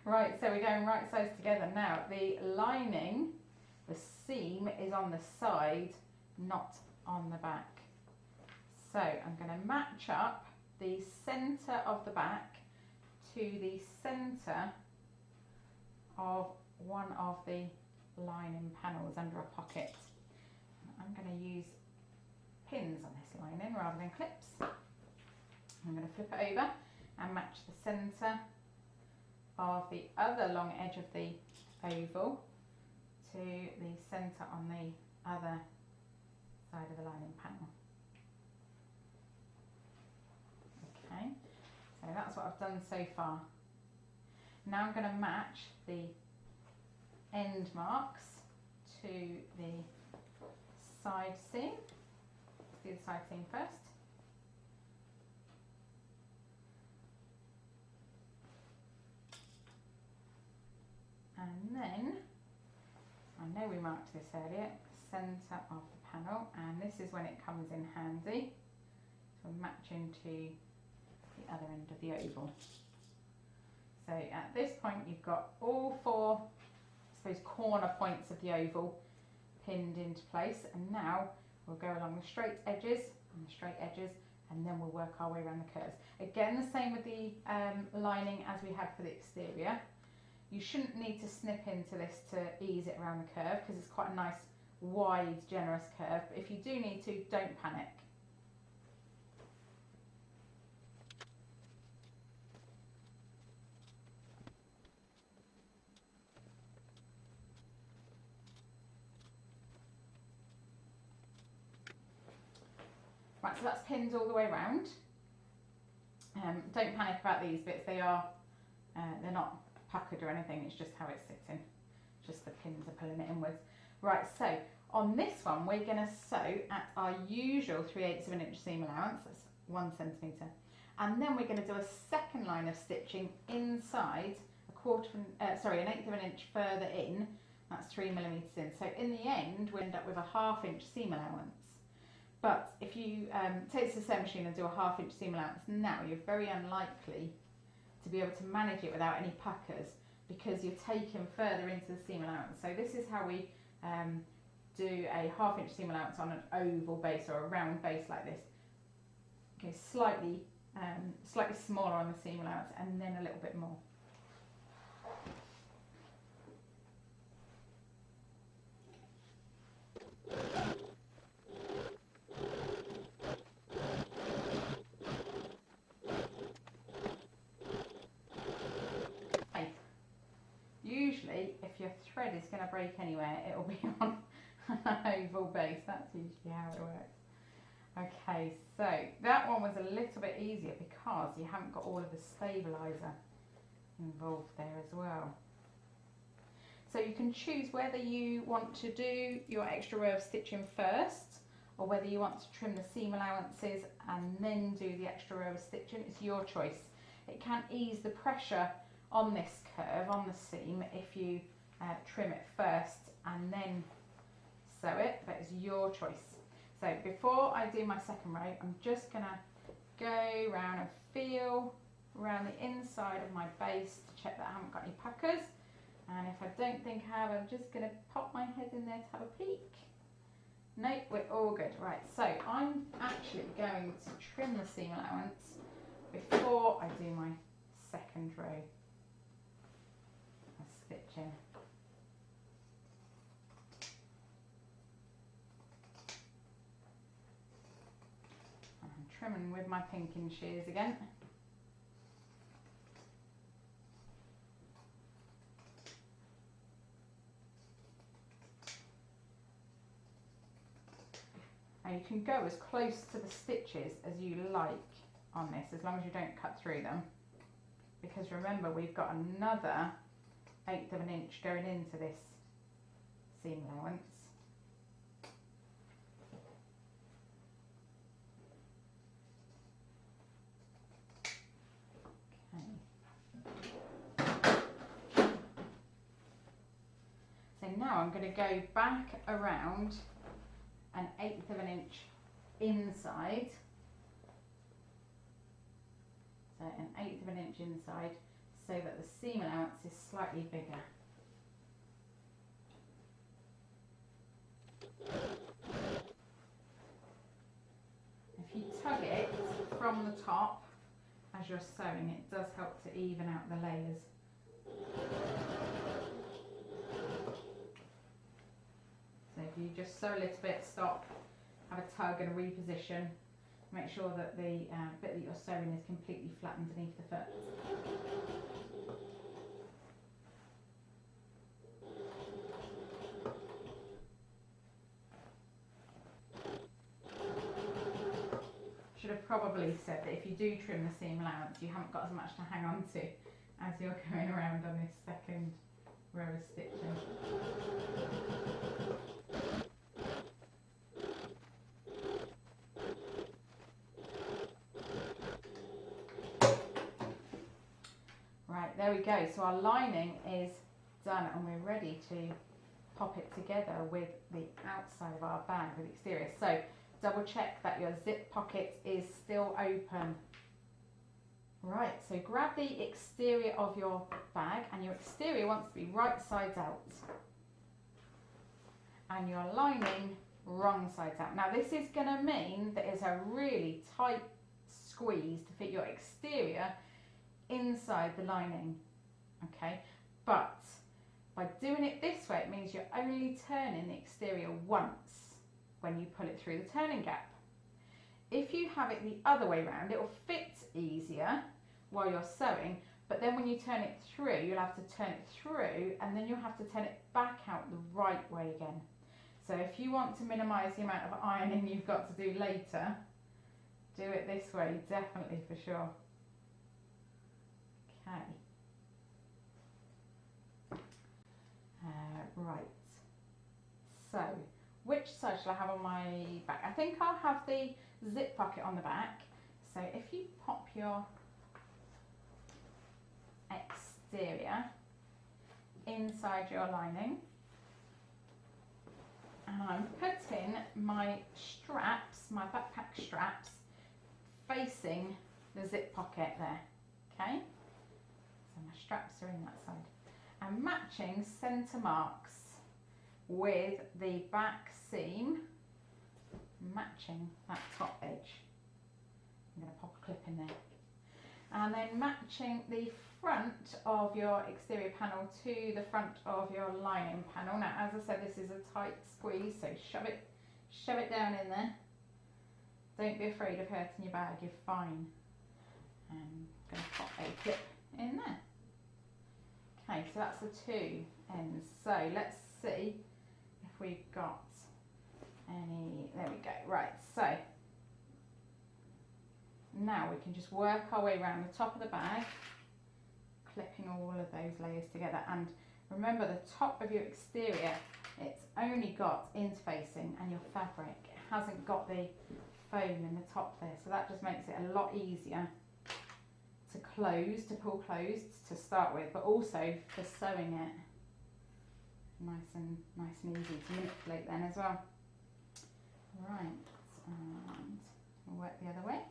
Right, so we're going right sides together now. The lining, the seam is on the side, not on the back. So I'm going to match up the centre of the back to the centre of one of the lining panels under a pocket. I'm going to use pins on this lining rather than clips. I'm going to flip it over and match the centre of the other long edge of the oval to the centre on the other side of the lining panel. Okay, so that's what I've done so far. Now I'm going to match the end marks to the side seam. Let's do the side seam first. And then, I know we marked this earlier, centre of the panel, and this is when it comes in handy. So match into the other end of the oval. So at this point you've got all four, I suppose, corner points of the oval pinned into place, and now we'll go along the straight edges and the straight edges, and then we'll work our way around the curves. Again, the same with the lining as we had for the exterior. You shouldn't need to snip into this to ease it around the curve because it's quite a nice, wide, generous curve. But if you do need to, don't panic. Right, so that's pinned all the way around. Don't panic about these bits, they're not puckered or anything, it's just how it's sitting. Just the pins are pulling it inwards. Right, so on this one we're going to sew at our usual 3/8 of an inch seam allowance, that's 1 centimetre. And then we're going to do a second line of stitching inside an eighth of an inch further in, that's 3 millimetres in. So in the end we end up with a 1/2 inch seam allowance. But if you take the sewing machine and do a 1/2 inch seam allowance now, you're very unlikely to be able to manage it without any puckers because you're taken further into the seam allowance. So this is how we do a 1/2 inch seam allowance on an oval base or a round base like this. Okay, slightly smaller on the seam allowance and then a little bit more. Usually, if your thread is going to break anywhere, it will be on an oval base. That's usually how it works. Okay, so that one was a little bit easier because you haven't got all of the stabiliser involved there as well. So you can choose whether you want to do your extra row of stitching first or whether you want to trim the seam allowances and then do the extra row of stitching. It's your choice. It can ease the pressure on this curve, on the seam, if you trim it first and then sew it, but it's your choice. So before I do my second row, I'm just going to go around and feel around the inside of my base to check that I haven't got any puckers. And if I don't think I have, I'm just going to pop my head in there to have a peek. Nope, we're all good. Right, so I'm actually going to trim the seam allowance before I do my second row of stitching. And I'm trimming with my pinking shears again. And you can go as close to the stitches as you like on this, as long as you don't cut through them. Because remember, we've got another 1/8 of an inch going into this seam allowance. Okay. So now I'm going to go back around 1/8 of an inch inside. So 1/8 of an inch inside, so that the seam allowance is slightly bigger. If you tug it from the top as you're sewing, it does help to even out the layers. So if you just sew a little bit, stop, have a tug and a reposition, make sure that the bit that you're sewing is completely flat underneath the foot. Should have probably said that if you do trim the seam allowance, you haven't got as much to hang on to as you're going around on this second row of stitching. Right, there we go. So our lining is done and we're ready to pop it together with the outside of our bag, with the exterior. So double check that your zip pocket is still open. Right, so grab the exterior of your bag, and your exterior wants to be right sides out and your lining wrong sides out. Now this is going to mean that it's a really tight squeeze to fit your exterior inside the lining, okay? But by doing it this way, it means you're only turning the exterior once when you pull it through the turning gap. If you have it the other way around, it will fit easier while you're sewing, but then when you turn it through, you'll have to turn it through and then you'll have to turn it back out the right way again. So if you want to minimise the amount of ironing you've got to do later, do it this way, definitely, for sure. Okay. Right. So, which side shall I have on my back? I think I'll have the zip pocket on the back. So if you pop your exterior inside your lining, and I'm putting my straps, my backpack straps, facing the zip pocket there, okay? So my straps are in that side. And matching centre marks with the back seam, matching that top edge. I'm going to pop a clip in there. And then matching the front of your exterior panel to the front of your lining panel. Now, as I said, this is a tight squeeze, so shove it down in there. Don't be afraid of hurting your bag, you're fine. I'm going to pop a clip in there. Okay, so that's the two ends. So let's see if we've got any, there we go. Right, so now we can just work our way around the top of the bag, clipping all of those layers together. And remember, the top of your exterior, it's only got interfacing and your fabric. It hasn't got the foam in the top there, so that just makes it a lot easier to close, to pull closed to start with, but also for sewing it nice and easy to manipulate then as well. Right, and we'll work the other way.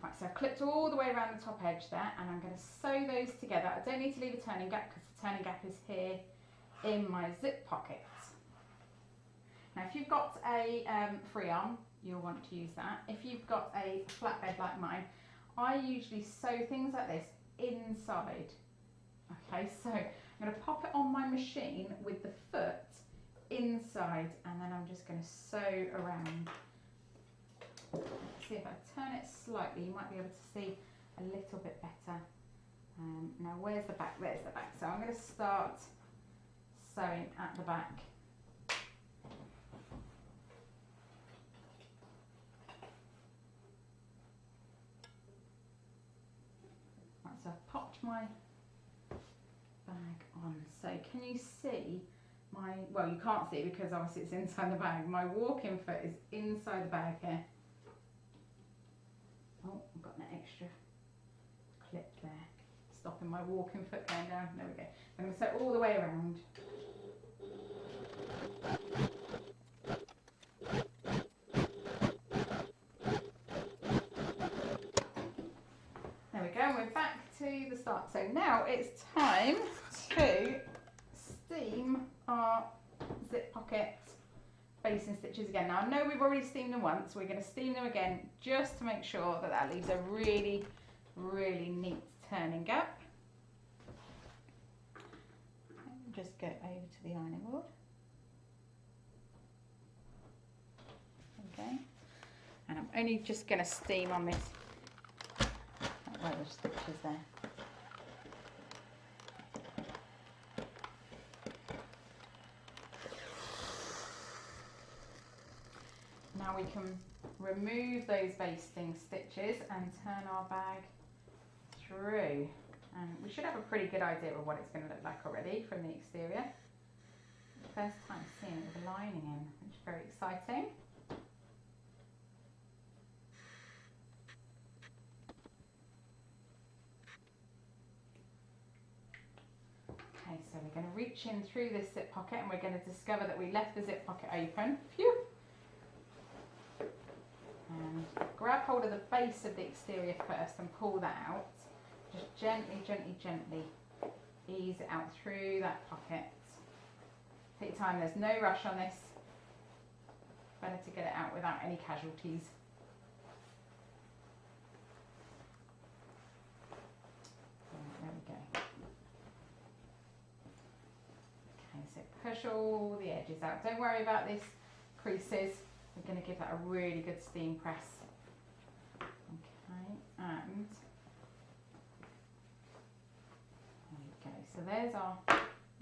Right, so I've clipped all the way around the top edge there, and I'm going to sew those together. I don't need to leave a turning gap because the turning gap is here in my zip pocket. Now, if you've got a free arm, you'll want to use that. If you've got a flatbed like mine, I usually sew things like this inside. Okay, so I'm going to pop it on my machine with the foot inside, and then I'm just going to sew around. Let's see if I turn it slightly, you might be able to see a little bit better. Now where's the back? There's the back. So I'm going to start sewing at the back. Right, so I've popped my bag on. So can you see my, well, you can't see because obviously it's inside the bag. My walking foot is inside the bag here. Oh, I've got an extra clip there, stopping my walking foot going down. There we go. I'm going to sew all the way around. There we go, and we're back to the start. So now it's time to steam our zip pocket basting stitches again. Now I know we've already steamed them once, we're going to steam them again just to make sure that that leaves a really, really neat turning gap. Just go over to the ironing board. Okay, and I'm only just going to steam on this where the stitches there. Now we can remove those basting stitches and turn our bag through. And we should have a pretty good idea of what it's going to look like already from the exterior. First time seeing it with a lining in, which is very exciting. Okay, so we're going to reach in through this zip pocket and we're going to discover that we left the zip pocket open. Phew! And grab hold of the base of the exterior first and pull that out. Just gently, gently, gently ease it out through that pocket. Take your time, there's no rush on this. Better to get it out without any casualties. There we go. Okay, so push all the edges out. Don't worry about these creases. We're going to give that a really good steam press. Okay, and there we go. So there's our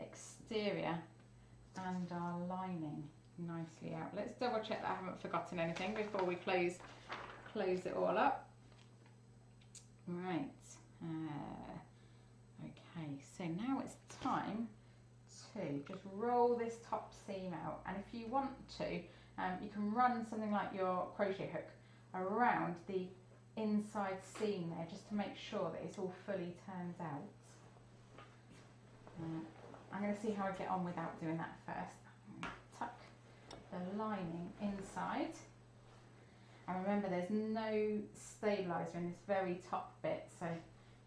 exterior and our lining nicely out. Let's double check that I haven't forgotten anything before we close it all up. Right. Okay, so now it's time to just roll this top seam out, and if you want to, you can run something like your crochet hook around the inside seam there just to make sure that it's all fully turned out. I'm going to see how I get on without doing that first. I'm going to tuck the lining inside. And remember, there's no stabiliser in this very top bit, so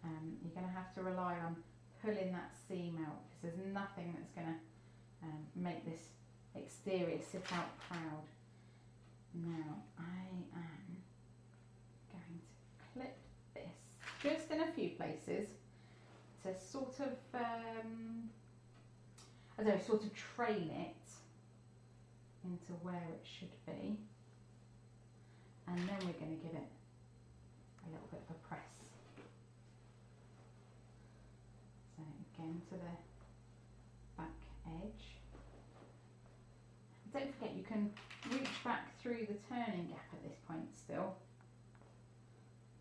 you're going to have to rely on pulling that seam out because there's nothing that's going to make this exterior sit out proud. Now I am going to clip this just in a few places to sort of I don't know, sort of train it into where it should be, and then we're going to give it a little bit of a press. So again to the back edge. Don't forget you can reach back through the turning gap at this point still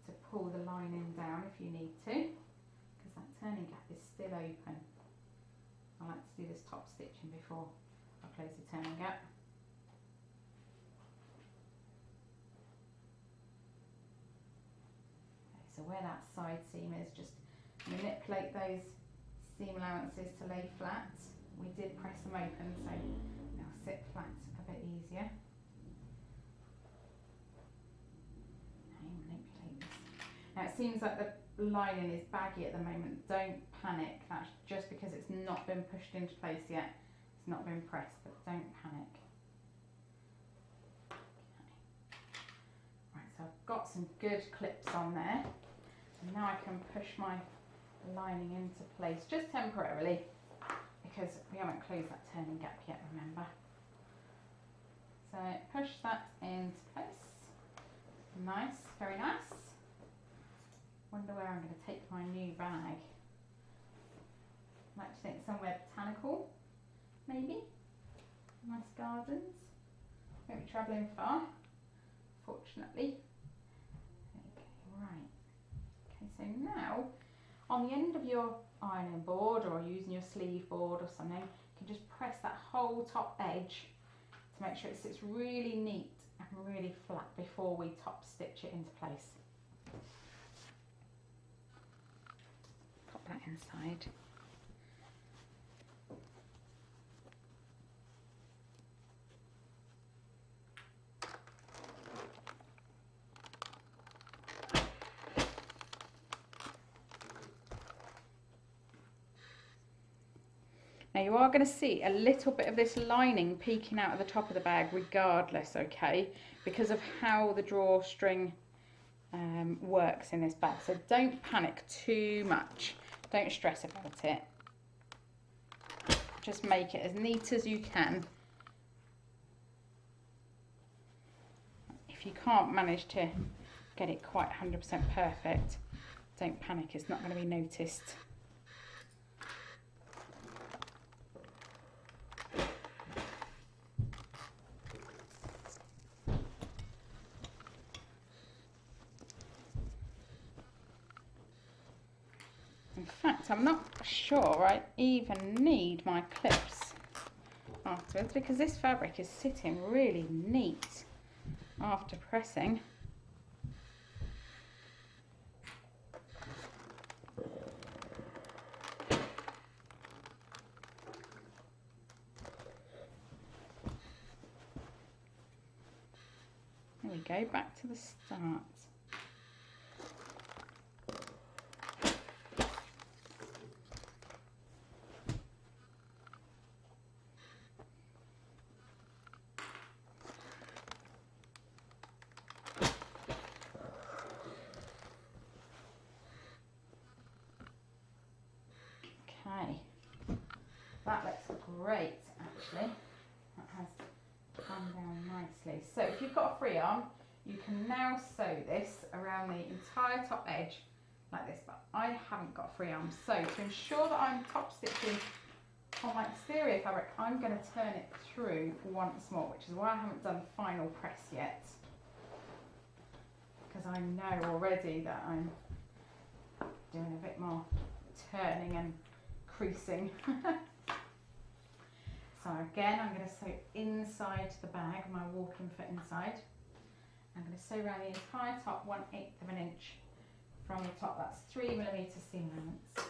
to pull the lining down if you need to, because that turning gap is still open. I like to do this top stitching before I close the turning gap. Okay, so where that side seam is, just manipulate those seam allowances to lay flat. We did press them open, so they'll sit flat a bit easier. Okay, manipulate this. Now it seems like the lining is baggy at the moment. Don't panic, that's just because it's not been pushed into place yet. It's not been pressed, but don't panic. Okay. Right, so I've got some good clips on there. And now I can push my lining into place just temporarily because we haven't closed that turning gap yet, remember. So push that into place. Nice, very nice. Wonder where I'm going to take my new bag. I like to think somewhere botanical, maybe. Nice gardens. Won't be travelling far, fortunately. Okay, right. Okay, so now on the end of your ironing board or using your sleeve board or something, you can just press that whole top edge to make sure it sits really neat and really flat before we top stitch it into place. Pop that inside. Now you are going to see a little bit of this lining peeking out of the top of the bag regardless, okay, because of how the drawstring works in this bag. So don't panic too much, don't stress about it. Just make it as neat as you can. If you can't manage to get it quite 100% perfect, don't panic, it's not going to be noticed. In fact, I'm not sure I even need my clips afterwards because this fabric is sitting really neat after pressing. There we go, back to the start. Okay, that looks great actually. That has come down nicely. So if you've got a free arm, you can now sew this around the entire top edge like this, but I haven't got a free arm. So to ensure that I'm top stitching on my exterior fabric, I'm going to turn it through once more, which is why I haven't done the final press yet, because I know already that I'm doing a bit more turning and creasing. So again, I'm going to sew inside the bag, my walking foot inside. I'm going to sew around the entire top 1/8 of an inch from the top. That's 3mm seam allowance.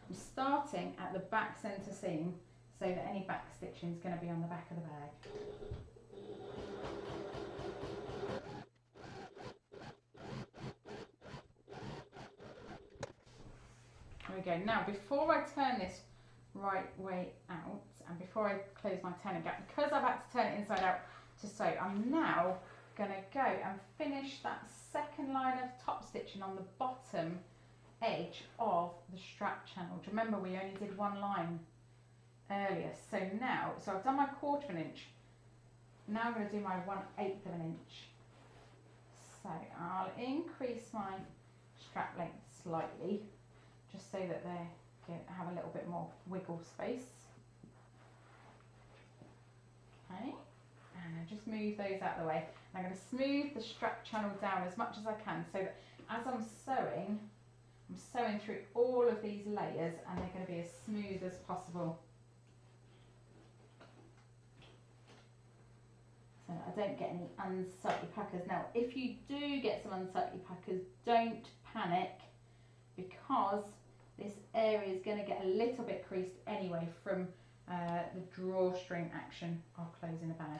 I'm starting at the back centre seam so that any back stitching is going to be on the back of the bag. There we go. Now before I turn this right way out and before I close my turning gap, because I've had to turn it inside out to sew, I'm now going to go and finish that second line of top stitching on the bottom edge of the strap channel. Do you remember we only did one line earlier? So now, I've done my 1/4 of an inch. Now I'm going to do my 1/8 of an inch. So I'll increase my strap length slightly, just so that they have a little bit more wiggle space. Okay, and I just move those out of the way. And I'm going to smooth the strap channel down as much as I can, so that as I'm sewing through all of these layers and they're going to be as smooth as possible. So I don't get any unsightly packers. Now, if you do get some unsightly packers, don't panic, because this area is going to get a little bit creased anyway from the drawstring action of closing the bag.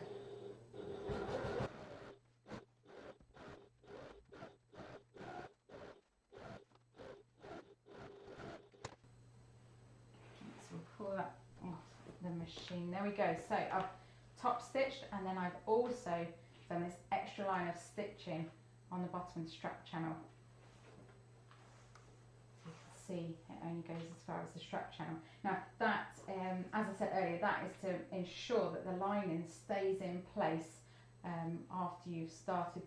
So we'll pull that off the machine. There we go. So I've top stitched, and then I've also done this extra line of stitching on the bottom of the strap channel. See, it only goes as far as the strap channel. Now that, as I said earlier, that is to ensure that the lining stays in place after you've started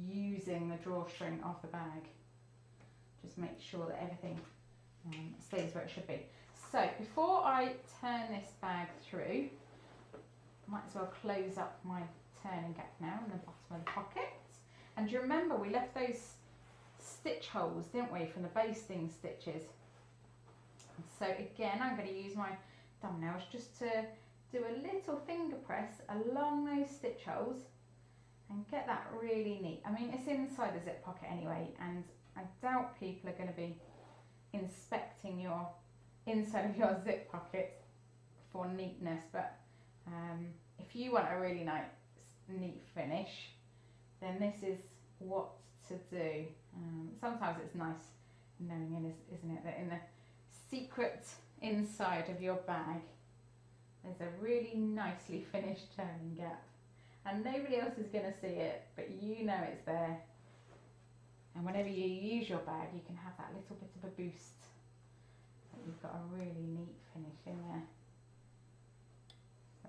using the drawstring of the bag. Just make sure that everything stays where it should be. So before I turn this bag through, I might as well close up my turning gap now in the bottom of the pocket. And do you remember we left those stitch holes, didn't we, from the basting stitches? And so again, I'm going to use my thumbnails just to do a little finger press along those stitch holes and get that really neat. I mean, it's inside the zip pocket anyway, and I doubt people are going to be inspecting your inside of your zip pocket for neatness, but if you want a really nice neat finish, then this is what to do. Sometimes it's nice knowing, isn't it, that in the secret inside of your bag there's a really nicely finished turning gap, and nobody else is going to see it, but you know it's there. And whenever you use your bag, you can have that little bit of a boost that you've got a really neat finish in there. So,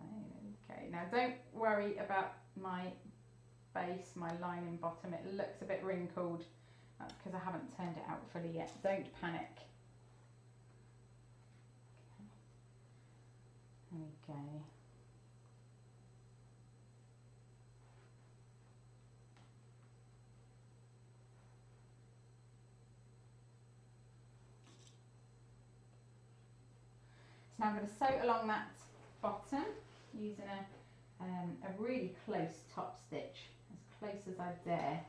okay, now don't worry about my base, my lining bottom. It looks a bit wrinkled. That's because I haven't turned it out fully yet. Don't panic. There we go. So now I'm going to sew along that bottom using a really close top stitch, as close as I dare.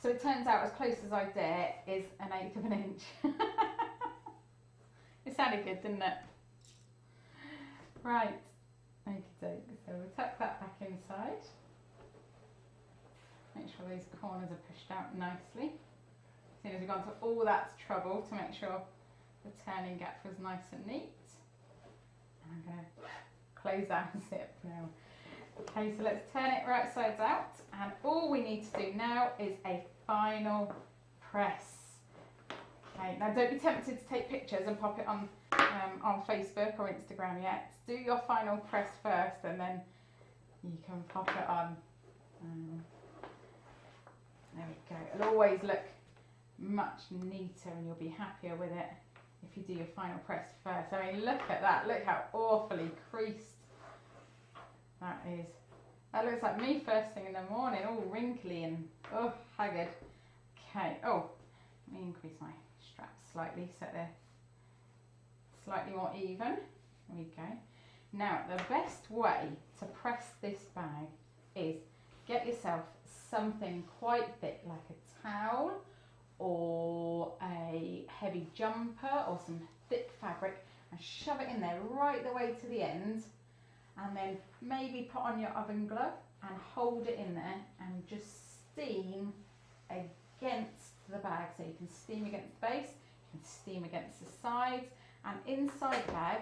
So it turns out as close as I dare is 1/8 of an inch. It sounded good, didn't it? Right, okay, so we'll tuck that back inside. Make sure those corners are pushed out nicely. As soon as we've gone to all that trouble to make sure the turning gap was nice and neat. And I'm going to close that zip now. Okay, so let's turn it right sides out, and all we need to do now is a final press. Okay, now don't be tempted to take pictures and pop it on Facebook or Instagram yet. Do your final press first, and then you can pop it on. There we go. It'll always look much neater, and you'll be happier with it if you do your final press first. I mean, look at that. Look how awfully creased that is. That looks like me first thing in the morning, all wrinkly and haggard. Okay, let me increase my straps slightly so they're slightly more even. There we go. Now, the best way to press this bag is get yourself something quite thick, like a towel or a heavy jumper or some thick fabric, and shove it in there right the way to the end. And then maybe put on your oven glove and hold it in there and just steam against the bag. So you can steam against the base, you can steam against the sides, and inside the bag,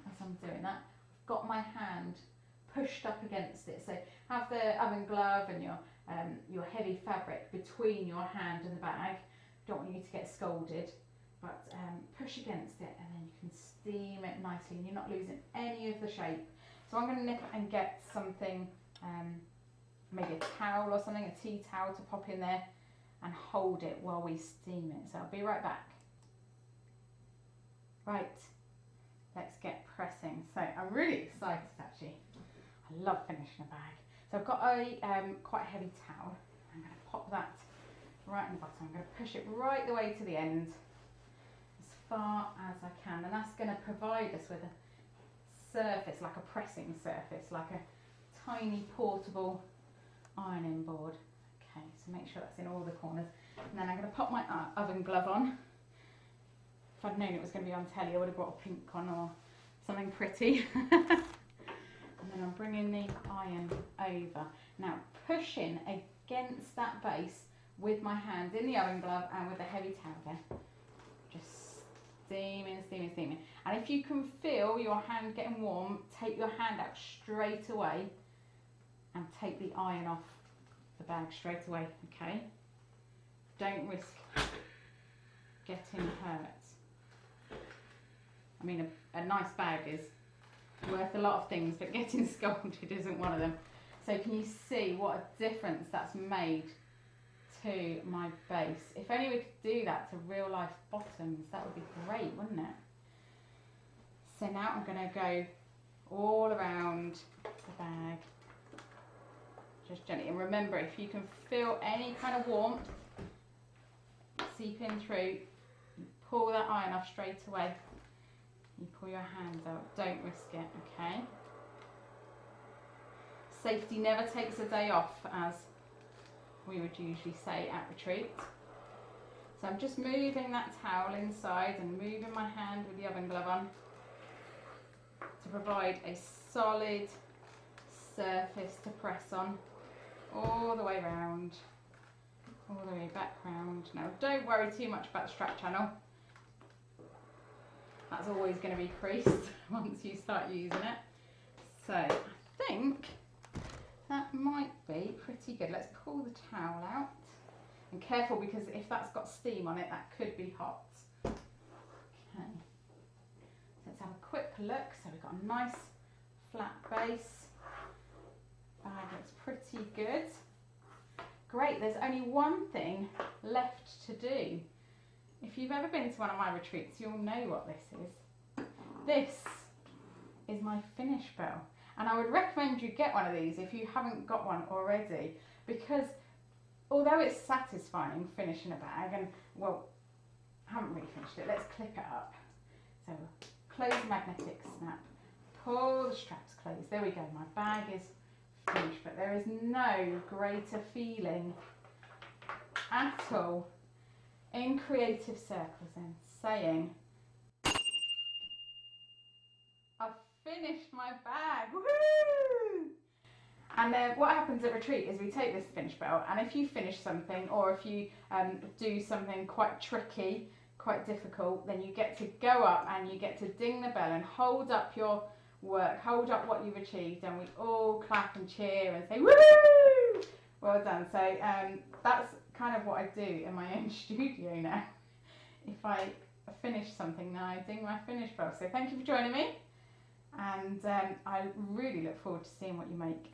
as I'm doing that, I've got my hand pushed up against it. So have the oven glove and your heavy fabric between your hand and the bag. Don't want you to get scalded, but push against it, and then you can steam it nicely and you're not losing any of the shape. So I'm going to nip and get something, maybe a towel or something, a tea towel to pop in there and hold it while we steam it. So I'll be right back. Right, let's get pressing. So I'm really excited actually. I love finishing a bag. So I've got a quite a heavy towel. I'm going to pop that right in the bottom. I'm going to push it right the way to the end as far as I can, and that's going to provide us with a surface, like a pressing surface, like a tiny portable ironing board. Okay, so make sure that's in all the corners. And then I'm going to pop my oven glove on. If I'd known it was going to be on telly, I would have brought a pink one or something pretty. And then I'm bringing the iron over. Now, pushing against that base with my hand in the oven glove and with the heavy towel there. Just steaming, steaming, steaming. And if you can feel your hand getting warm, take your hand out straight away and take the iron off the bag straight away, okay? Don't risk getting hurt. I mean, a nice bag is worth a lot of things, but getting scalded isn't one of them. So can you see what a difference that's made to my base? If only we could do that to real life bottoms, that would be great, wouldn't it? So now I'm going to go all around the bag, just gently. And remember, if you can feel any kind of warmth seeping through, you pull that iron off straight away. You pull your hands out, don't risk it, okay? Safety never takes a day off, as we would usually say at retreat. So I'm just moving that towel inside and moving my hand with the oven glove on to provide a solid surface to press on all the way round, all the way back round. Now don't worry too much about the strap channel. That's always going to be creased once you start using it. So I think that might be pretty good. Let's pull the towel out. And careful, because if that's got steam on it, that could be hot. Okay. Let's have a quick look. So we've got a nice flat base. Bag looks pretty good. Great, there's only one thing left to do. If you've ever been to one of my retreats, you'll know what this is. This is my finish bell. And I would recommend you get one of these if you haven't got one already, because although it's satisfying finishing a bag, and well, I haven't really finished it, let's clip it up. So close the magnetic snap, pull the straps closed. There we go, my bag is finished, but there is no greater feeling at all in creative circles than saying, I've finished my bag, woohoo! And then what happens at retreat is we take this finish bell, and if you finish something, or if you do something quite tricky, quite difficult, then you get to go up and you get to ding the bell and hold up your work, hold up what you've achieved, and we all clap and cheer and say, woo! Well done. So that's kind of what I do in my own studio now. If I finish something, then I ding my finish bell. So thank you for joining me, and I really look forward to seeing what you make.